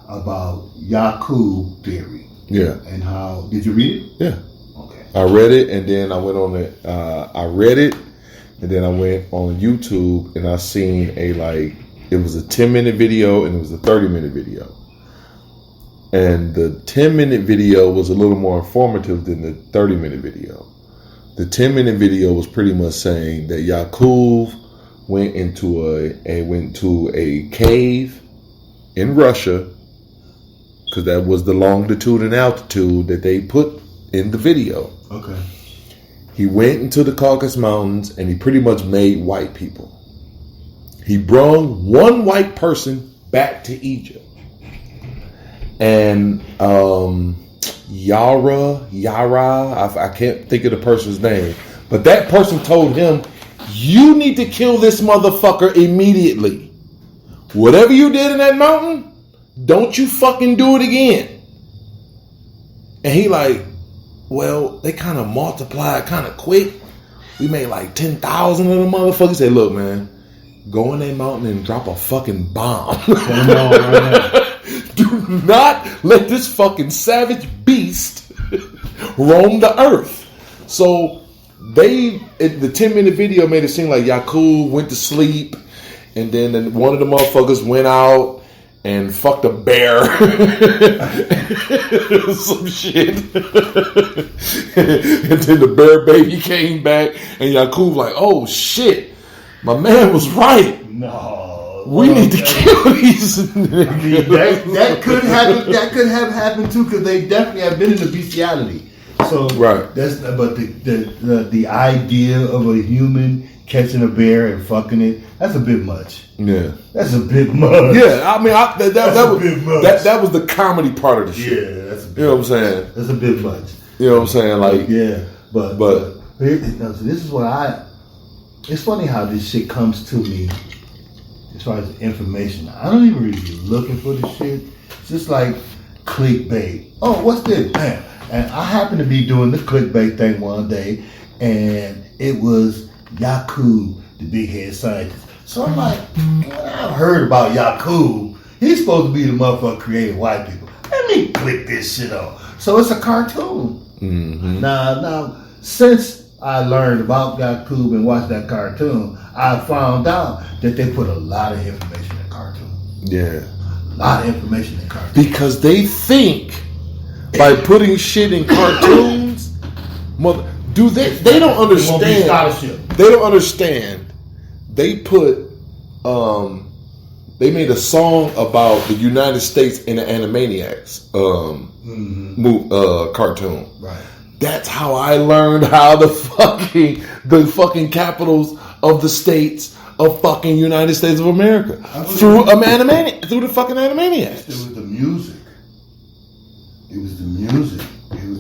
about Yakub theory. Yeah. And how did you read it? Yeah. Okay. I read it, and then I went on it. I read it, and then I went on YouTube, and I seen it was a 10-minute video, and it was a 30-minute video. And the 10-minute video was a little more informative than the 30-minute video. The 10-minute video was pretty much saying that Yakub went into a cave in Russia, because that was the longitude and altitude that they put in the video. Okay. He went into the Caucasus Mountains, and he pretty much made white people. He brought one white person back to Egypt. And Yara, I can't think of the person's name, but that person told him, "You need to kill this motherfucker immediately. Whatever you did in that mountain, don't you fucking do it again." And he like, "Well, they kind of multiplied kind of quick. We made like 10,000 of them motherfuckers." He said, "Look, man, go in that mountain and drop a fucking bomb. Do not let this fucking savage beast roam the earth." So the 10-minute video made it seem like Yakub went to sleep, and then one of the motherfuckers went out and fucked a bear. Some shit. And then the bear baby came back, and Yakub like, "Oh shit, my man was right. No, we need to kill these niggas." I mean, that could happen. That could have happened too, because they definitely have been into bestiality. So right. But the idea of a human catching a bear and fucking it, that's a bit much. Yeah, that's a bit much. Yeah, I mean, that was the comedy part of the shit. Yeah, that's a bit, you know what I'm saying. That's a bit much. You know what I'm saying? Like, yeah, but so this is what it's funny how this shit comes to me as far as information. I don't even really be looking for this shit. It's just like clickbait. Oh, what's this? Bam. And I happened to be doing the clickbait thing one day, and it was Yakub, the big head scientist. So I'm like, when I've heard about Yakub, he's supposed to be the motherfucker creating white people. Let me click this shit on. So it's a cartoon. Mm-hmm. Now, since I learned about Yakub and watched that cartoon, I found out that they put a lot of information in the cartoon. Yeah. A lot of information in cartoons. Because they think by putting shit in cartoons, they don't understand. It won't be scholarship. They don't understand. They put they made a song about the United States in the Animaniacs cartoon. Right. That's how I learned how the fucking capitals of the states of fucking United States of America through the fucking Animaniacs. It was the music.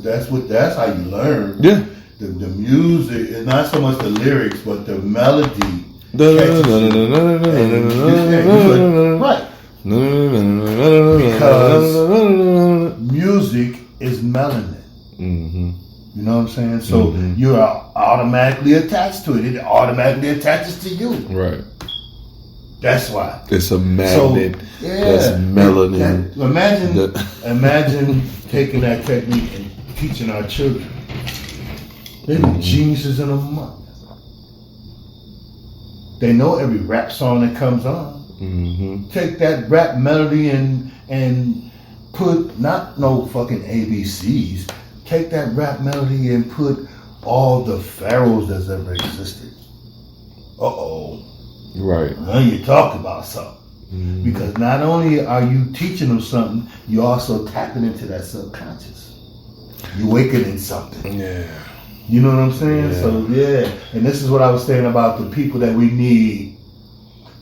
That's how you learn. Yeah. The music is not so much the lyrics, but the melody. Right. Because music is melanin. Mm-hmm. You know what I'm saying? So you are automatically attached to it. It automatically attaches to you. Right. That's why. It's a magnet. So, yeah. That's melanin. Imagine taking that technique and teaching our children. They're geniuses in a month. They know every rap song that comes on. Mm-hmm. Take that rap melody and put not no fucking ABCs. Take that rap melody and put all the pharaohs that's ever existed. Right. Now you talk about something. Mm-hmm. Because not only are you teaching them something, you also tapping into that subconscious. You awakening something. Yeah. You know what I'm saying? Yeah. So yeah, and this is what I was saying about the people that we need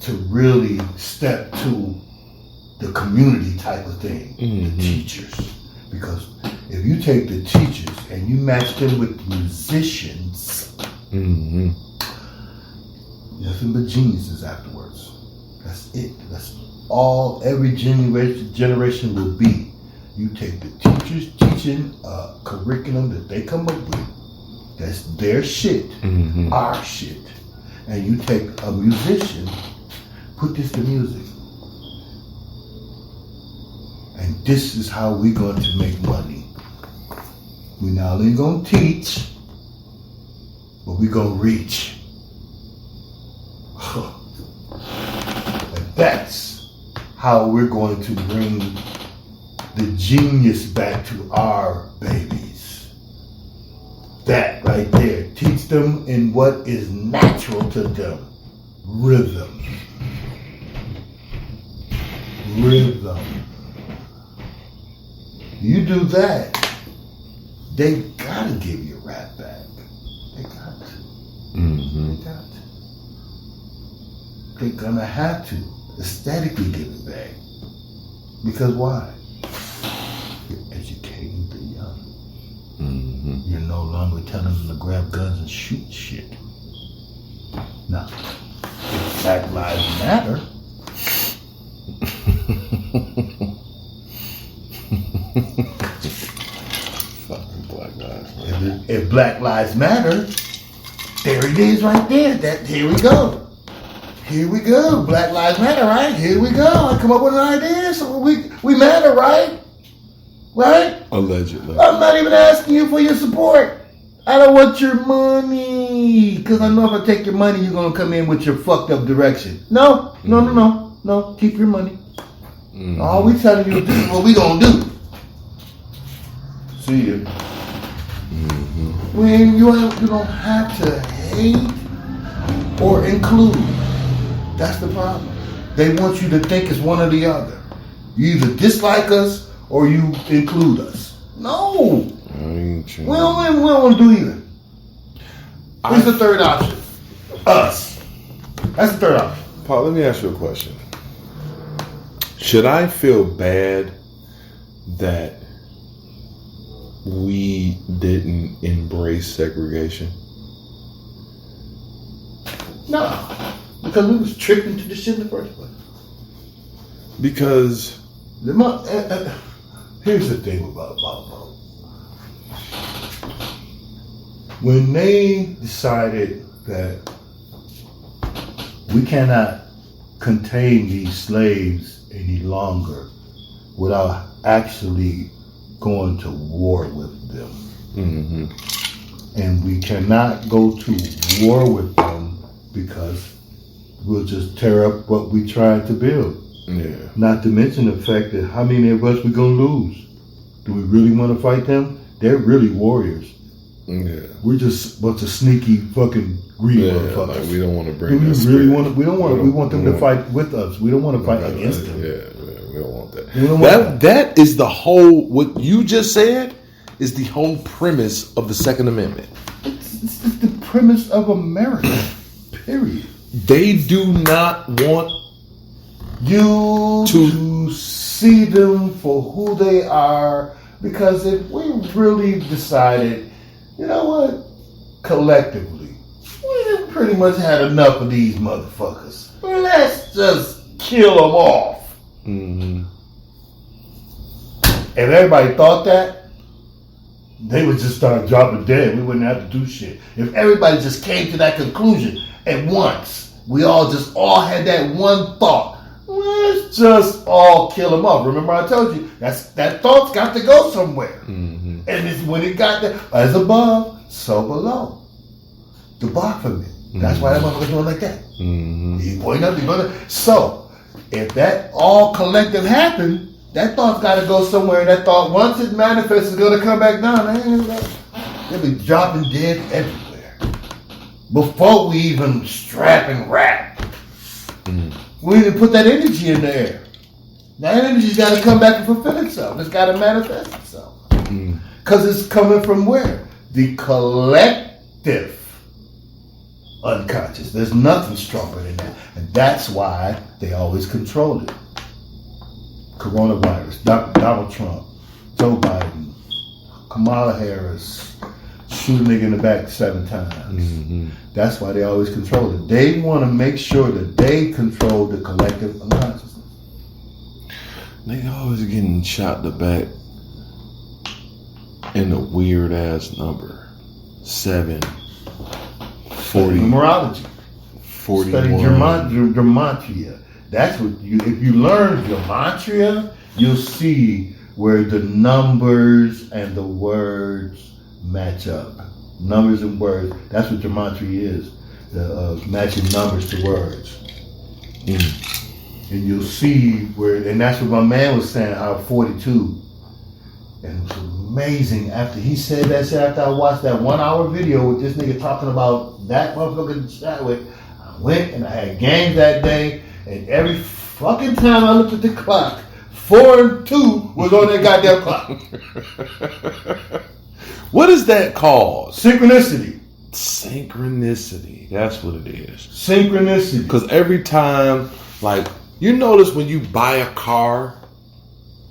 to really step to the community type of thing. Mm-hmm. The teachers. Because if you take the teachers and you match them with musicians, nothing but geniuses afterwards. That's it. That's all every generation will be. You take the teachers teaching a curriculum that they come up with. That's their shit, our shit. And you take a musician, put this to music. And this is how we're going to make money. We're not only going to teach, but we're going to reach. And that's how we're going to bring the genius back to our babies. That right there. Teach them in what is natural to them. Rhythm. You do that, they gotta give you a rap back. They got to. They got to. They're gonna have to aesthetically give it back. Because why? You're educating the young. You're no longer telling them to grab guns and shoot shit. Now, if Black Lives Matter, Fucking Black Lives Matter. if Black Lives Matter, there it is right there. Here we go. Black Lives Matter, right? Here we go. I come up with an idea, so we matter, right? Right? Allegedly. I'm not even asking you for your support. I don't want your money. Because I know if I take your money, you're going to come in with your fucked up direction. No. Keep your money. All we telling you is this is what we going to do. See you. When you don't have to hate or include. That's the problem. They want you to think it's one or the other. You either dislike us or you include us. No. We don't want to do either. What's the third option? Us. That's the third option. Paul, let me ask you a question. Should I feel bad that we didn't embrace segregation? No. Because we was tricked into this shit in the first place. Because here's the thing about when they decided that we cannot contain these slaves any longer without actually going to war with them. And we cannot go to war with them because we'll just tear up what we tried to build. Yeah. Not to mention the fact that how many of us we gonna lose? Do we really want to fight them? They're really warriors. Yeah. We're just a bunch of sneaky fucking greedy Yeah, motherfuckers. like we don't want to bring. We that really spirit. want to. We don't want. We want them to fight with us. We don't want to fight against them. Yeah, we don't want that. We don't want That is the whole. What you just said is the whole premise of the Second Amendment. It's the premise of America. Period. They do not want You to see them for who they are, because if we really decided, you know what, collectively, we done pretty much had enough of these motherfuckers. Let's just kill them off. Mm-hmm. If everybody thought that, they would just start dropping dead. We wouldn't have to do shit. If everybody just came to that conclusion at once, we all had that one thought. Let's just all kill them off. Remember I told you, that thought's got to go somewhere. Mm-hmm. And it's when it got there, as above, so below. The Baphomet. That's why that motherfucker's doing like that. Mm-hmm. He pointing up, he going. So, if that all collective happened, that thought's got to go somewhere. And that thought, once it manifests, is going to come back down. They'll be dropping dead everywhere. Before we even strap and wrap. Mm. We didn't put that energy in the air. That energy's got to come back and fulfill itself. It's got to manifest itself. Because it's coming from where? The collective unconscious. There's nothing stronger than that. And that's why they always control it. Coronavirus, Donald Trump, Joe Biden, Kamala Harris, shoot a nigga in the back 7 times. Mm-hmm. That's why they always control it. They want to make sure that they control the collective unconsciousness. They always getting shot in the back in a weird ass number. 7, 40. Numerology. 41. Study gematria. That's what if you learn gematria, you'll see where the numbers and the words match up. Numbers and words. That's what gematria is. The matching numbers to words. And you'll see and that's what my man was saying, how 42. And it was amazing after he said that shit, after I watched that 1 hour video with this nigga talking about that motherfucker shot with, I went and I had games that day, and every fucking time I looked at the clock, 4 and 2 was on that goddamn clock. What is that called? Synchronicity. Synchronicity. That's what it is. Synchronicity. Because every time, like, you notice when you buy a car,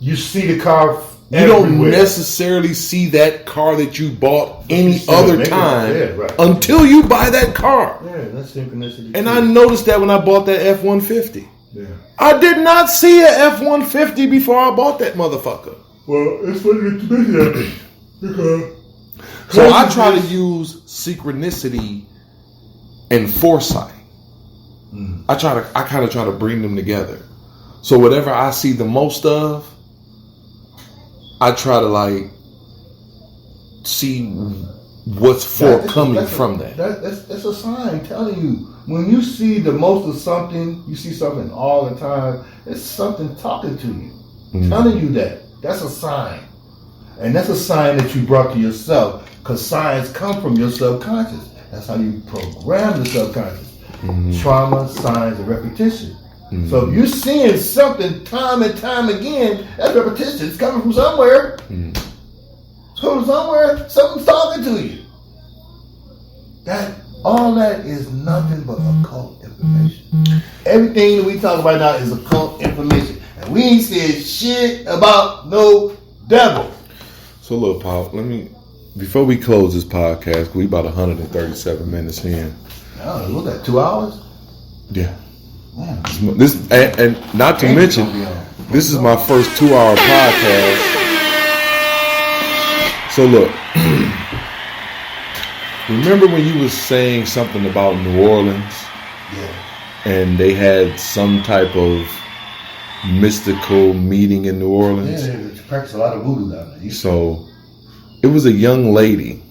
you see the car you don't necessarily see that car that you bought any other time until you buy that car. Yeah, that's synchronicity. And I noticed that when I bought that F-150. Yeah. I did not see a F-150 before I bought that motherfucker. Well, it's funny that you mention that because so I try to use synchronicity and foresight. I kind of try to bring them together. So whatever I see the most of, I try to like see what's forthcoming from that. That's a sign telling you. When you see the most of something, you see something all the time, it's something talking to you, telling you that. That's a sign. And that's a sign that you brought to yourself, because signs come from your subconscious. That's how you program the subconscious. Trauma, signs, and repetition. So if you're seeing something time and time again, that's repetition. It's coming from somewhere. It's coming from somewhere. Something's talking to you. All that is nothing but occult information. Everything that we talk about now is occult information. And we ain't said shit about no devil. So look, Paul, before we close this podcast, we about 137 minutes in. Oh, what's that, 2 hours? Yeah. This and not to mention, this is my first 2-hour podcast. So look, remember when you was saying something about New Orleans? Yeah. And they had some type of mystical meeting in New Orleans? Yeah, they practice a lot of voodoo down there. So it was a young lady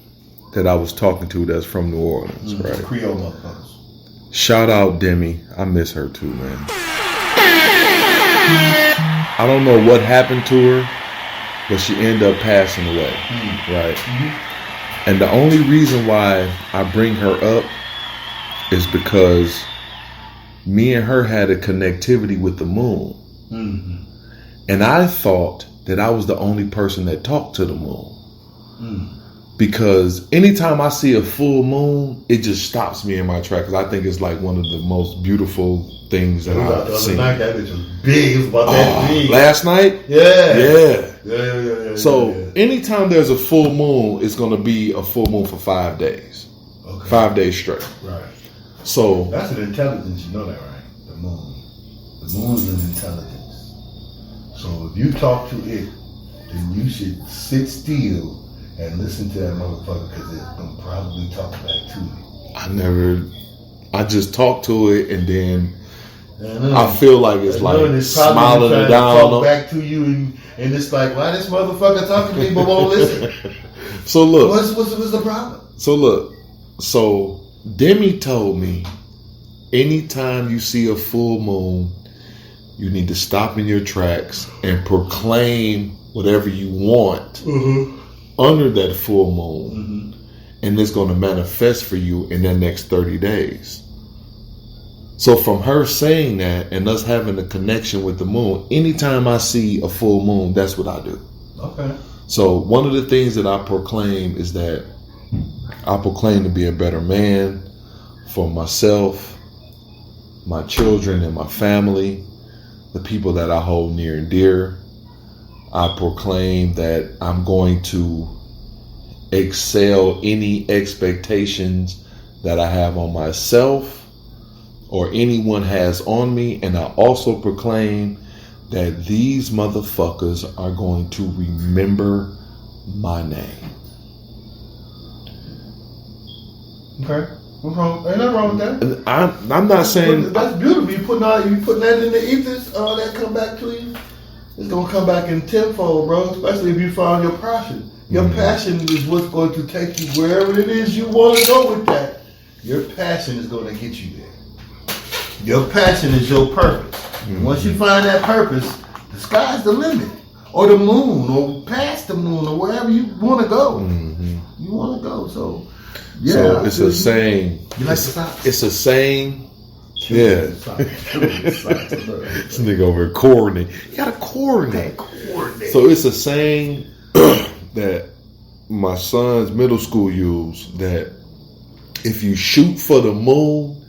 that I was talking to that's from New Orleans, right? Creole motherfuckers. Shout out Demi. I miss her too, man. I don't know what happened to her, but she ended up passing away. Right? And the only reason why I bring her up is because me and her had a connectivity with the moon. And I thought that I was the only person that talked to the moon. Because anytime I see a full moon, it just stops me in my track. Because I think it's like one of the most beautiful things that I've seen. Night, that bitch was big. It was about that big. Last night? Yeah. So anytime there's a full moon, it's going to be a full moon for 5 days. Okay. 5 days straight. Right. So that's an intelligence. You know that, right? The moon. The moon is an intelligence. So if you talk to it, then you should sit still and listen to that motherfucker, because it's going to probably talk back to you. I just talk to it, and then I feel like it's like smiling it down. Talk back to you, and it's like, why this motherfucker talking to me but won't listen? So look, what's the problem? So Demi told me, anytime you see a full moon, you need to stop in your tracks and proclaim whatever you want under that full moon, and it's going to manifest for you in the next 30 days. So from her saying that and us having a connection with the moon, anytime I see a full moon, that's what I do. Okay. So one of the things that I proclaim is that I proclaim to be a better man for myself, my children, and my family, the people that I hold near and dear. I proclaim that I'm going to excel any expectations that I have on myself or anyone has on me. And I also proclaim that these motherfuckers are going to remember my name. Okay. What's wrong? Ain't nothing wrong with that. I'm not saying that's beautiful. You putting that in the ethers, that come back to you. It's gonna come back in tenfold, bro. Especially if you find your passion. Your passion is what's going to take you wherever it is you want to go with that. Your passion is going to get you there. Your passion is your purpose. Once you find that purpose, the sky's the limit, or the moon, or past the moon, or wherever you want to go. You want to go. So yeah. So it's a saying. You like the socks? It's a saying. Yeah. This nigga over here coordinate. You gotta coordinate. So it's a saying that my son's middle school used, that if you shoot for the moon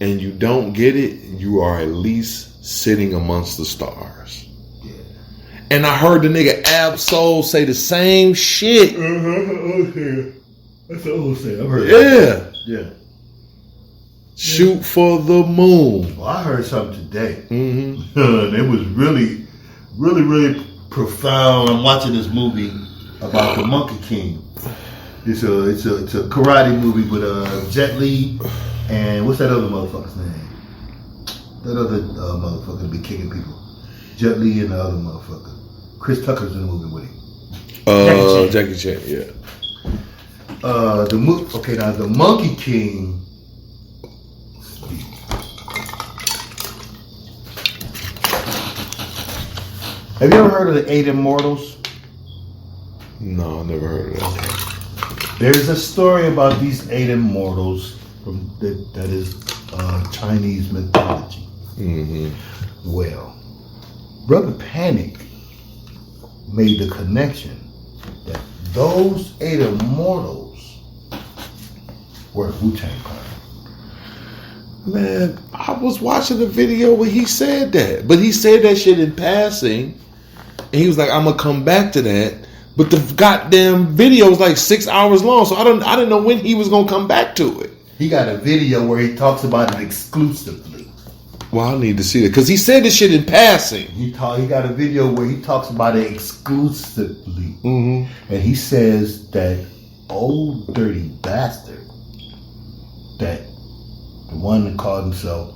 and you don't get it, you are at least sitting amongst the stars. Yeah. And I heard the nigga Absol say the same shit. Okay. That's the old saying. I've heard that. Yeah. Shoot for the moon. Well, I heard something today. It was really, really, really profound. I'm watching this movie about the Monkey King. It's a karate movie with Jet Li and what's that other motherfucker's name? That other motherfucker be kicking people. Jet Li and the other motherfucker. Chris Tucker's in the movie with him. Jackie Chan, yeah. The Monkey King. Have you ever heard of the 8 Immortals? No, I never heard of that. There's a story about these 8 Immortals that is Chinese mythology. Well, Brother Panic made the connection that those 8 Immortals were Wu-Tang Clan. Man, I was watching the video where he said that, but he said that shit in passing, and he was like, "I'm gonna come back to that." But the goddamn video was like 6 hours long, so I didn't know when he was gonna come back to it. He got a video where he talks about it exclusively. Well, I need to see that because he said this shit in passing. He got a video where he talks about it exclusively, and he says that old dirty bastard, that the one that called himself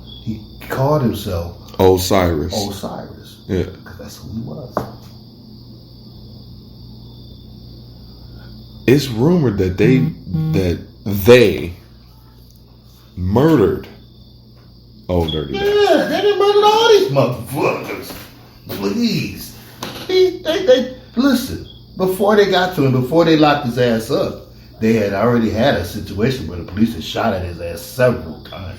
Osiris. Yeah, because that's who he was. It's rumored that they murdered Old Dirty Bastard. Yeah, they done murdered all these motherfuckers. Please. They listen. Before they got to him, before they locked his ass up, they had already had a situation where the police had shot at his ass several times.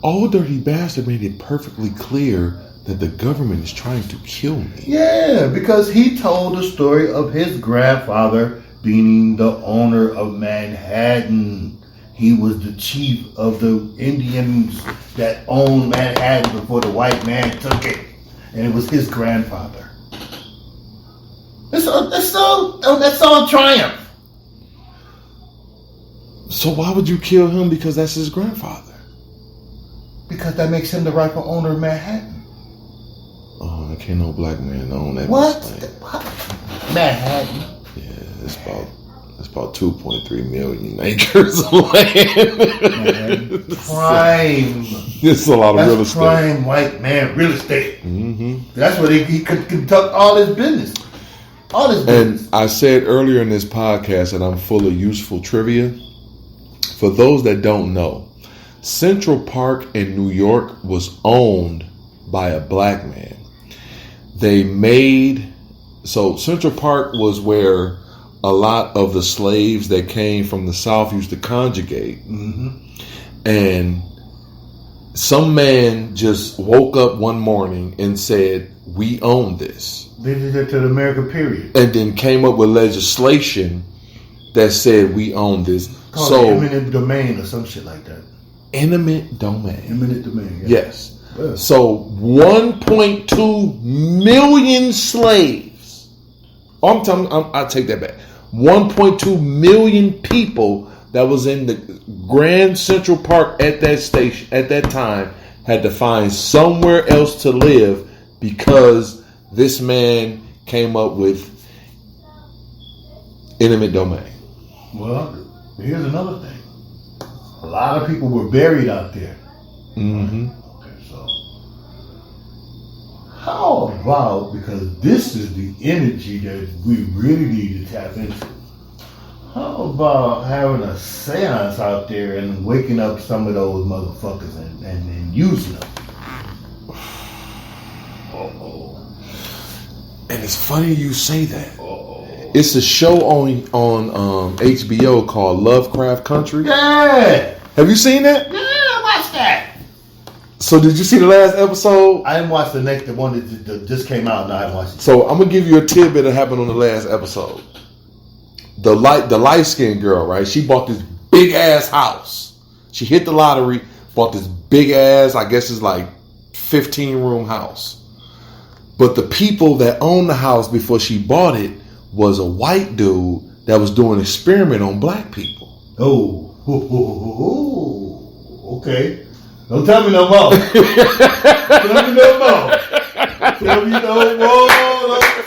Old Dirty Bastard made it perfectly clear that the government is trying to kill me. Yeah, because he told the story of his grandfather being the owner of Manhattan. He was the chief of the Indians that owned Manhattan before the white man took it. And it was his grandfather. That's all triumph. So why would you kill him because that's his grandfather? Because that makes him the rightful owner of Manhattan. Oh, I can't no black man own that. What? Manhattan. Yeah, it's about 2.3 million acres of land. Prime. It's a lot of real estate. Prime white man real estate. Mm-hmm. That's where he could conduct all his business. And I said earlier in this podcast that I'm full of useful trivia. For those that don't know, Central Park in New York was owned by a black man. So Central Park was where a lot of the slaves that came from the South used to congregate. Mm-hmm. And some man just woke up one morning and said, we own this. They did that to the American period. And then came up with legislation that said we own this. Called eminent domain or some shit like that. Eminent domain. Eminent domain, yeah. Yes. Yeah. So 1.2 million slaves. I take that back. 1.2 million people that was in the Grand Central Park at that time had to find somewhere else to live because this man came up with eminent domain. Well, here's another thing. A lot of people were buried out there. Mm-hmm. Okay, so how about, because this is the energy that we really need to tap into, how about having a seance out there and waking up some of those motherfuckers and using them? Uh-oh. And it's funny you say that. Uh-oh. It's a show on HBO called Lovecraft Country. Yeah! Have you seen that? Yeah, I watched that. So did you see the last episode? I didn't watch the one that just came out. No, I haven't watched it. So I'm gonna give you a tidbit that happened on the last episode. The light skinned girl, right? She bought this big ass house. She hit the lottery, bought this big ass, I guess it's like 15-room house. But the people that owned the house before she bought it was a white dude that was doing an experiment on black people. Oh, okay. Don't tell me no more. Tell me no more. Tell me no more.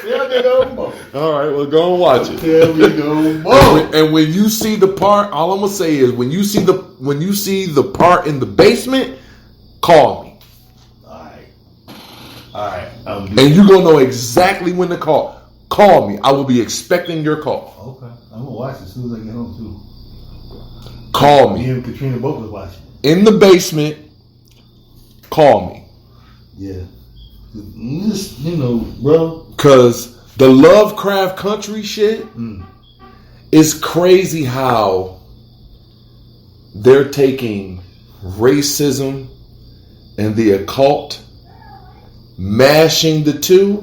Tell me no more. All right, well, go and watch it. Tell me no more. And when you see the part, all I'm gonna say is when you see the part in the basement, call me. All right. And you're gonna know exactly when to call. Call me. I will be expecting your call. Okay. I'm gonna watch it as soon as I get home too. Call me. Me and Katrina both was watching. In the basement, call me. Yeah. Just, bro. Because the Lovecraft Country shit is crazy how they're taking racism and the occult, mashing the two,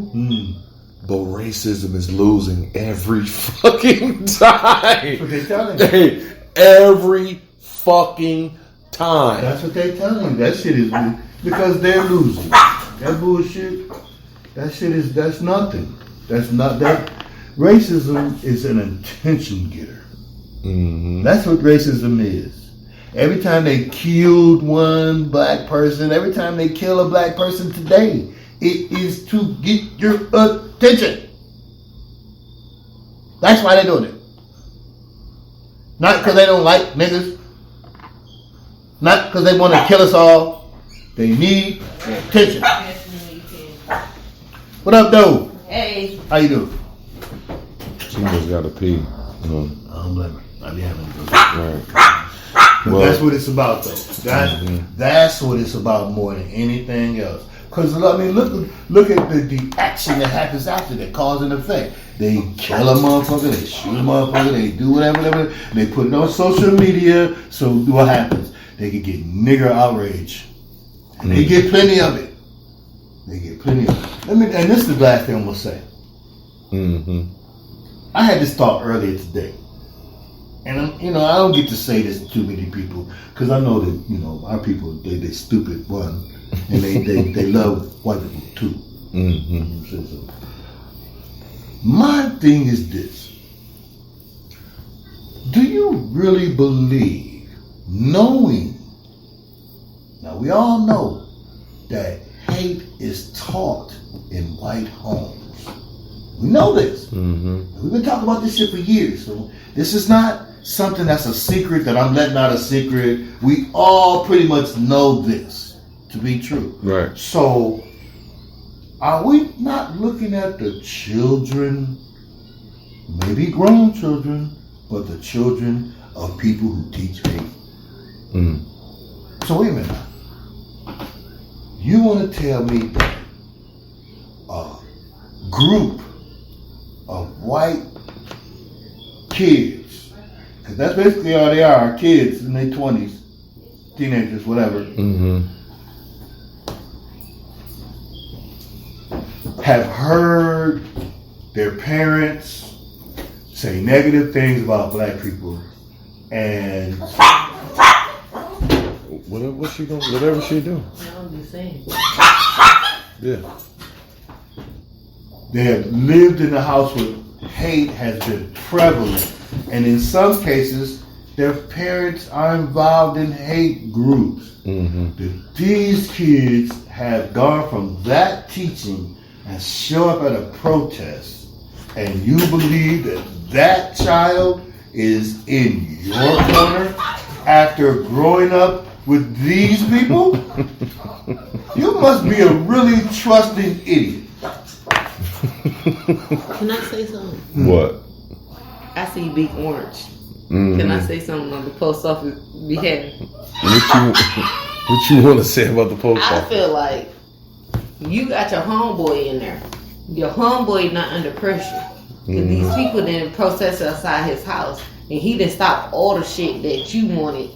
but racism is losing every fucking time. That's what they telling you. Every fucking time. That's what they telling you. That shit is because they're losing. That bullshit. That's nothing. That's not that. Racism is an attention getter. Mm-hmm. That's what racism is. Every time they killed one black person, every time they kill a black person today, it is to get your attention. That's why they're doing it. Not because they don't like niggas. Not because they want to kill us all. They need attention. What up, though? Hey. How you doing? She just got to pee. I don't blame her. I be having to go. Right. But that's what it's about, though. That's what it's about more than anything else. Because I mean, look at the action that happens after that, cause and effect. They kill a motherfucker, they shoot a motherfucker, they do whatever. They put it on social media. So what happens? They could get nigger outrage, and they get plenty of it. And this is the last thing I'm gonna say. Mm-hmm. I had this thought earlier today, and I don't get to say this to too many people because I know that our people they stupid one, and they love white people too. Mm-hmm. So, my thing is this: do you really believe, knowing? Now we all know that hate is taught in white homes. We know this. Mm-hmm. We've been talking about this shit for years. So this is not something that's a secret that I'm letting out a secret. We all pretty much know this to be true. Right. So are we not looking at the children, maybe grown children, but the children of people who teach hate? Mm. So wait a minute. You want to tell me that a group of white kids, because that's basically all they are, kids in their 20s, teenagers, whatever, Mm-hmm. have heard their parents say negative things about black people, and Whatever she do. I'm just saying. Yeah. they have lived in a house where hate has been prevalent, and in some cases, their parents are involved in hate groups. Mm-hmm. That these kids have gone from that teaching and show up at a protest, and you believe that that child is in your corner after growing up with these people? You must be a really trusting idiot. Can I say something? What? I see Big Orange. Mm-hmm. Can I say something on the post office beheading? What you want to say about the post I office? feel like you got your homeboy in there. Your homeboy not under pressure. Because these people didn't protest outside his house. And he didn't stop all the shit that you wanted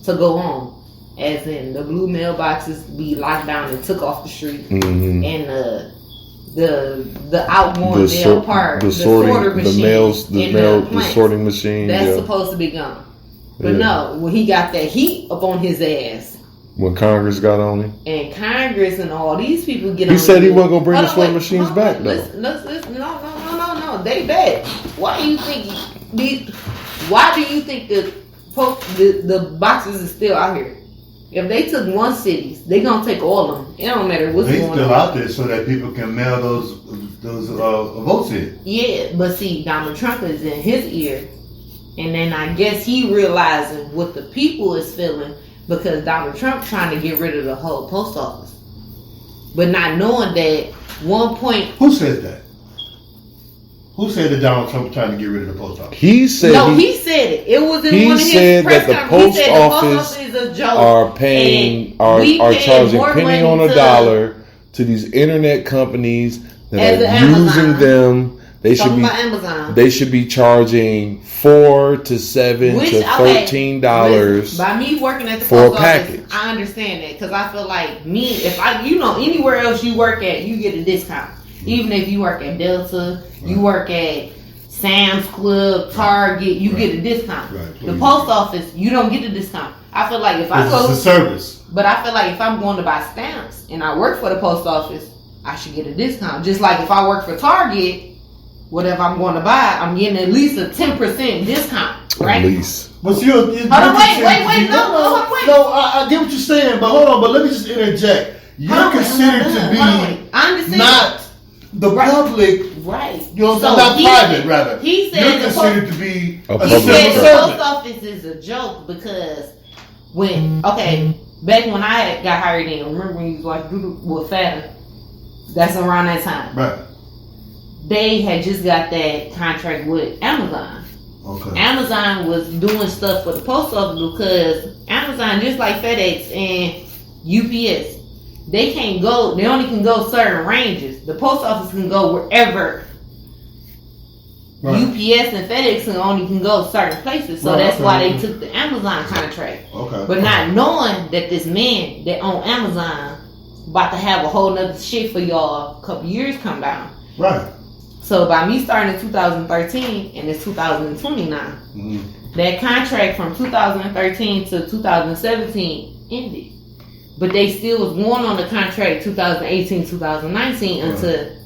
to go on. As in the blue mailboxes be locked down and took off the street. Mm-hmm. And the outgoing mail part, the sorting, sorter machine, the sorting machine. That's supposed to be gone. But no, when he got that heat up on his ass, when Congress got on him, and Congress and all these people get on. He said he wasn't gonna bring the sorting machines back though. Listen, no, they back. Why do you think the boxes is still out here? If they took one city, they gonna take all of them. It don't matter what's They going on. still out there so that people can mail those votes in. Yeah, but see, Donald Trump is in his ear, and then I guess he realizing what the people is feeling because Donald Trump trying to get rid of the whole post office, but not knowing that one point. Who said that? Who said that Donald Trump was trying to get rid of the post office? he said he said it. It was in he one of his said press that the conferences. He post said the office post office is a joke. are charging penny on a dollar to these internet companies that are using them. They should be Amazon. They should be charging $4 to $7 to $13 by me working at the for post a package. office. I understand that because I feel like anywhere else you work at, you get a discount. Even if you work at Delta, you work at Sam's Club, Target, you get a discount. Right, the post office, you don't get a discount. I feel like if I go, it's a service. But I feel like if I'm going to buy stamps and I work for the post office, I should get a discount. Just like if I work for Target, whatever I'm going to buy, I'm getting at least a 10% discount, right? At least. But Hold on, wait, no, I get what you're saying, but hold on, but let me just interject. You're considered to be I understand. not the public, right? You know, not private, rather. He said you're considered to be a a public civil the servant. post office is a joke because back when I got hired in, remember when you was like with Fatter? That's around that time. Right. They had just got that contract with Amazon. Okay. Amazon was doing stuff for the post office because Amazon, just like FedEx and UPS, they can't go. They only can go certain ranges. The post office can go wherever. Right. UPS and FedEx can go certain places. So that's why they took the Amazon contract. Okay. But not knowing that this man that owned Amazon about to have a whole nother shit for y'all a couple years come down. Right. So by me starting in 2013 and it's 2020 now, that contract from 2013 to 2017 ended. But they still was going on the contract 2018, 2019 until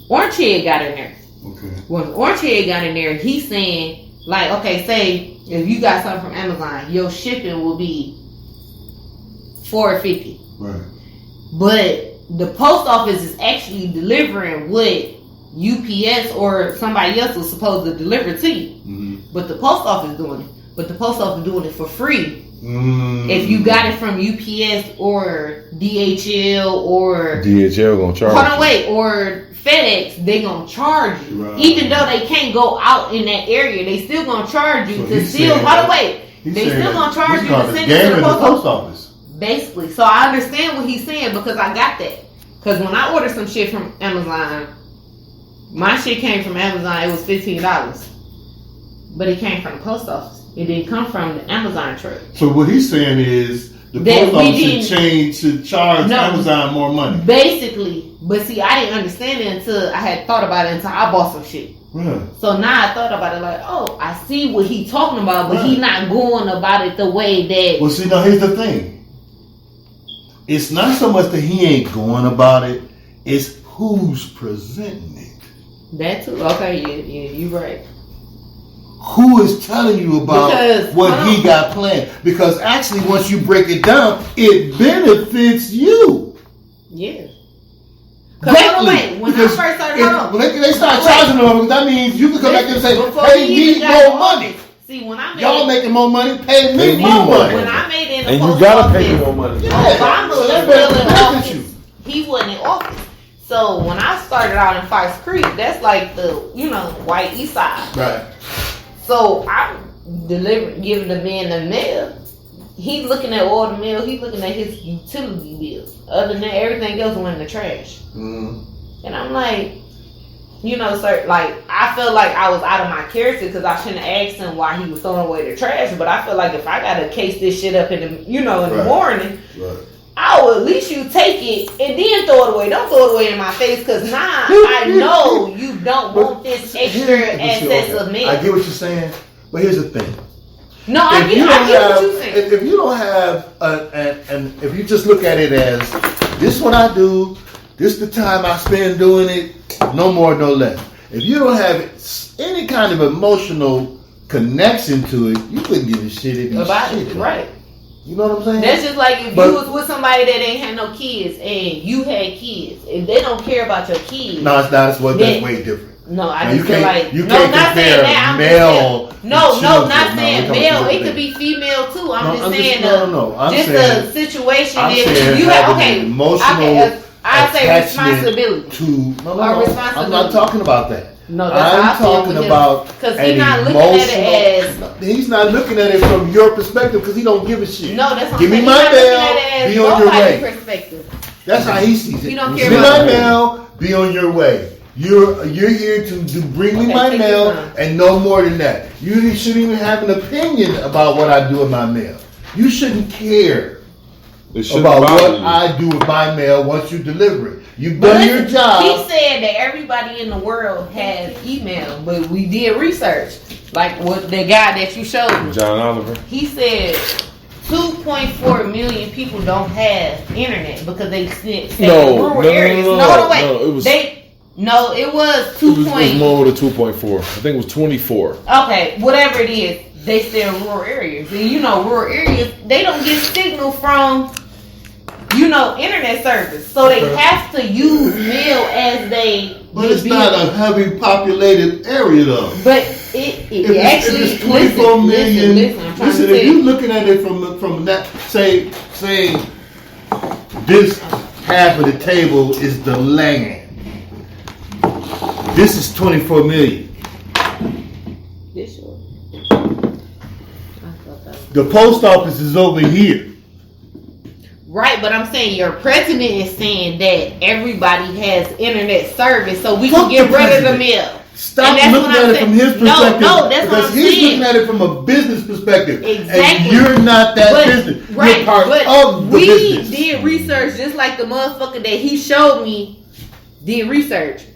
Orange Head got in there. Okay. When Orange Head got in there, he's saying, like, okay, say if you got something from Amazon, your shipping will be $4.50. Right. But the post office is actually delivering what UPS or somebody else was supposed to deliver to you. But the post office doing it. But the post office doing it for free. If you got it from UPS or DHL or DHL gonna charge. Hold on, wait, or FedEx, they gonna charge you. Right. Even though they can't go out in that area, they still gonna charge you to still. Hold on, wait. They still gonna charge you to send it to the post office. Basically, so I understand what he's saying because I got that. Because when I ordered some shit from Amazon, my shit came from Amazon. It was $15, but it came from the post office. It didn't come from the Amazon truck. So what he's saying is the That post office should charge Amazon more money. Basically, but see, I didn't understand it until I had thought about it until I bought some shit. Right. So now I thought about it like, oh, I see what he talking about, but he not going about it the way that. Well, see, now here's the thing. It's not so much that he ain't going about it. It's who's presenting it. That too. Okay, yeah, you're right. Who is telling you about what he got planned? Because actually, once you break it down, it benefits you. Yeah. Wait, when I first started, when they start charging them, that means you can come back and say, "Pay me more money." See, when I made y'all making more money, pay me more money. When I made it, and you gotta pay me more money. Obama was still in office. He wasn't in office. So when I started out in Fox Creek, that's like the white East Side. Right. So I'm giving the man the mail. He's looking at all the mail. He's looking at his utility bills. Other than that, everything else went in the trash. And I'm like, sir, like I felt like I was out of my character because I shouldn't have asked him why he was throwing away the trash. But I feel like if I gotta case this shit up in the in the morning, I will at least you take it and then throw it away. Don't throw it away in my face because I know you don't want this extra excess of milk. I get what you're saying, but here's the thing. No, I get what you're saying. If you don't have, and if you just look at it as, this is what I do, this is the time I spend doing it, no more, no less. If you don't have any kind of emotional connection to it, you couldn't give a shit if you about it, right? You know what I'm saying? That's just like if you was with somebody that ain't had no kids and you had kids, and they don't care about your kids. No, it's not. That's way different. No, I just feel like you can't not saying that. I'm male. Not saying male. It could be female too. I'm just saying just a situation if you have emotional. I say responsibility. I'm not talking about that. No, that's I'm talking about because he's not looking at it as. He's not looking at it from your perspective because he don't give a shit. No, that's what give me my mail. Be on your way. Perspective. That's how he sees it. You don't care about my mail. Be on your way. You're here to bring me my mail and no more than that. You shouldn't even have an opinion about what I do with my mail. You shouldn't care about what I do with my mail once you deliver it. You've done your job. He said that everybody in the world has email, but we did research. Like what the guy that you showed me. John Oliver. He said 2.4 million people don't have internet because they stay in rural areas. No, wait. It was 2. It was more than 2.4. I think it was 24. Okay, whatever it is, they stay in rural areas. And rural areas, they don't get signal from, internet service. So they have to use mail as they. But it's not a heavy populated area though. But it actually if it's 24 million. Listen, if you're looking at it from that, say this half of the table is the land. This is 24 million. The post office is over here. Right, but I'm saying your president is saying that everybody has internet service, so we can get rid of the mail. Stop looking at it from his perspective. No, that's because he's looking at it from a business perspective. Exactly. And you're not that business. Right, you're part of the business. We did research just like the motherfucker that he showed me did research.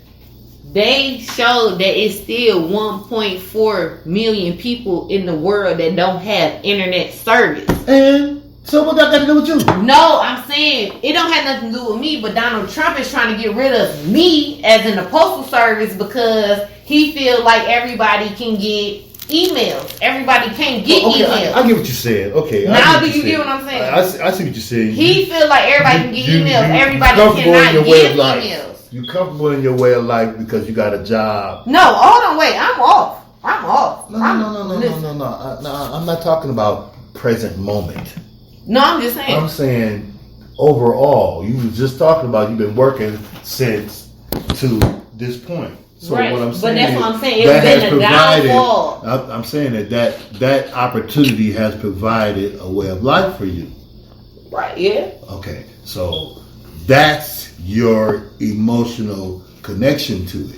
They showed that it's still 1.4 million people in the world that don't have internet service. And so what that got to do with you? No, I'm saying it don't have nothing to do with me, but Donald Trump is trying to get rid of me as in the postal service because he feels like everybody can get emails. Everybody can't get emails. I get what you said. Okay. Now do you get what I'm saying? I see what you're saying. He feels like everybody can get emails. Everybody cannot get emails. You're comfortable in your way of life because you got a job. No, hold on, wait. I'm off. No. I'm not talking about present moment. No, I'm just saying. I'm saying overall. You was just talking about you've been working since to this point. So right. what I'm saying, but that's what I'm saying. It's been a downfall. I'm saying that opportunity has provided a way of life for you. Right. Yeah. Okay. So that's your emotional connection to it.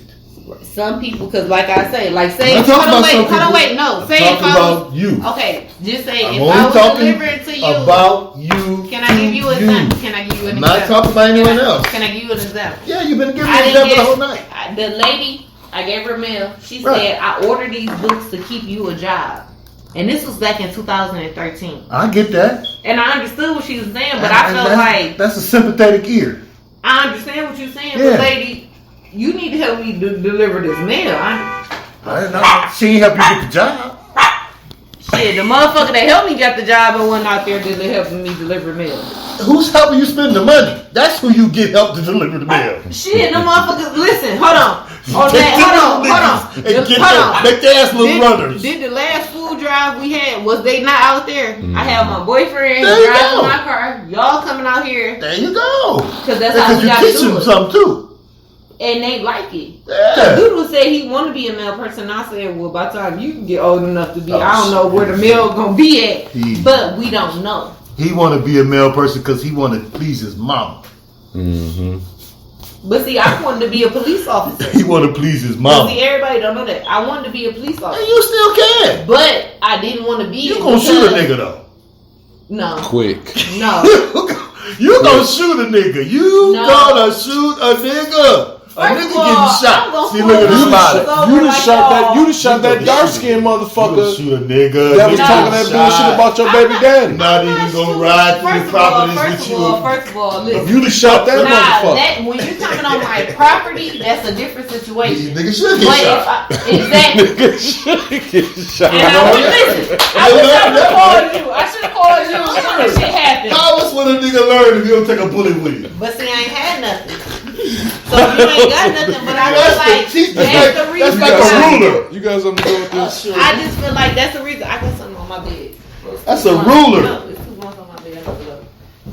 Some people, because like I say, say, I'm talking about say if I about you. Okay, just say I'm if only I was talking delivering to you. About you. Can I give you an example? Can I give you an example? I'm not talking about anyone else. Can I give you an example? Yeah, you've been giving me an example the whole night. The lady, I gave her mail. She said, I ordered these books to keep you a job. And this was back in 2013. I get that. And I understood what she was saying, but I felt like... That's a sympathetic ear. I understand what you're saying, but lady, you need to help me deliver this mail. She ain't help you get the job. Shit, the motherfucker that helped me get the job and wasn't out there helping me deliver mail. Who's helping you spend the money? That's who you get help to deliver the mail. Shit, the motherfuckers, listen, hold on. Hold on. Make their ass little runners. Did the last food drive we had, was they not out there? Mm-hmm. I had my boyfriend driving my car. Y'all coming out here. There you go. Because that's how we got to do it. Something too. And they like it. Yeah. Doodle said he want to be a male person. I said, well, by the time you can get old enough to be, I don't know where the male gonna be at. But we don't know. He want to be a male person because he want to please his mama. Mm-hmm. But see, I wanted to be a police officer. He want to please his mama. See, everybody don't know that. I wanted to be a police officer. And you still can. But I didn't want to be. You gonna shoot a nigga though? No. Quick. No. You gonna shoot a nigga. You gonna shoot a nigga. A nigga getting shot. See, look at this body. You just shot that dark skinned motherfucker. Shoot a nigga. That was talking that bullshit about your baby daddy. Not even gonna ride through the properties with you. First of all, listen. You just shot that motherfucker. When you're coming on my property, that's a different situation. Nigga should get shot. Exactly. Nigga should get shot. And I wish I would have called you. I should have called you when this shit happened. How else would a nigga learn if you don't take a bullet with you? But see, I ain't had nothing. So you ain't got nothing, but I feel like that's the reason. That's like a ruler. You guys have to go with this. I just feel like that's the reason. I got something on my bed. That's a ruler. No, it's 2 months on my bed.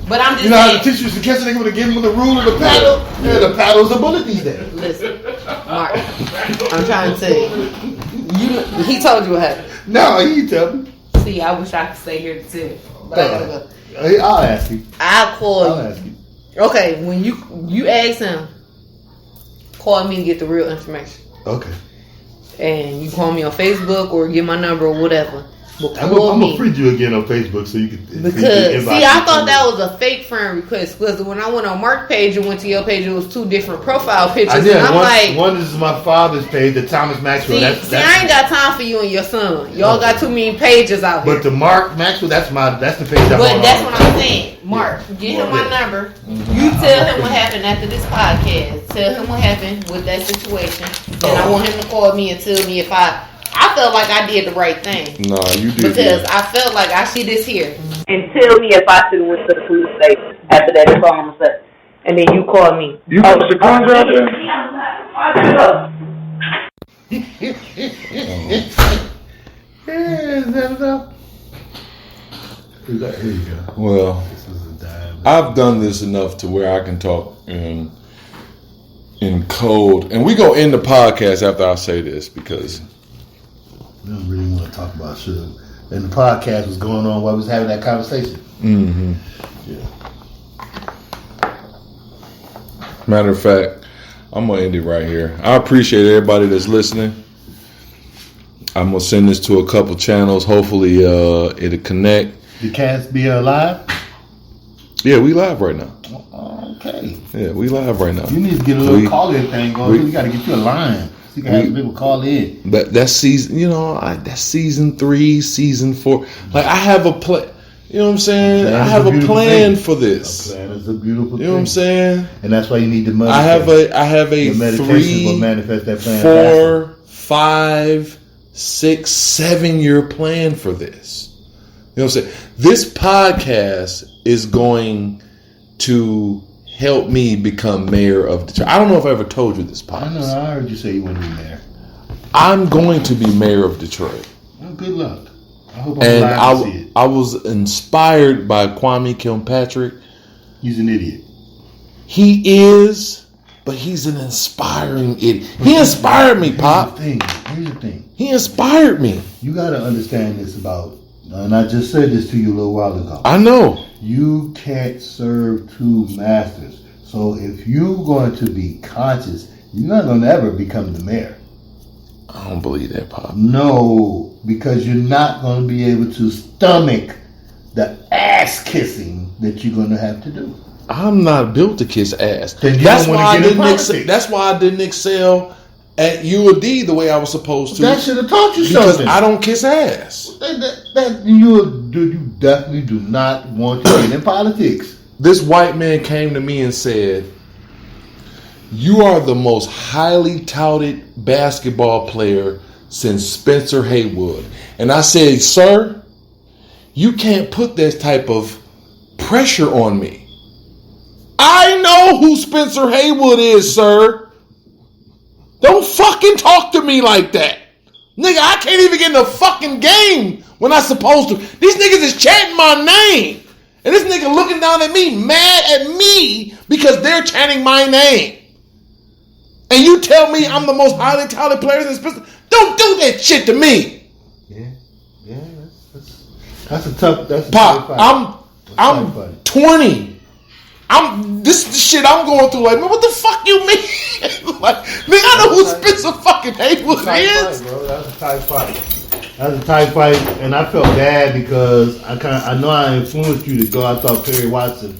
But I'm just you know how the teacher used to catch a nigga with a give him the ruler, the paddle? Yeah, the paddle's a bullet these days. Listen, Mark, I'm trying to tell you. He told you what happened. No, he tell me. See, I wish I could stay here to tell you. But I gotta go. I'll ask you. I'll call you. I'll ask you. Okay, when you ask him, call me and get the real information. Okay. And you call me on Facebook or get my number or whatever. But I'm gonna friend you again on Facebook so you can. Because I thought that was a fake friend request. Because when I went on Mark's page and went to your page, it was 2 different profile pictures. I did. And I'm one is my father's page, the Thomas Maxwell. See, I ain't got time for you and your son. Y'all got too many pages out here. But the Mark Maxwell, that's the page. But that's what I'm saying. Mark, get him my number. Mm-hmm. You tell him what happened after this podcast. Tell him what happened with that situation. And I want him to call me and tell me if I felt like I did the right thing. Nah, you did. Because I felt like I see this here. And tell me if I should have went to the police station after that. That's all I'm going to say. And then you call me. You put the guns out there? Is that enough? Here you go. Well, I've done this enough to where I can talk in code. And we go end the podcast after I say this because we don't really want to talk about shit. And the podcast was going on while we was having that conversation. Mm-hmm. Yeah. Matter of fact, I'm gonna end it right here. I appreciate everybody that's listening. I'm gonna send this to a couple channels. Hopefully, it'll connect. The cast be live? Yeah, we live right now. Okay. Yeah, we live right now. You need to get a little call-in thing going. You got to get you a line so you can have people call in. That's season. That's season 3, season 4. Like I have a plan. You know what I'm saying? I have a plan for this. A plan is a beautiful thing. You know what I'm saying? And that's why you need to meditate. I have a meditation will manifest that plan 4, 5, 6, 7-year plan for this. You know what I'm saying? This podcast is going to help me become mayor of Detroit. I don't know if I ever told you this, Pops. I know. I heard you say you want to be mayor. I'm going to be mayor of Detroit. Well, good luck. I hope I'm alive to see it. I was inspired by Kwame Kilpatrick. He's an idiot. He is, but he's an inspiring idiot. He inspired me, Pop. Here's the thing. He inspired me. You got to understand this about, and I just said this to you a little while ago. I know. You can't serve 2 masters. So if you're going to be conscious, you're not going to ever become the mayor. I don't believe that, Pop. No, because you're not going to be able to stomach the ass kissing that you're going to have to do. I'm not built to kiss ass. That's why I didn't. That's why I didn't excel at UD the way I was supposed to. That should have taught you because something. I don't kiss ass. That you definitely do not want to get in politics. This white man came to me and said, "You are the most highly touted basketball player since Spencer Haywood." And I said, "Sir, you can't put this type of pressure on me. I know who Spencer Haywood is, sir. Don't fucking talk to me like that. Nigga, I can't even get in a fucking game when I'm supposed to. These niggas is chanting my name. And this nigga looking down at me, mad at me because they're chanting my name. And you tell me I'm the most highly touted player in Spencer? Don't do that shit to me." Yeah, that's a tough. That's a Pop, tough fight. I'm 20. This is the shit I'm going through. Like, man, what the fuck you mean? Like, man, I know who Spencer fucking Haywood is. Bro. That was a tight fight. That was a tight fight, and I felt bad because I know I influenced you to go. I thought Perry Watson.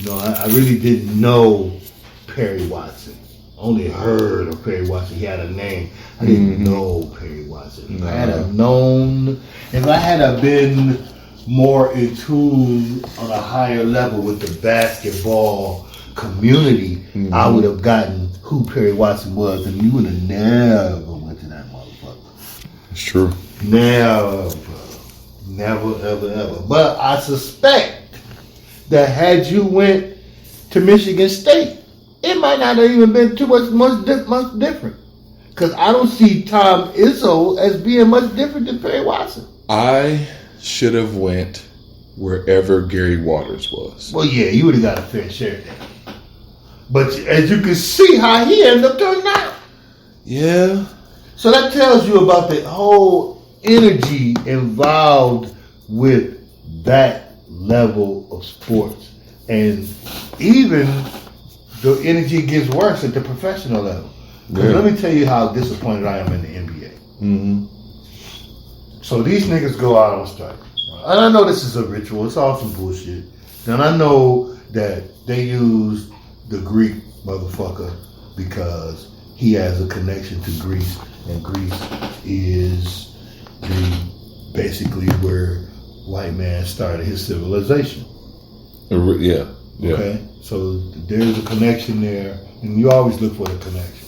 I really didn't know Perry Watson. Only heard of Perry Watson. He had a name. I didn't know Perry Watson. If I had have known, if I had have been more in tune on a higher level with the basketball community, I would have gotten who Perry Watson was, and you would have never went to that motherfucker. It's true. Never, ever. But I suspect that had you went to Michigan State, it might not have even been too much different. Because I don't see Tom Izzo as being much different than Perry Watson. I should have went wherever Gary Waters was. Well, yeah, you would have got a fair share there. But as you can see how he ended up turning out. Yeah. So that tells you about the whole energy involved with that level of sports. And even the energy gets worse at the professional level. Because let me tell you how disappointed I am in the NBA. Mm-hmm. So these niggas go out on strike. And I know this is a ritual. It's all some bullshit. And I know that they use the Greek motherfucker because he has a connection to Greece. And Greece is basically where white man started his civilization. Yeah. Okay? So there's a connection there. And you always look for the connection.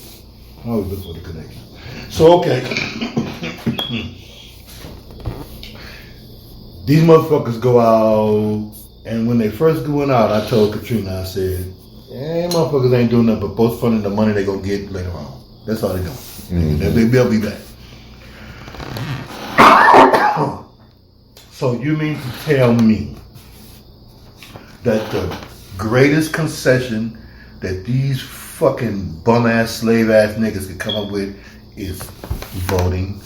So, okay. These motherfuckers go out, and when they first going out, I told Katrina, I said, motherfuckers ain't doing nothing but postponing the money they gonna get later on. That's all they doing. Mm-hmm. They'll be back. So you mean to tell me that the greatest concession that these fucking bum-ass, slave-ass niggas could come up with is voting,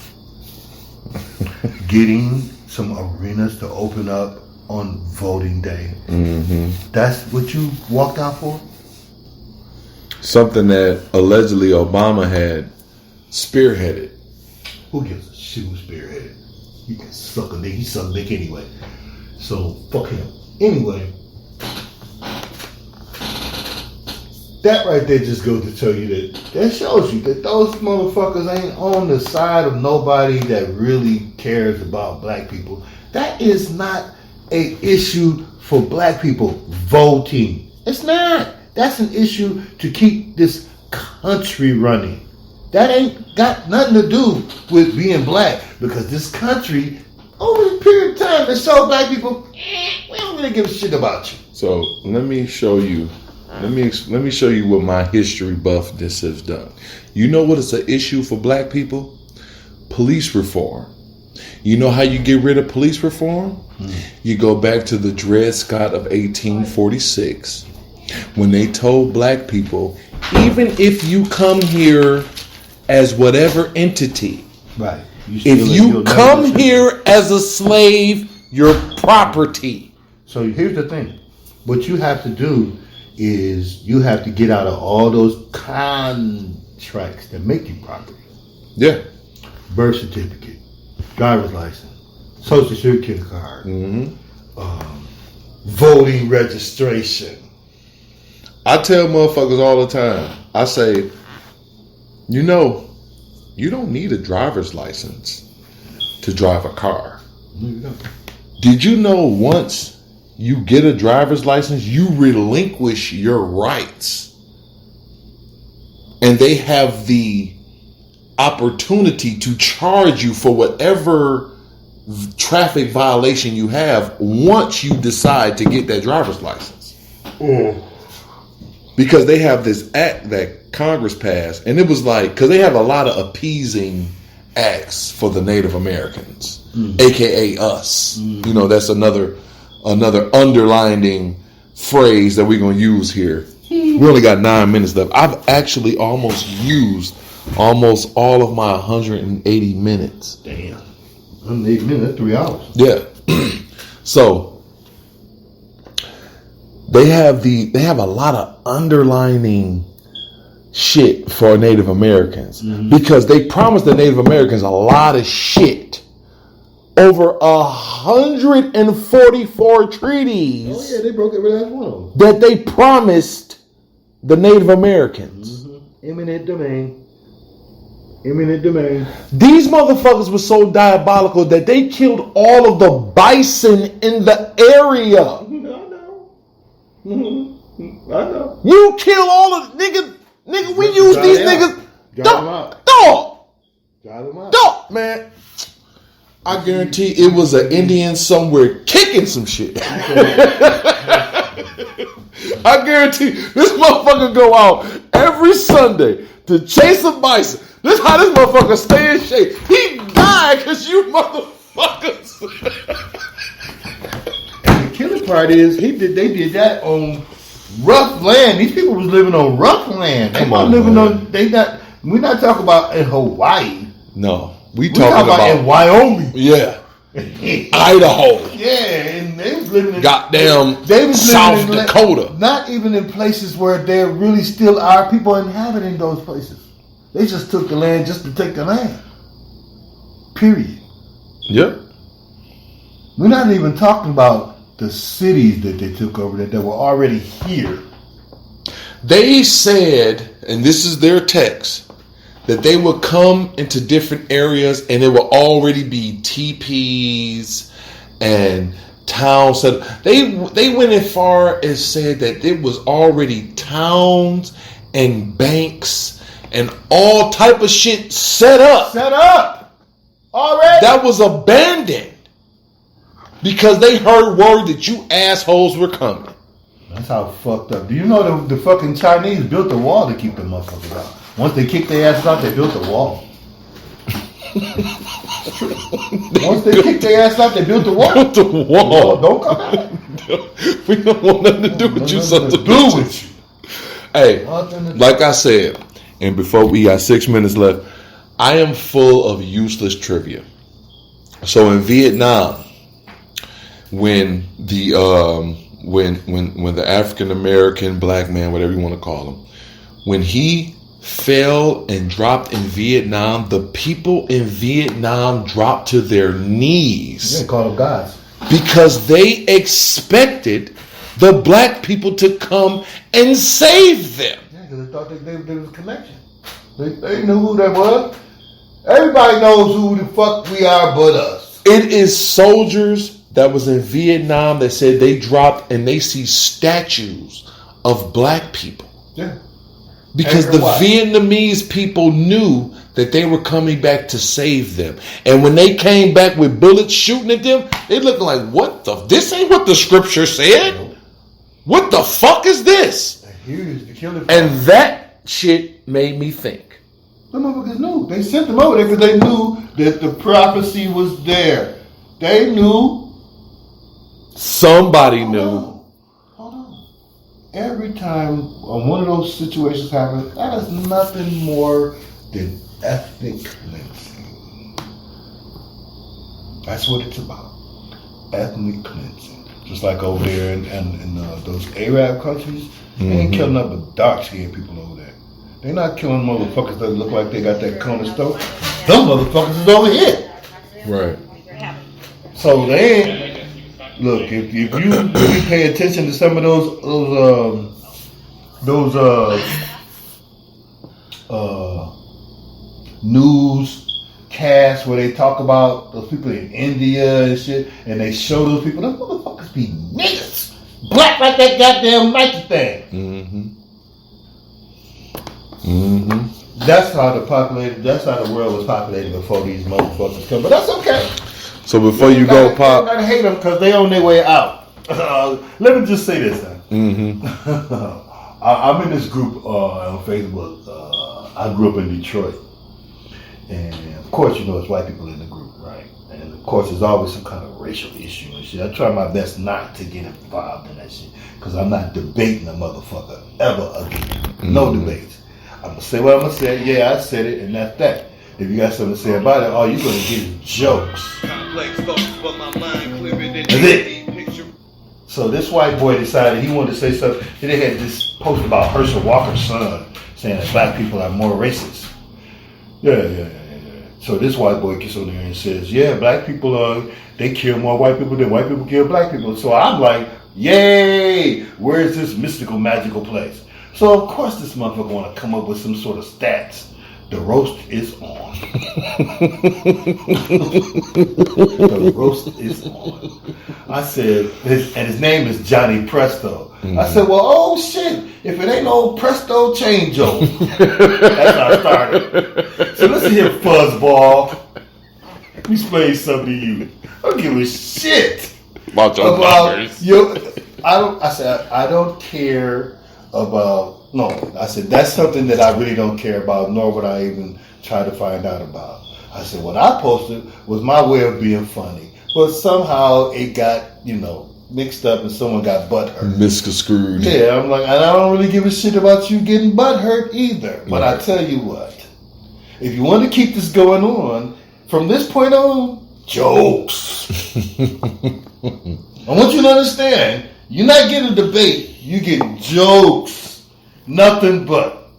getting some arenas to open up on voting day? Mm-hmm. That's what you walked out for? something that allegedly Obama had spearheaded. Who gives a shit who spearheaded? He can suck a dick. He suck dick anyway. So fuck him. Anyway, that right there just goes to tell you that shows you that those motherfuckers ain't on the side of nobody that really cares about black people. That is not a issue for black people voting. It's not. That's an issue to keep this country running. That ain't got nothing to do with being black, because this country, over a period of time, has showed black people, we don't really give a shit about you. So let me show you. Let me show you what my history buffness has done. You know what is an issue for black people? Police reform. You know how you get rid of police reform? You go back to the Dred Scott of 1846, when they told black people, even if you come here as whatever entity, Right. if you come here as a slave, you're property. So here's the thing. What you have to do is you have to get out of all those contracts that make you property. Yeah. Birth certificate, driver's license, social security card, voting registration. I tell motherfuckers all the time, I say, you know, you don't need a driver's license to drive a car. Did you know once you get a driver's license, you relinquish your rights, and they have the opportunity to charge you for whatever traffic violation you have once you decide to get that driver's license. Because they have this act that Congress passed, and it was like, because they have a lot of appeasing acts for the Native Americans, aka us. You know, that's another underlining phrase that we're going to use here. We only got 9 minutes left. I've actually almost used almost all of my 180 minutes. Damn. 180 minutes, 3 hours. Yeah. So they have a lot of underlining shit for Native Americans, because they promised the Native Americans a lot of shit. Over 144 treaties. Oh yeah, they broke every last one of them. That they promised the Native Americans. Eminent domain. Eminent domain. These motherfuckers were so diabolical that they killed all of the bison in the area. I know. You kill all of nigga, we use these niggas. Dog, man. I guarantee it was an Indian somewhere kicking some shit. I guarantee this motherfucker go out every Sunday to chase a bison. This is how this motherfucker stay in shape. He died because you motherfuckers. And the killing part is they did that on rough land. These people was living on rough land. They weren't living on. We're not talking about in Hawaii. No. We talking about in Wyoming. Yeah. Idaho. Yeah, and they was living in goddamn they was South Dakota. Not even in places where there really still are people inhabiting those places. They just took the land just to take the land. Period. Yep. We're not even talking about the cities that they took over that were already here. They said, and this is their text, that they would come into different areas and there will already be teepees and towns. They went as far as said that it was already towns and banks and all type of shit set up already. That was abandoned because they heard word that you assholes were coming. That's how fucked up. Do you know the fucking Chinese built a wall to keep the motherfuckers out? Once they kicked their asses out, they built a wall. Once they kicked their ass out, they built a wall. Built a wall. Don't come out. We don't want nothing to do with you, son of a bitch. Hey, like I said, and before we got 6 minutes left, I am full of useless trivia. So in Vietnam, when the African American black man, whatever you want to call him, when he fell and dropped in Vietnam, the people in Vietnam dropped to their knees. Yeah, call them guys. Because they expected the black people to come and save them. Yeah, because they thought there was a connection. They knew who that was. Everybody knows who the fuck we are but us. It is soldiers that was in Vietnam that said they dropped and they see statues of black people. Yeah. Because the Vietnamese people knew that they were coming back to save them. And when they came back with bullets shooting at them, they looked like, what the? This ain't what the scripture said. What the fuck is this? Here's the killing. And that shit made me think. The motherfuckers knew. They sent them over there because they knew that the prophecy was there. They knew. Somebody knew. Hold on. Every time one of those situations happens, that is nothing more than ethnic cleansing. That's what it's about. Ethnic cleansing. Just like over there in those Arab countries, they ain't killing up but dark-skinned people over there. They're not killing motherfuckers that look like they got that cone of stone. Them motherfuckers is over here. Right. So they ain't. Look, if you really pay attention to some of those newscasts where they talk about those people in India and shit, and they show those people, those motherfuckers be niggas, black like that goddamn Nike thing. That's how the world was populated before these motherfuckers come. But that's okay. So before you go, Pop, I hate them because they on their way out. Let me just say this. I'm in this group on Facebook. I grew up in Detroit, and of course, you know, it's white people in the group, right? And of course, there's always some kind of racial issue and shit. I try my best not to get involved in that shit because I'm not debating a motherfucker ever again. No debates. I'm gonna say what I'm gonna say. Yeah, I said it, and that's that. If you got something to say about it, all you're gonna get is jokes. That's it. So this white boy decided he wanted to say something. They had this post about Herschel Walker's son saying that black people are more racist. Yeah. So this white boy gets on there and says, yeah, black people they kill more white people than white people kill black people. So I'm like, yay! Where is this mystical, magical place? So of course this motherfucker want to come up with some sort of stats. The roast is on. The roast is on. I said, and his name is Johnny Presto. I said, well, oh shit, if it ain't no Presto Chango. That's how I started. So listen here, fuzzball. Let me explain something to you. I don't give a shit about you. I don't care about. No, I said, that's something that I really don't care about, nor would I even try to find out about. I said, what I posted was my way of being funny. But somehow it got, mixed up and someone got butthurt. Misconstrued. Yeah, I'm like, and I don't really give a shit about you getting butthurt either. But I tell you what, if you want to keep this going on, from this point on, jokes. I want you to understand, you're not getting a debate, you're getting jokes. Nothing but.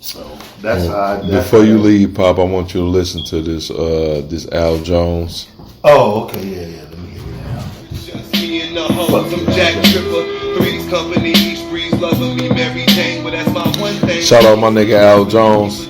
So that's how. Before you leave, Pop, I want you to listen to this Al Jones. Oh, okay, yeah. Let me hear it now. Just me and the hoes, I'm Jack Tripper. Three's company, each breeze loving me, Mary Jane, but that's my one thing. Shout out my nigga Al Jones.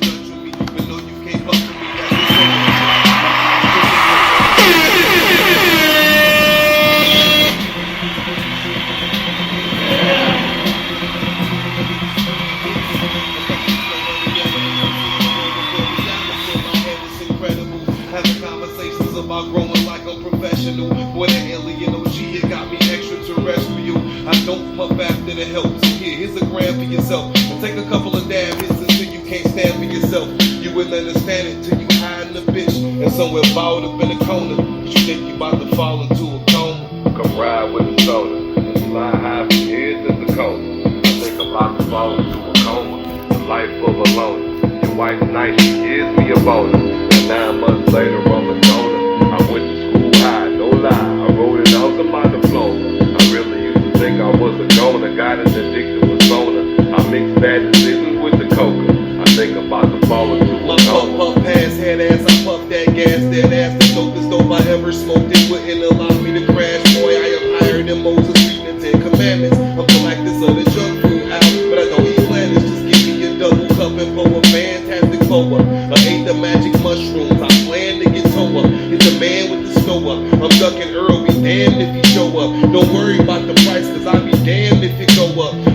Growing like a professional. Boy, the alien OG, it got me extraterrestrial. I don't pump after the help. So here's a gram for yourself. And take a couple of damn hits until you can't stand for yourself. You wouldn't understand it till you hide in the bitch and somewhere bowed up in a corner. But you think you about to fall into a coma. Come ride with the soda and fly high from here to the coast. I think I'm about to fall into a coma. The life of a loner. Your wife's nice, she gives me a bonus. And 9 months later, I'm a donor. I went to school high, no lie. I wrote it out of my diploma. I really used to think I was a goner. Got an addiction with soda. I mixed bad decisions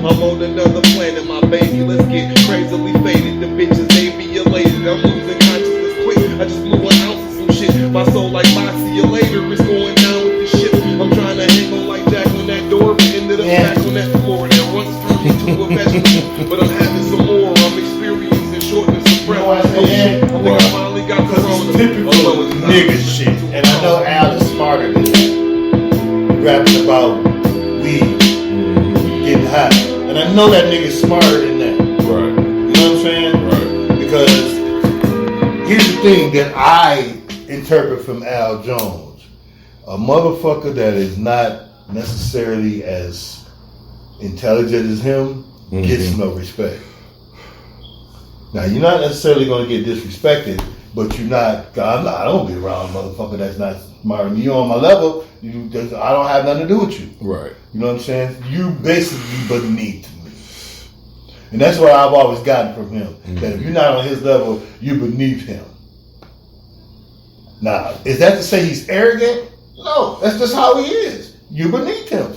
I'm on another planet, my baby. Let's get crazily faded. The bitches, they be elated. I'm losing consciousness quick. I just blew an ounce of some shit. My soul like, bye, see you later. It's going down with the ship. I'm trying to hang on like Jack on that door, but ended up back on that floor. That once turned me to a vegetable, but I'm having some more. I'm experiencing shortness of breath. You know what I'm saying? I think I finally got the corona. Typical nigga shit. And I know Al is smarter than that. Rapping about weed, getting high. And I know that nigga's smarter than that. Right. You know what I'm saying? Right. Because here's the thing that I interpret from Al Jones. A motherfucker that is not necessarily as intelligent as him gets no respect. Now, you're not necessarily going to get disrespected, but you're not, I don't be around a motherfucker that's not smart. You on my level, I don't have nothing to do with you. Right. You know what I'm saying? You basically beneath me. And that's what I've always gotten from him. That if you're not on his level, you're beneath him. Now, is that to say he's arrogant? No, that's just how he is. You're beneath him.